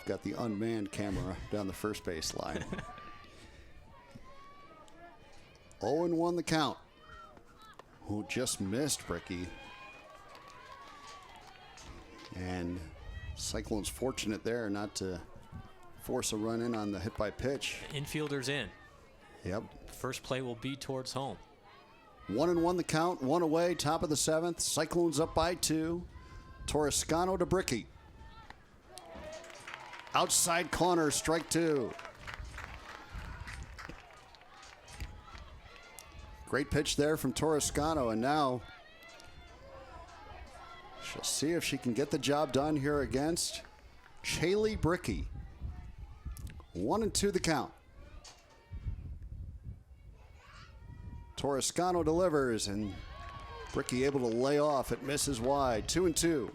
Got the unmanned camera down the first base line. 0-1 the count. Who just missed Bricky. And Cyclones fortunate there not to force a run in on the hit by pitch. Infielders in. Yep. First play will be towards home. 1-1 the count, one away, top of the seventh. Cyclones up by 2. Torrescano to Bricky. Outside corner, strike 2. Great pitch there from Torrescano, and now she'll see if she can get the job done here against Chaley Bricky. 1-2 the count. Torrescano delivers, and Bricky able to lay off. It misses wide. 2-2.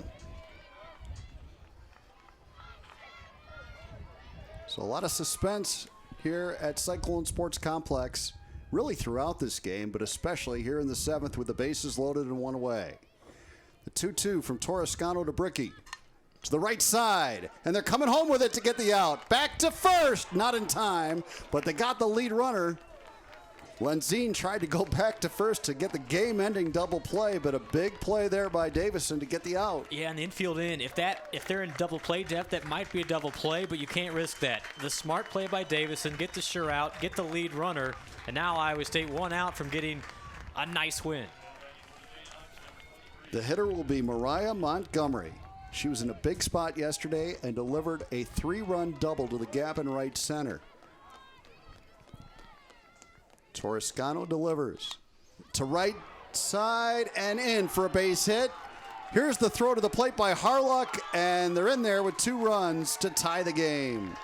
So a lot of suspense here at Cyclone Sports Complex, really throughout this game, but especially here in the seventh with the bases loaded and one away. The 2-2 from Torrescano to Bricky. To the right side, and they're coming home with it to get the out. Back to first, not in time, but they got the lead runner. Lenzine tried to go back to first to get the game-ending double play, but a big play there by Davison to get the out. Yeah, and the infield in. If they're in double play depth, that might be a double play, but you can't risk that. The smart play by Davison, get the sure out, get the lead runner, and now Iowa State one out from getting a nice win. The hitter will be Mariah Montgomery. She was in a big spot yesterday and delivered a 3-run double to the gap in right center. Torrescano delivers to right side and in for a base hit. Here's the throw to the plate by Harlock, and they're in there with 2 runs to tie the game.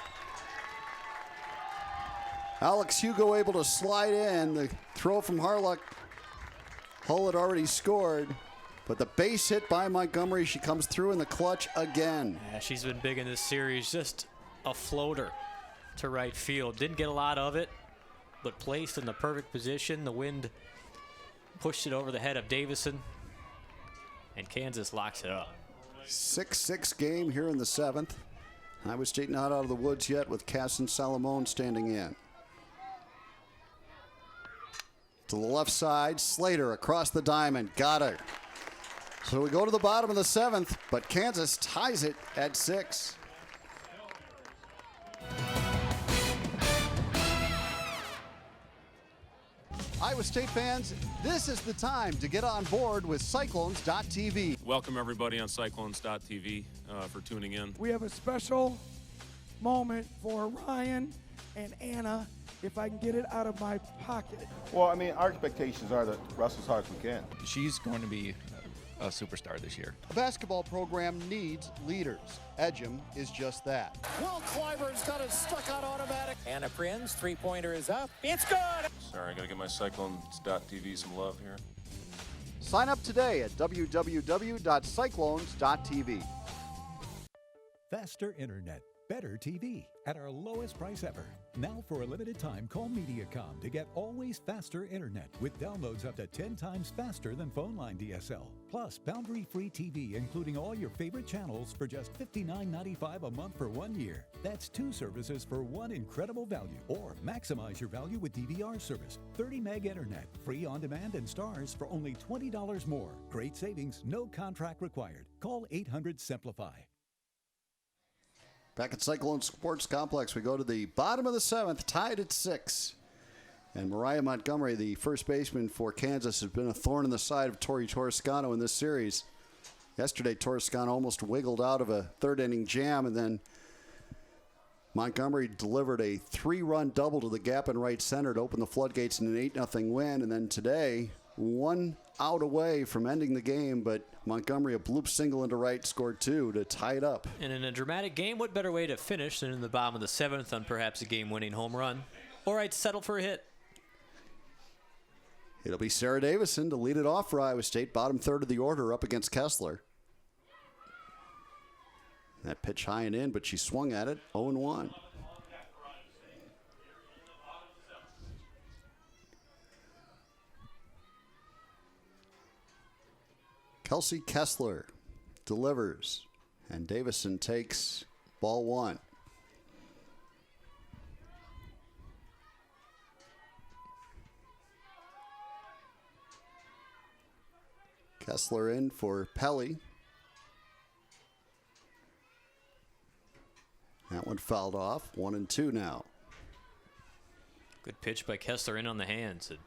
Alex Hugo able to slide in. The throw from Harlock. Hull had already scored, but the base hit by Montgomery, she comes through in the clutch again. Yeah, she's been big in this series. Just a floater to right field. Didn't get a lot of it, but placed in the perfect position. The wind pushed it over the head of Davison, and Kansas locks it up. 6-6 game here in the seventh. Iowa State not out of the woods yet with Casson Salamone standing in. To the left side, Slater across the diamond, got her. So we go to the bottom of the seventh, but Kansas ties it at 6. Iowa State fans, this is the time to get on board with Cyclones.tv. Welcome everybody on Cyclones.tv for tuning in. We have a special moment for Ryan and Anna, if I can get it out of my pocket. Well, I mean, our expectations are that Russ as hard as we can. She's going to be a superstar this year. A basketball program needs leaders. Edgem is just that. Will Clyburne's got it stuck on automatic. Anna Prinz, three-pointer is up. It's good! Sorry, I gotta give my Cyclones.tv some love here. Sign up today at www.cyclones.tv. Faster internet, better TV at our lowest price ever. Now for a limited time, call Mediacom to get always faster internet with downloads up to 10 times faster than phone line DSL. Plus, boundary-free TV, including all your favorite channels for just $59.95 a month for 1 year. That's 2 services for one incredible value. Or maximize your value with DVR service. 30 meg internet, free on demand and stars for only $20 more. Great savings, no contract required. Call 800-SIMPLIFY. Back at Cyclone Sports Complex, we go to the bottom of the seventh, tied at 6. And Mariah Montgomery, the first baseman for Kansas, has been a thorn in the side of Tori Torrescano in this series. Yesterday, Torrescano almost wiggled out of a third-inning jam, and then Montgomery delivered a 3-run double to the gap in right center to open the floodgates in an 8-0 win. And then today, 1 out away from ending the game, but Montgomery, a bloop single into right, scored 2 to tie it up. And in a dramatic game, what better way to finish than in the bottom of the seventh on perhaps a game-winning home run? All right, settle for a hit. It'll be Sarah Davison to lead it off for Iowa State, bottom third of the order up against Kessler. That pitch high and in, but she swung at it, 0-1. Kelsey Kessler delivers, and Davison takes ball one. Kessler in for Pelly. That one fouled off. 1-2 now. Good pitch by Kessler in on the hands. And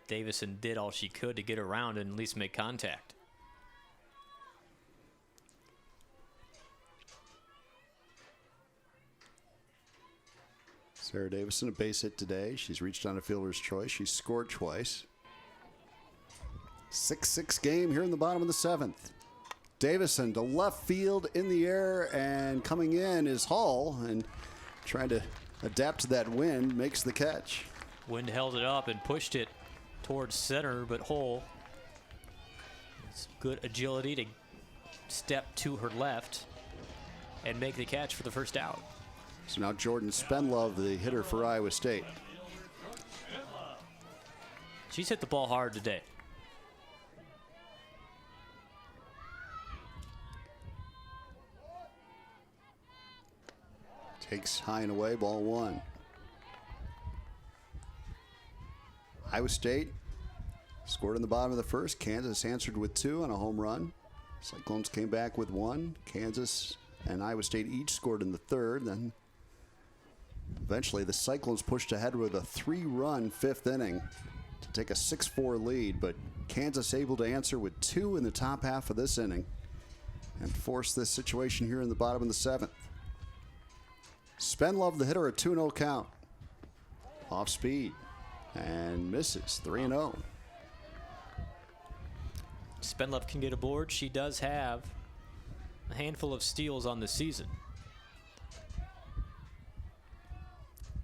Davison did all she could to get around and at least make contact. Sarah Davison, a base hit today. She's reached on a fielder's choice. She's scored twice. 6-6 game here in the bottom of the seventh. Davison to left field in the air, and coming in is Hall, and trying to adapt to that wind, makes the catch. Wind held it up and pushed it towards center, but Hall, it's good agility to step to her left and make the catch for the first out. So now Jordan Spenlove, the hitter for Iowa State. She's hit the ball hard today. Takes high and away, ball one. Iowa State scored in the bottom of the first. Kansas answered with 2 on a home run. Cyclones came back with 1. Kansas and Iowa State each scored in the third. Then eventually the Cyclones pushed ahead with a 3-run fifth inning to take a 6-4 lead, but Kansas able to answer with 2 in the top half of this inning and force this situation here in the bottom of the seventh. Spenlove, the hitter, a 2-0 count. Off speed and misses, 3-0. Spenlove can get aboard. She does have a handful of steals on the season.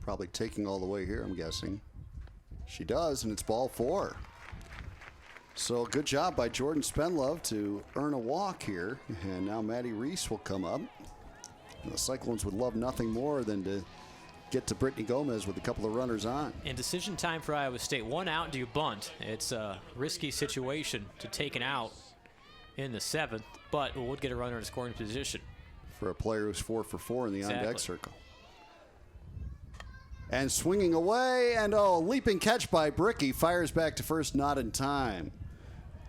Probably taking all the way here, I'm guessing. She does, and it's ball 4. So good job by Jordan Spenlove to earn a walk here. And now Maddie Reese will come up. And the Cyclones would love nothing more than to get to Brittany Gomez with a couple of runners on. And decision time for Iowa State. 1 out, do you bunt? It's a risky situation to take an out in the 7th, but we would get a runner in scoring position. For a player who's 4 for 4 in the Exactly. on-deck circle. And swinging away, and a leaping catch by Bricky. Fires back to first, not in time.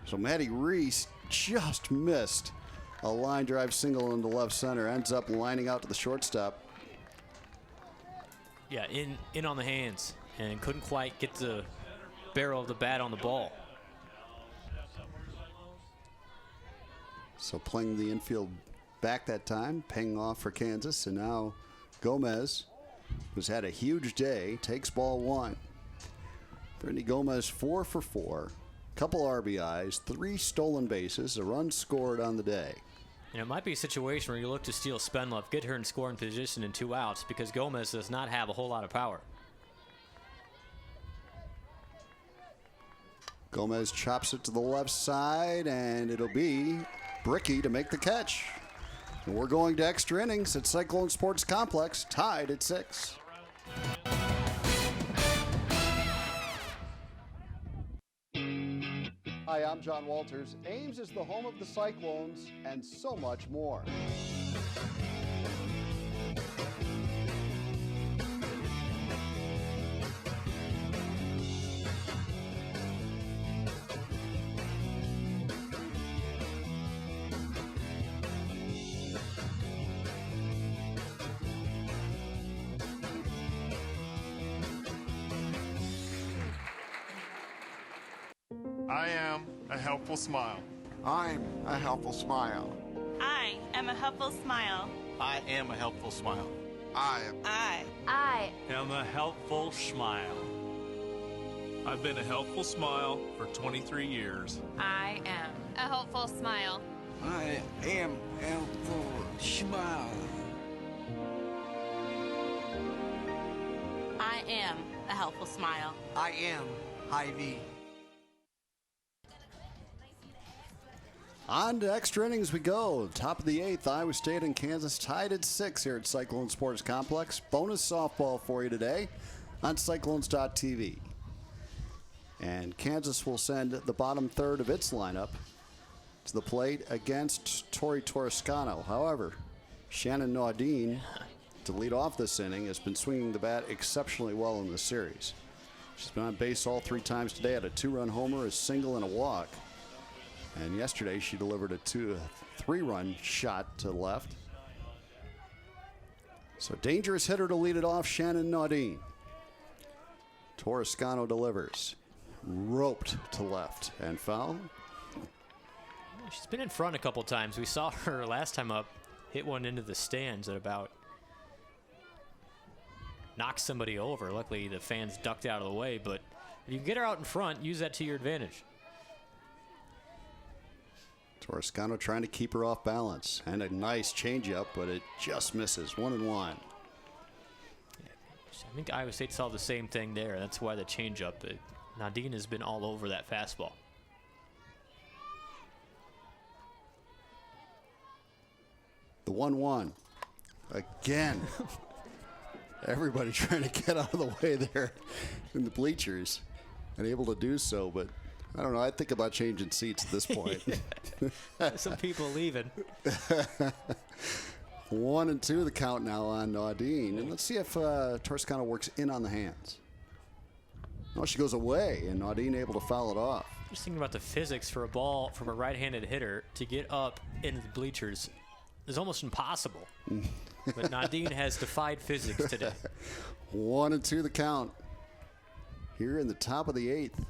So Maddie Reese just missed a line drive single into left center. Ends up lining out to the shortstop. Yeah, in on the hands, and couldn't quite get the barrel of the bat on the ball. So playing the infield back that time, paying off for Kansas. And now Gomez, who's had a huge day, takes ball 1. Brittany Gomez 4 for 4. Couple RBIs, 3 stolen bases, a run scored on the day. And it might be a situation where you look to steal Spenlove, get her in scoring position in 2 outs, because Gomez does not have a whole lot of power. Gomez chops it to the left side, and it'll be Bricky to make the catch. And we're going to extra innings at Cyclone Sports Complex, tied at 6. Hi, I'm John Walters. Ames is the home of the Cyclones and so much more. I am a helpful smile. I'm a helpful smile. I am a helpful smile. I am a helpful smile. I am a helpful smile. I've been a helpful smile for 23 years. I am a helpful smile. I am helpful smile. I am a helpful smile. I am Hy-Vee. On to extra innings we go. Top of the 8th, Iowa State and Kansas tied at 6 here at Cyclone Sports Complex. Bonus softball for you today on Cyclones.tv. And Kansas will send the bottom third of its lineup to the plate against Tori Toscano. However, Shannon Naudin, to lead off this inning, has been swinging the bat exceptionally well in this series. She's been on base all 3 times today, had a 2-run homer, a single, and a walk. And yesterday she delivered a 3-run shot to left. So dangerous hitter to lead it off, Shannon Naudin. Toscano delivers. Roped to left and foul. She's been in front a couple times. We saw her last time up hit one into the stands that about knocked somebody over. Luckily, the fans ducked out of the way, but if you get her out in front, use that to your advantage. Toscano trying to keep her off balance. And a nice changeup, but it just misses. 1-1. I think Iowa State saw the same thing there. That's why the changeup. Naudin has been all over that fastball. The 1-1. Again. Everybody trying to get out of the way there in the bleachers. And able to do so, but I don't know. I think about changing seats at this point. Some people leaving. 1-2 the count now on Naudin. And let's see if Toscano works in on the hands. No, she goes away, and Naudin able to foul it off. Just thinking about the physics for a ball from a right-handed hitter to get up into the bleachers is almost impossible. But Naudin has defied physics today. 1-2 the count. Here in the top of the 8th.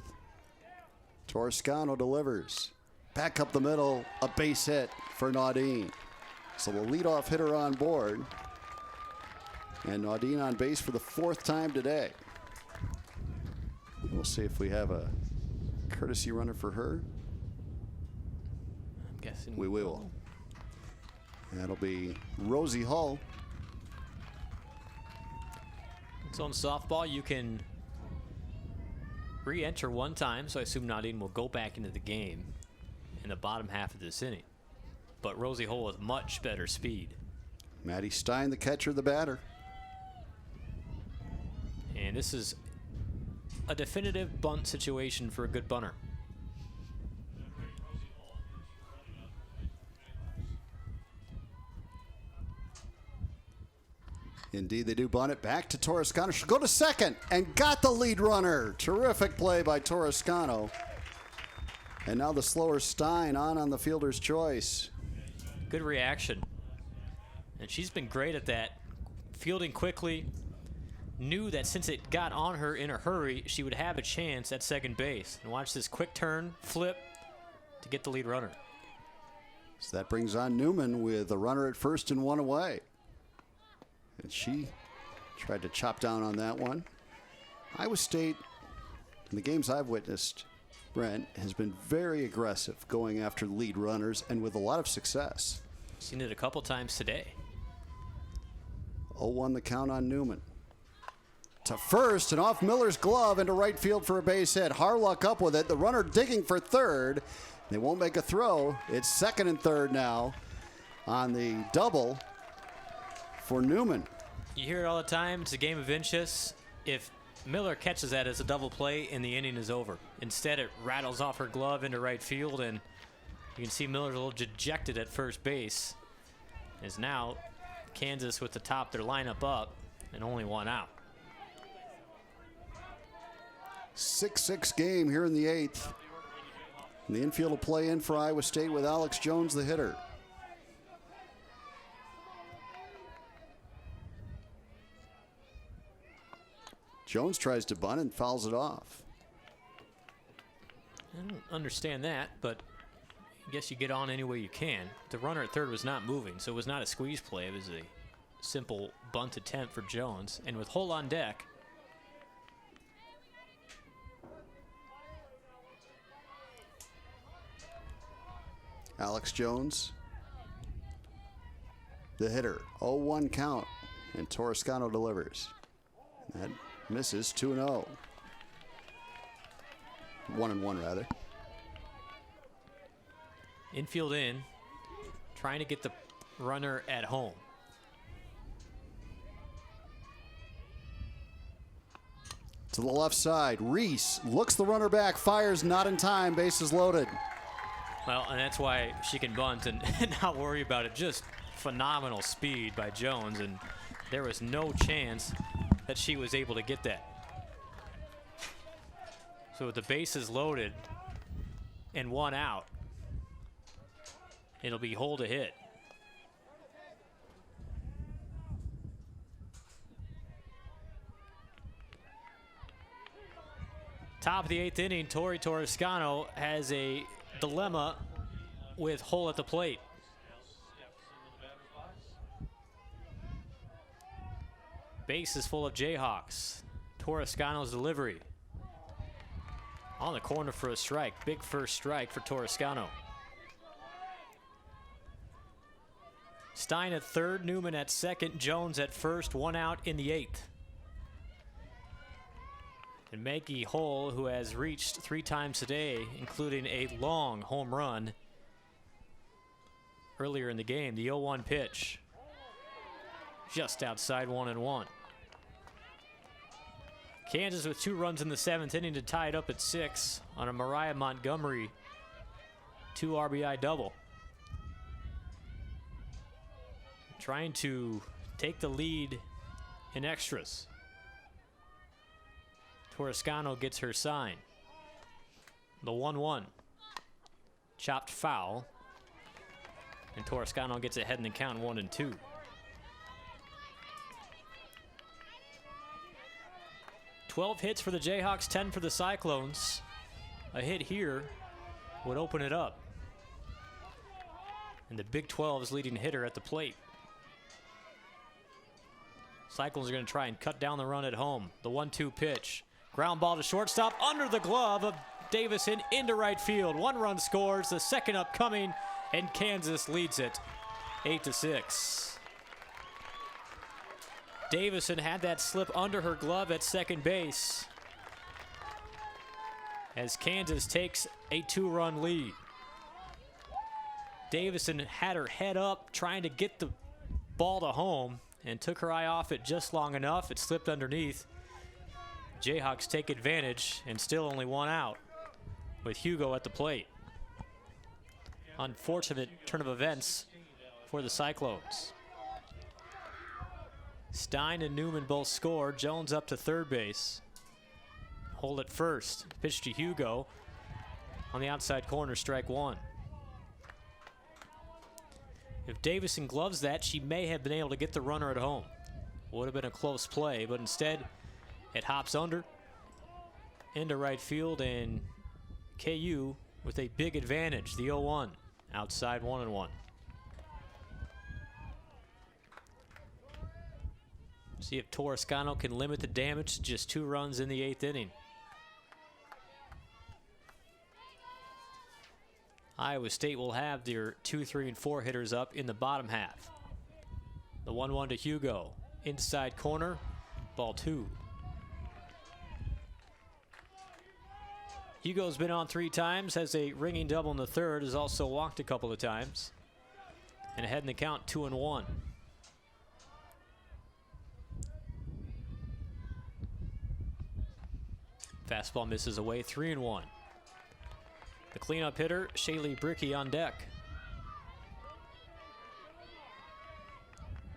Toscano delivers. Back up the middle, a base hit for Naudin. So the leadoff hitter on board. And Naudin on base for the 4th time today. We'll see if we have a courtesy runner for her. I'm guessing we will. That'll be Rosie Hull. So in softball, you can re-enter one time, so I assume Naudin will go back into the game in the bottom half of this inning. But Rosie Hull with much better speed. Maddie Stein, the catcher, the batter. And this is a definitive bunt situation for a good bunter. Indeed, they do bunt it back to Toscano. She'll go to second and got the lead runner. Terrific play by Toscano. And now the slower Stein on the fielder's choice. Good reaction. And she's been great at that. Fielding quickly. Knew that since it got on her in a hurry, she would have a chance at second base. And watch this quick turn, flip to get the lead runner. So that brings on Newman with a runner at first and 1 away. And she tried to chop down on that one. Iowa State, in the games I've witnessed, Brent, has been very aggressive going after lead runners and with a lot of success. Seen it a couple times today. 0-1 the count on Newman. To first and off Miller's glove into right field for a base hit. Harlock up with it. The runner digging for third. They won't make a throw. It's second and third now on the double for Newman. You hear it all the time. It's a game of inches. If Miller catches that as a double play and the inning is over. Instead, it rattles off her glove into right field, and you can see Miller's a little dejected at first base. As now Kansas with the top their lineup up and only 1 out. 6-6 game here in the 8th. And the infield will play in for Iowa State with Alex Jones, the hitter. Jones tries to bunt and fouls it off. I don't understand that, but I guess you get on any way you can. The runner at third was not moving, so it was not a squeeze play. It was a simple bunt attempt for Jones. And with Hull on deck, Alex Jones, the hitter. 0-1 count, and Toscano delivers. That misses. 2-0. 1-1 rather. Infield in, trying to get the runner at home. To the left side, Reese looks the runner back, fires not in time, bases loaded. Well, and that's why she can bunt and not worry about it. Just phenomenal speed by Jones, and there was no chance that she was able to get that. So with the bases loaded and one out, it'll be hold a hit. Top of the 8th inning, Tori Torrescano has a dilemma with hole at the plate. Base is full of Jayhawks. Torrescano's delivery. On the corner for a strike. Big first strike for Torrescano. Stein at third, Newman at second, Jones at first, one out in the 8th. And Maggie Hull, who has reached 3 times today, including a long home run earlier in the game. The 0-1 pitch. Just outside 1-1. Kansas with 2 runs in the 7th inning to tie it up at 6 on a Mariah Montgomery 2 RBI double. Trying to take the lead in extras. Torrescano gets her sign. The 1-1. Chopped foul. And Torrescano gets ahead in the count 1-2. "12 hits for the Jayhawks, 10 for the Cyclones. A hit here would open it up. And the Big 12's leading hitter at the plate. Cyclones are going to try and cut down the run at home. The 1-2 pitch. Ground ball to shortstop under the glove of Davison into right field. 1 run scores, the second upcoming, and Kansas leads it 8-6. Davison had that slip under her glove at second base as Kansas takes a 2-run lead. Davison had her head up trying to get the ball to home and took her eye off it just long enough. It slipped underneath. Jayhawks take advantage and still only 1 out with Hugo at the plate. Unfortunate turn of events for the Cyclones. Stein and Newman both score. Jones up to third base. Hold at first. Pitch to Hugo on the outside corner, strike 1. If Davison gloves that, she may have been able to get the runner at home. Would have been a close play, but instead it hops under into right field, and KU with a big advantage. The 0-1 outside 1-1. See if Torrescano can limit the damage to just 2 runs in the 8th inning. Iowa State will have their 2, 3, and 4 hitters up in the bottom half. The 1-1 to Hugo. Inside corner, ball 2. Hugo's been on 3 times, has a ringing double in the 3rd, has also walked a couple of times. And ahead in the count, 2-1. Fastball misses away, 3-1. The cleanup hitter, Shaylee Brickey, on deck.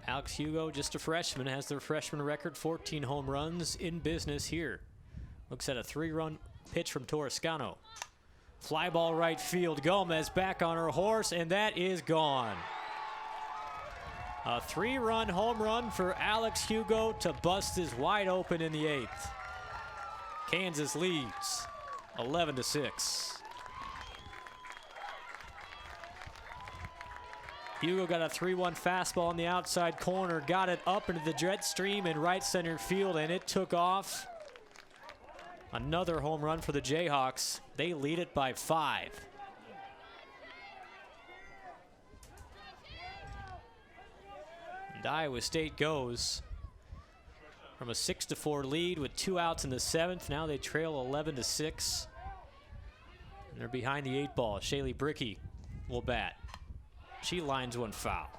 Alex Hugo, just a freshman, has their freshman record, 14 home runs in business here. Looks at a 3-run pitch from Torrescano. Fly ball right field. Gomez back on her horse, and that is gone. A 3-run home run for Alex Hugo to bust is wide open in the 8th. Kansas leads 11-6. Hugo got a 3-1 fastball on the outside corner, got it up into the jet stream in right center field, and it took off. Another home run for the Jayhawks. They lead it by 5. And Iowa State goes from a 6-4 lead with 2 outs in the 7th. Now they trail 11-6. And they're behind the 8 ball. Shaylee Brickey will bat. She lines one foul.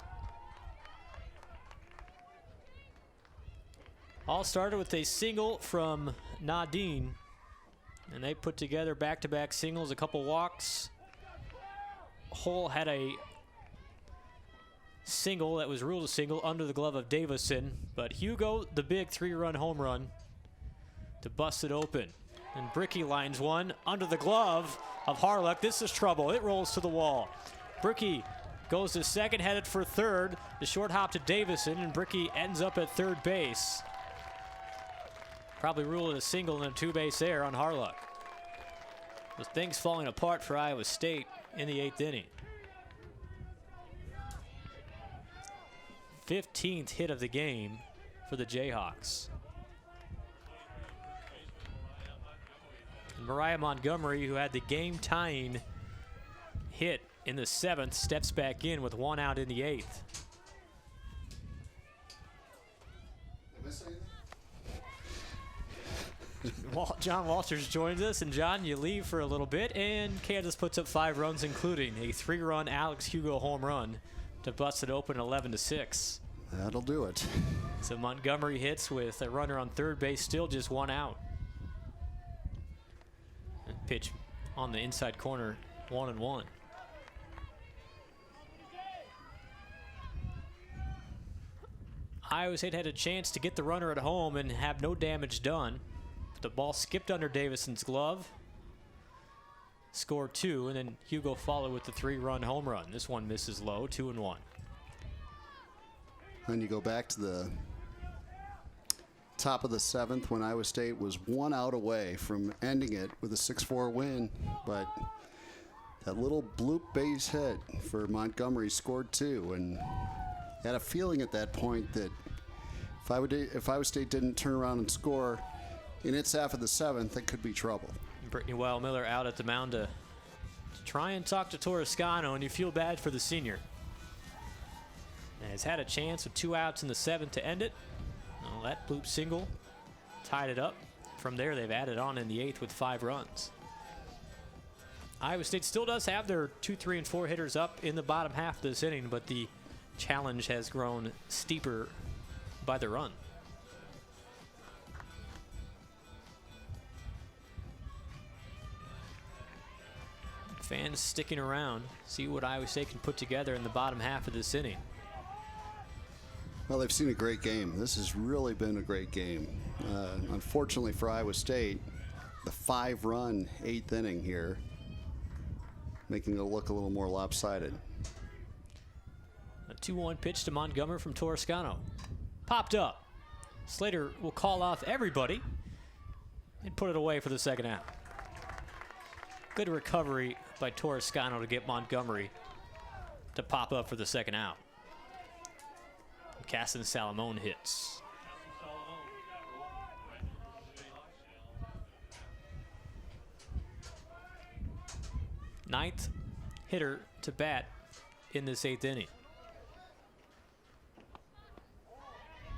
All started with a single from Nadine, and they put together back-to-back singles, a couple walks. Hull had a single that was ruled a single under the glove of Davison, but Hugo, the big 3-run home run to bust it open. And Bricky lines one under the glove of Harlock. This is trouble. It rolls to the wall. Bricky goes to second, headed for third. The short hop to Davison, and Bricky ends up at third base. Probably ruled a single and a 2-base error on Harlock. With things falling apart for Iowa State in the 8th inning. 15th hit of the game for the Jayhawks. And Mariah Montgomery, who had the game-tying hit in the 7th, steps back in with 1 out in the 8th. John Walters joins us, and John, you leave for a little bit, and Kansas puts up 5 runs, including a 3-run Alex Hugo home run to bust it open 11-6. That'll do it. So Montgomery hits with a runner on third base, still just 1 out. And pitch on the inside corner, 1-1. Iowa State had a chance to get the runner at home and have no damage done. The ball skipped under Davison's glove. Scored 2, and then Hugo followed with the 3-run home run. This one misses low, 2-1. Then you go back to the top of the 7th when Iowa State was 1 out away from ending it with a 6-4 win, but that little bloop base hit for Montgomery scored 2, and had a feeling at that point that if Iowa State didn't turn around and score in its half of the 7th, it could be trouble. Brittany Weil-Miller out at the mound to try and talk to Toscano, and you feel bad for the senior. And has had a chance with 2 outs in the 7th to end it. Well, that bloop single tied it up. From there, they've added on in the 8th with 5 runs. Iowa State still does have their 2, 3, and 4 hitters up in the bottom half of this inning, but the challenge has grown steeper by the run. Fans sticking around, see what Iowa State can put together in the bottom half of this inning. Well, they've seen a great game. This has really been a great game. Unfortunately for Iowa State, the 5-run 8th inning here, making it look a little more lopsided. A 2-1 pitch to Montgomery from Toscano. Popped up. Slater will call off everybody and put it away for the second out. Good recovery by Toscano to get Montgomery to pop up for the second out. Casson Salamone hits. Ninth hitter to bat in this 8th inning.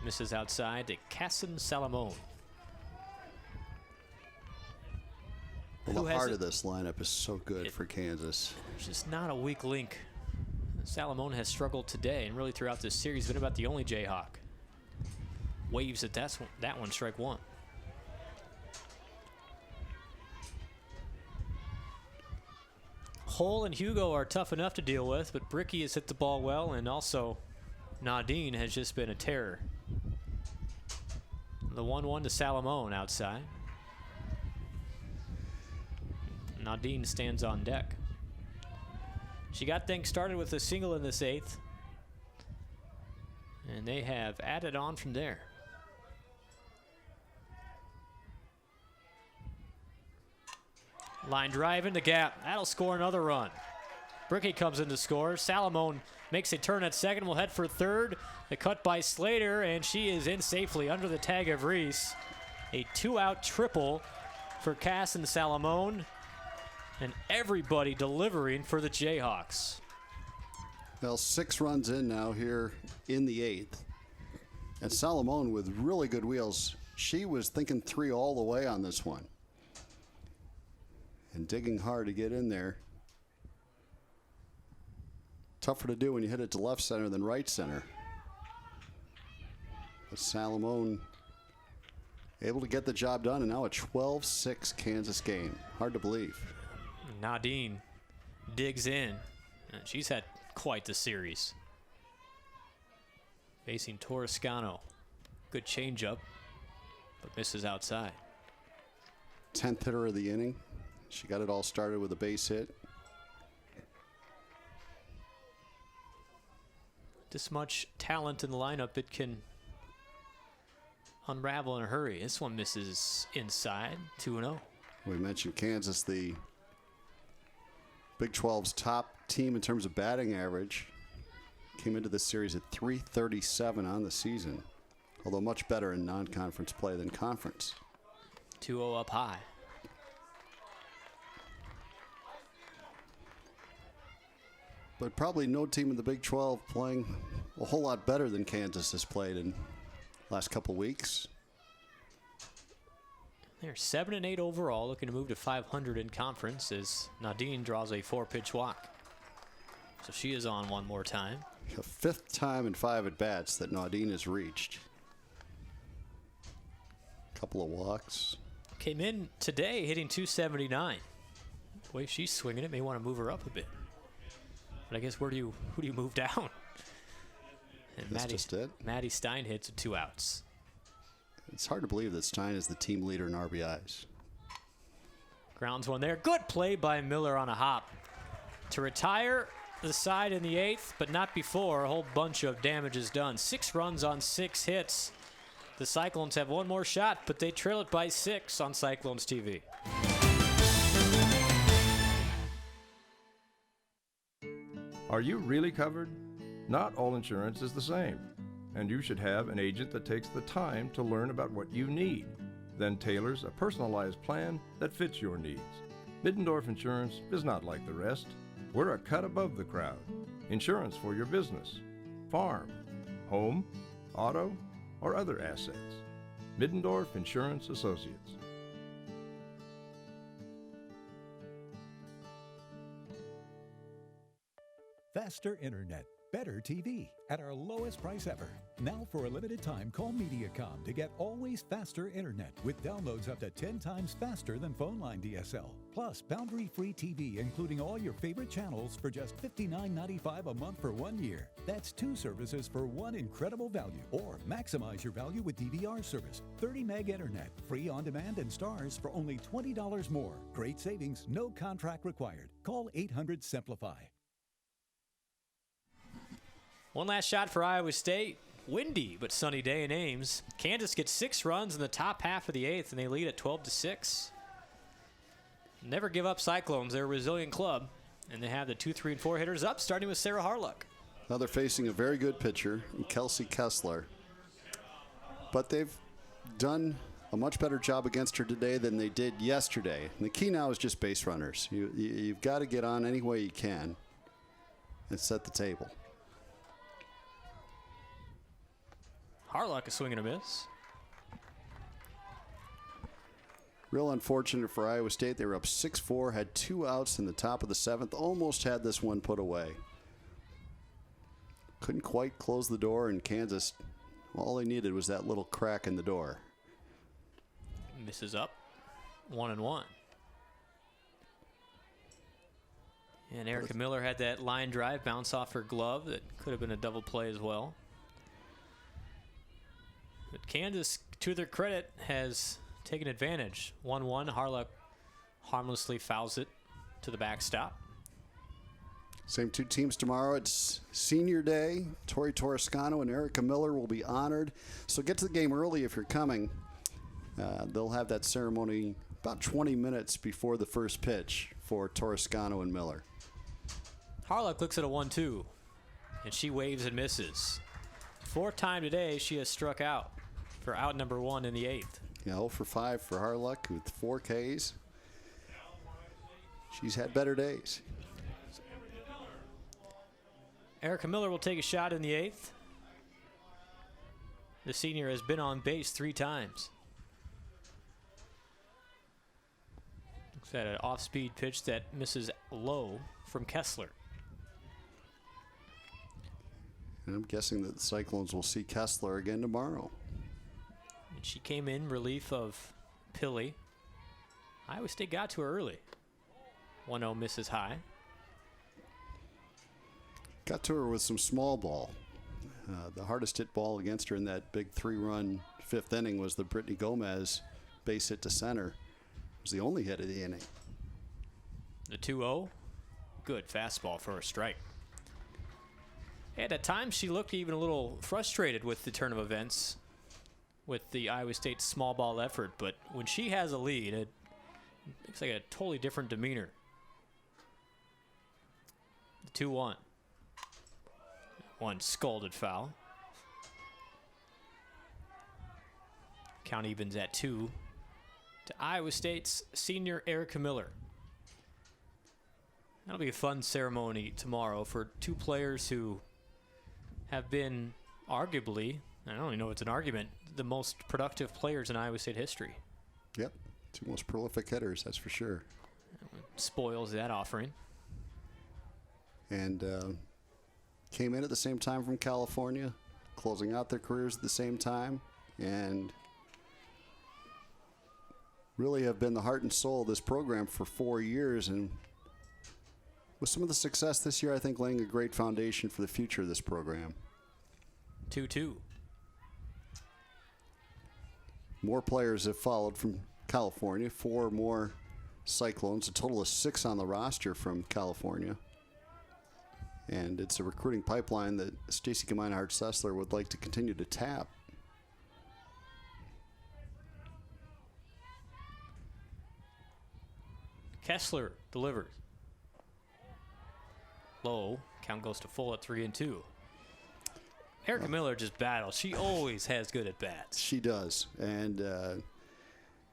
Misses outside to Casson Salamone. Well, the heart of this lineup is so good for Kansas. Just not a weak link. Salamone has struggled today and really throughout this series, been about the only Jayhawk. Waves at that one, strike 1. Hull and Hugo are tough enough to deal with, but Bricky has hit the ball well, and also Nadine has just been a terror. The 1-1 to Salamone outside. Nadine stands on deck. She got things started with a single in this 8th, and they have added on from there. Line drive in the gap. That'll score another run. Bricky comes in to score. Salamone makes a turn at second. Will head for third. The cut by Slater, and she is in safely under the tag of Reese. A 2-out triple for Casson Salamone. And everybody delivering for the Jayhawks. Well, 6 runs in now here in the 8th. And Salamone with really good wheels. She was thinking 3 all the way on this one. And digging hard to get in there. Tougher to do when you hit it to left center than right center. But Salamone able to get the job done, and now a 12-6 Kansas game. Hard to believe. Nadine digs in. She's had quite the series. Facing Toscano. Good changeup, but misses outside. 10th hitter of the inning. She got it all started with a base hit. This much talent in the lineup, it can unravel in a hurry. This one misses inside, 2-0. We mentioned Kansas, the Big 12's top team in terms of batting average. Came into this series at .337 on the season, although much better in non-conference play than conference. 2-0 up high. But probably no team in the Big 12 playing a whole lot better than Kansas has played in the last couple weeks. They're 7-8 overall, looking to move to 500 in conference as Nadine draws a 4-pitch walk. So she is on one more time. The 5th time in 5 at-bats that Nadine has reached. Couple of walks. Came in today hitting .279. The way she's swinging it, may want to move her up a bit. But I guess who do you move down? And That's just it. Maddie Stein hits with 2 outs. It's hard to believe that Stein is the team leader in RBIs. Grounds one there. Good play by Miller on a hop to retire the side in the 8th, but not before a whole bunch of damage is done. 6 runs on 6 hits. The Cyclones have one more shot, but they trail it by 6 on Cyclones TV. Are you really covered? Not all insurance is the same, and you should have an agent that takes the time to learn about what you need, then tailors a personalized plan that fits your needs. Middendorf Insurance is not like the rest. We're a cut above the crowd. Insurance for your business, farm, home, auto, or other assets. Middendorf Insurance Associates. Faster internet, better TV at our lowest price ever. Now for a limited time, call Mediacom to get always faster internet with downloads up to 10 times faster than phone line DSL. Plus, boundary-free TV, including all your favorite channels for just $59.95 a month for 1 year. That's 2 services for one incredible value. Or maximize your value with DVR service. 30 meg internet, free on demand and stars for only $20 more. Great savings, no contract required. Call 800-SIMPLIFY. One last shot for Iowa State. Windy but sunny day in Ames. Kansas gets 6 runs in the top half of the 8th, and they lead at 12-6. Never give up Cyclones. They're a resilient club, and they have the 2, 3, and 4 hitters up, starting with Sarah Harlock. Now they're facing a very good pitcher, Kelsey Kessler. But they've done a much better job against her today than they did yesterday. And the key now is just base runners. You've got to get on any way you can and set the table. Harlock is swinging a miss. Real unfortunate for Iowa State. They were up 6-4, had 2 outs in the top of the 7th, almost had this one put away. Couldn't quite close the door, and Kansas, all they needed was that little crack in the door. Misses up, 1-1. And Erica Miller had that line drive bounce off her glove that could have been a double play as well. But Kansas, to their credit, has taken advantage. 1-1, Harlock harmlessly fouls it to the backstop. Same 2 teams tomorrow. It's senior day. Tori Toscano and Erica Miller will be honored. So get to the game early if you're coming. They'll have that ceremony about 20 minutes before the first pitch for Toscano and Miller. Harlock looks at a 1-2, and she waves and misses. 4th time today she has struck out for out number 1 in the 8th. Yeah, 0 for 5 for Harlock with 4 Ks. She's had better days. Erica Miller will take a shot in the 8th. The senior has been on base 3 times. Looks at an off-speed pitch that misses low from Kessler. And I'm guessing that the Cyclones will see Kessler again tomorrow. And she came in relief of Pilley. Iowa State got to her early. 1-0 misses high. Got to her with some small ball. The hardest hit ball against her in that big 3-run 5th inning was the Brittany Gomez base hit to center. It was the only hit of the inning. The 2-0, good fastball for a strike. And at times she looked even a little frustrated with the turn of events with the Iowa State small ball effort, but when she has a lead, it looks like a totally different demeanor. The 2-1. One scalded foul. Count evens at 2 to Iowa State's senior Erica Miller. That'll be a fun ceremony tomorrow for two players who have been arguably, I don't even know if it's an argument, the most productive players in Iowa State history. Yep, two most prolific hitters, that's for sure. Spoils that offering. And came in at the same time from California, closing out their careers at the same time, and really have been the heart and soul of this program for 4 years. And with some of the success this year, I think laying a great foundation for the future of this program. 2-2. More players have followed from California, 4 more Cyclones, a total of 6 on the roster from California. And it's a recruiting pipeline that Stacy Gemeinhardt-Sessler would like to continue to tap. Kessler delivers. Low. Count goes to full at 3-2. Erica Miller just battles. She always has good at bats. She does. And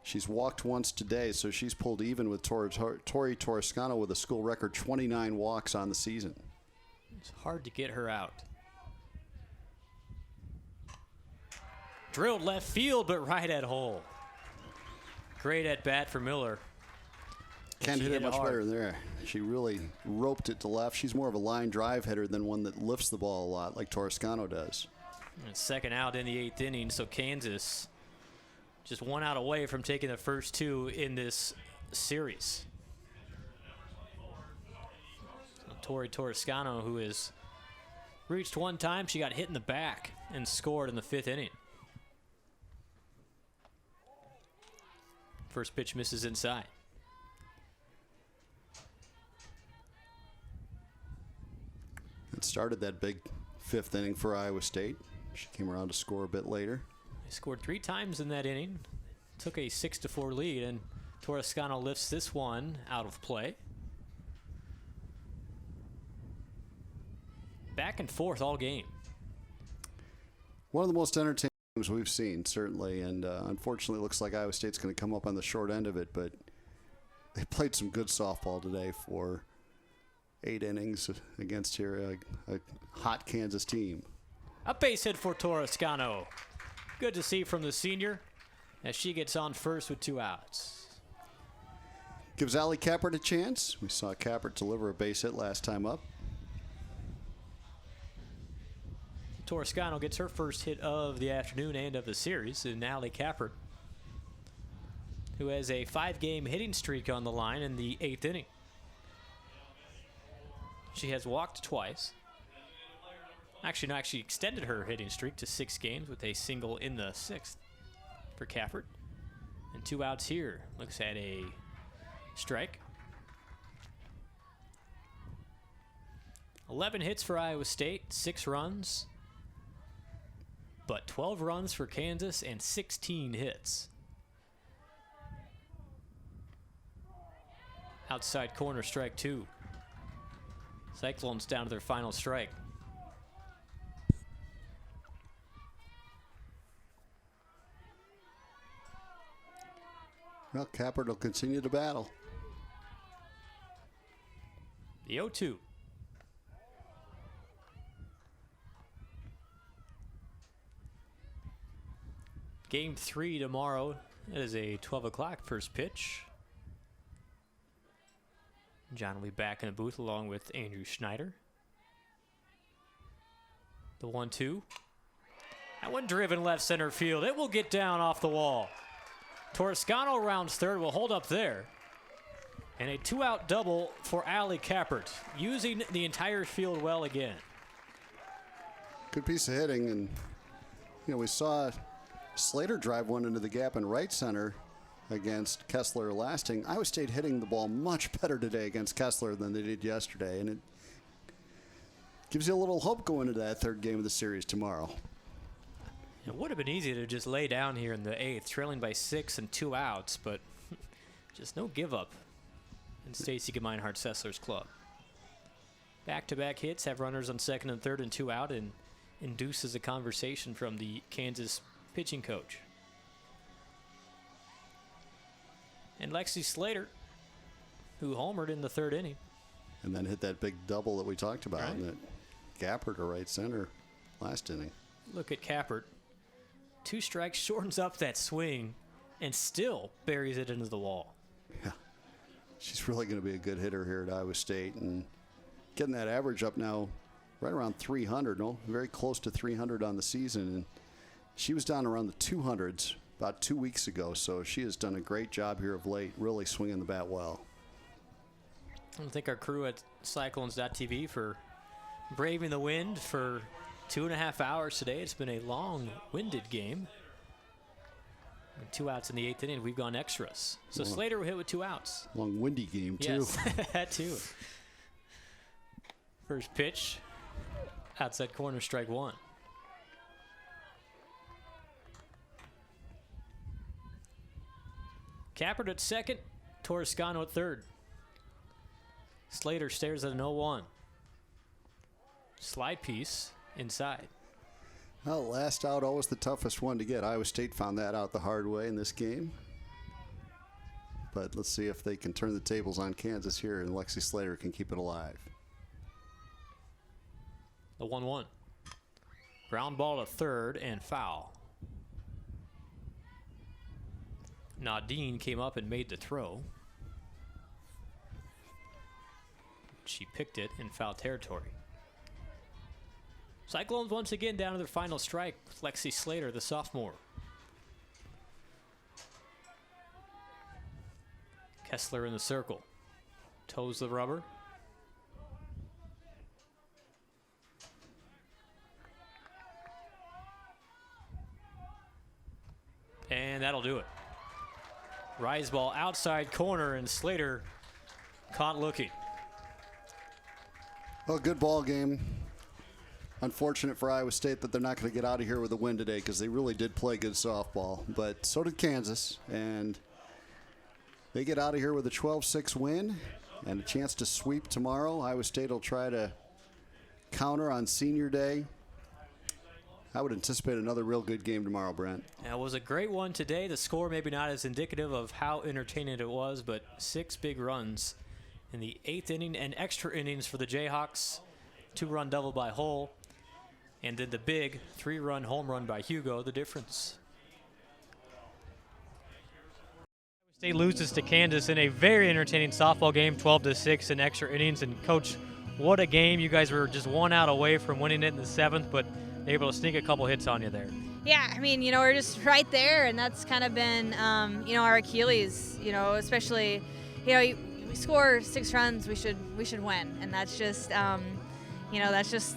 she's walked once today, so she's pulled even with Tori Torrescano with a school record 29 walks on the season. It's hard to get her out. Drilled left field, but right at hole. Great at bat for Miller. Can't hit it much better there. She really roped it to left. She's more of a line drive hitter than one that lifts the ball a lot like Torrescano does. And second out in the 8th inning, so Kansas just 1 out away from taking the first 2 in this series. Tori Torrescano, who has reached one time, she got hit in the back and scored in the 5th inning. First pitch misses inside. It started that big 5th inning for Iowa State. She came around to score a bit later. They scored 3 times in that inning. Took a 6-4 lead, and Torrescano lifts this one out of play. Back and forth all game. One of the most entertaining games we've seen, certainly, and unfortunately it looks like Iowa State's going to come up on the short end of it, but they played some good softball today for 8 innings against here a hot Kansas team. A base hit for Torrescano. Good to see from the senior as she gets on first with 2 outs. Gives Allie Kappert a chance. We saw Kappert deliver a base hit last time up. Torrescano gets her first hit of the afternoon and of the series, and Allie Kappert, who has a 5-game hitting streak on the line in the 8th inning. She has walked twice. Actually, she extended her hitting streak to 6 games with a single in the 6th for Kappert. And 2 outs here. Looks at a strike. 11 hits for Iowa State, 6 runs. But 12 runs for Kansas and 16 hits. Outside corner, strike 2. Cyclones down to their final strike. Well, Kappert will continue to battle. The 0-2. Game 3 tomorrow. It is a 12 o'clock first pitch. John will be back in the booth along with Andrew Schneider. The 1-2. That one driven left center field. It will get down off the wall. Toscano rounds third, will hold up there. And a 2-out double for Allie Kappert, using the entire field well again. Good piece of hitting, and we saw Slater drive one into the gap in right center against Kessler Lasting. Iowa State hitting the ball much better today against Kessler than they did yesterday, and it gives you a little hope going into that third game of the series tomorrow. It would have been easy to just lay down here in the 8th, trailing by 6 and 2 outs, but just no give up in Stacy Gemeinhart Sessler's club. Back-to-back hits have runners on second and third and 2 out, and induces a conversation from the Kansas pitching coach. And Lexi Slater, who homered in the 3rd inning. And then hit that big double that we talked about, Right. and that Gappert to right center last inning. Look at Kappert. 2 strikes, shortens up that swing, and still buries it into the wall. Yeah, she's really going to be a good hitter here at Iowa State, and getting that average up now right around 300, very close to 300 on the season. And she was down around the 200s about 2 weeks ago, so she has done a great job here of late, really swinging the bat well. I want to thank our crew at Cyclones.tv for braving the wind for 2.5 hours today. It's been a long-winded game. And 2 outs in the 8th inning. We've gone extras. So Slater will hit with 2 outs. Long, windy game, too. Yes, that too. First pitch, outside corner, strike 1. Kappert at second, Toscano at third. Slater stares at an 0-1. Slide piece inside. Well, last out, always the toughest one to get. Iowa State found that out the hard way in this game. But let's see if they can turn the tables on Kansas here and Lexi Slater can keep it alive. The 1-1. Ground ball to third and foul. Nadine came up and made the throw. She picked it in foul territory. Cyclones once again down to their final strike with Lexi Slater, the sophomore. Kessler in the circle. Toes the rubber. And that'll do it. Rise ball outside corner, and Slater caught looking. Well, good ball game. Unfortunate for Iowa State that they're not going to get out of here with a win today because they really did play good softball. But so did Kansas, and they get out of here with a 12-6 win and a chance to sweep tomorrow. Iowa State will try to counter on Senior Day. I would anticipate another real good game tomorrow, Brent. It was a great one today. The score maybe not as indicative of how entertaining it was, but 6 big runs in the 8th inning and extra innings for the Jayhawks. 2-run double by Hull, and then the big 3-run home run by Hugo, the difference. State loses to Kansas in a very entertaining softball game, 12-6 in extra innings. And Coach, what a game. You guys were just 1 out away from winning it in the 7th, but able to sneak a couple hits on you there. Yeah, I mean, we're just right there, and that's kind of been, our Achilles, especially, we score 6 runs, we should win, and that's just, that's just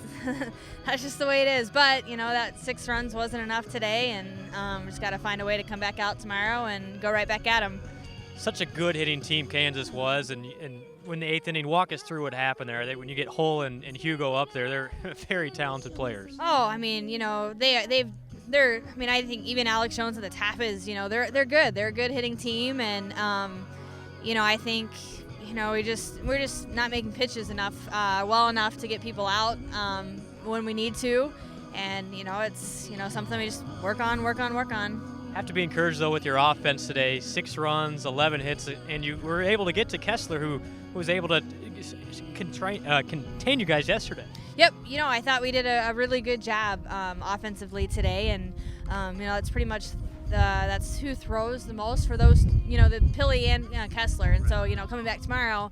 that's just the way it is. But that 6 runs wasn't enough today, and we just got to find a way to come back out tomorrow and go right back at them. Such a good hitting team Kansas was, and when the 8th inning, walk us through what happened there. When you get Hull and Hugo up there, they're very talented players. Oh, I mean, they're. I mean, I think even Alex Jones at the Tapas, they're good. They're a good hitting team, and I think we're just not making pitches enough, well enough to get people out when we need to, and it's something we just work on. Have to be encouraged though with your offense today. 6 runs, 11 hits, and you were able to get to Kessler, who was able to contain you guys yesterday. Yep, I thought we did a really good job offensively today, and that's pretty much that's who throws the most for those, the Pilley and Kessler, and so coming back tomorrow,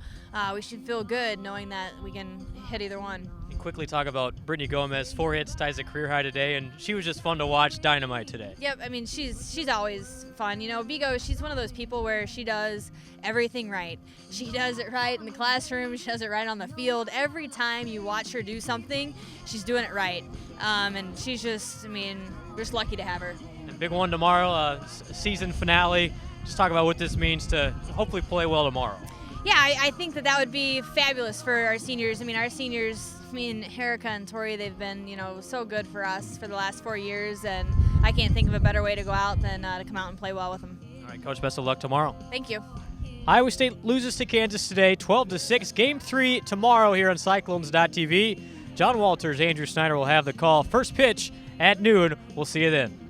we should feel good knowing that we can hit either one. And quickly talk about Brittany Gomez. 4 hits, ties a career high today, and she was just fun to watch. Dynamite today. Yep, I mean, she's always fun. You know, Bigo, she's one of those people where she does everything right. She does it right in the classroom. She does it right on the field. Every time you watch her do something, she's doing it right. And she's just, I mean, we're just lucky to have her. And big one tomorrow, season finale. Just talk about what this means to hopefully play well tomorrow. Yeah, I think that would be fabulous for our seniors. I mean, our seniors, Erica and Tori, they've been, so good for us for the last 4 years, and I can't think of a better way to go out than to come out and play well with them. All right, Coach, best of luck tomorrow. Thank you. Iowa State loses to Kansas today, 12-6. Game 3 tomorrow here on Cyclones.tv. John Walters, Andrew Snyder will have the call. First pitch at noon. We'll see you then.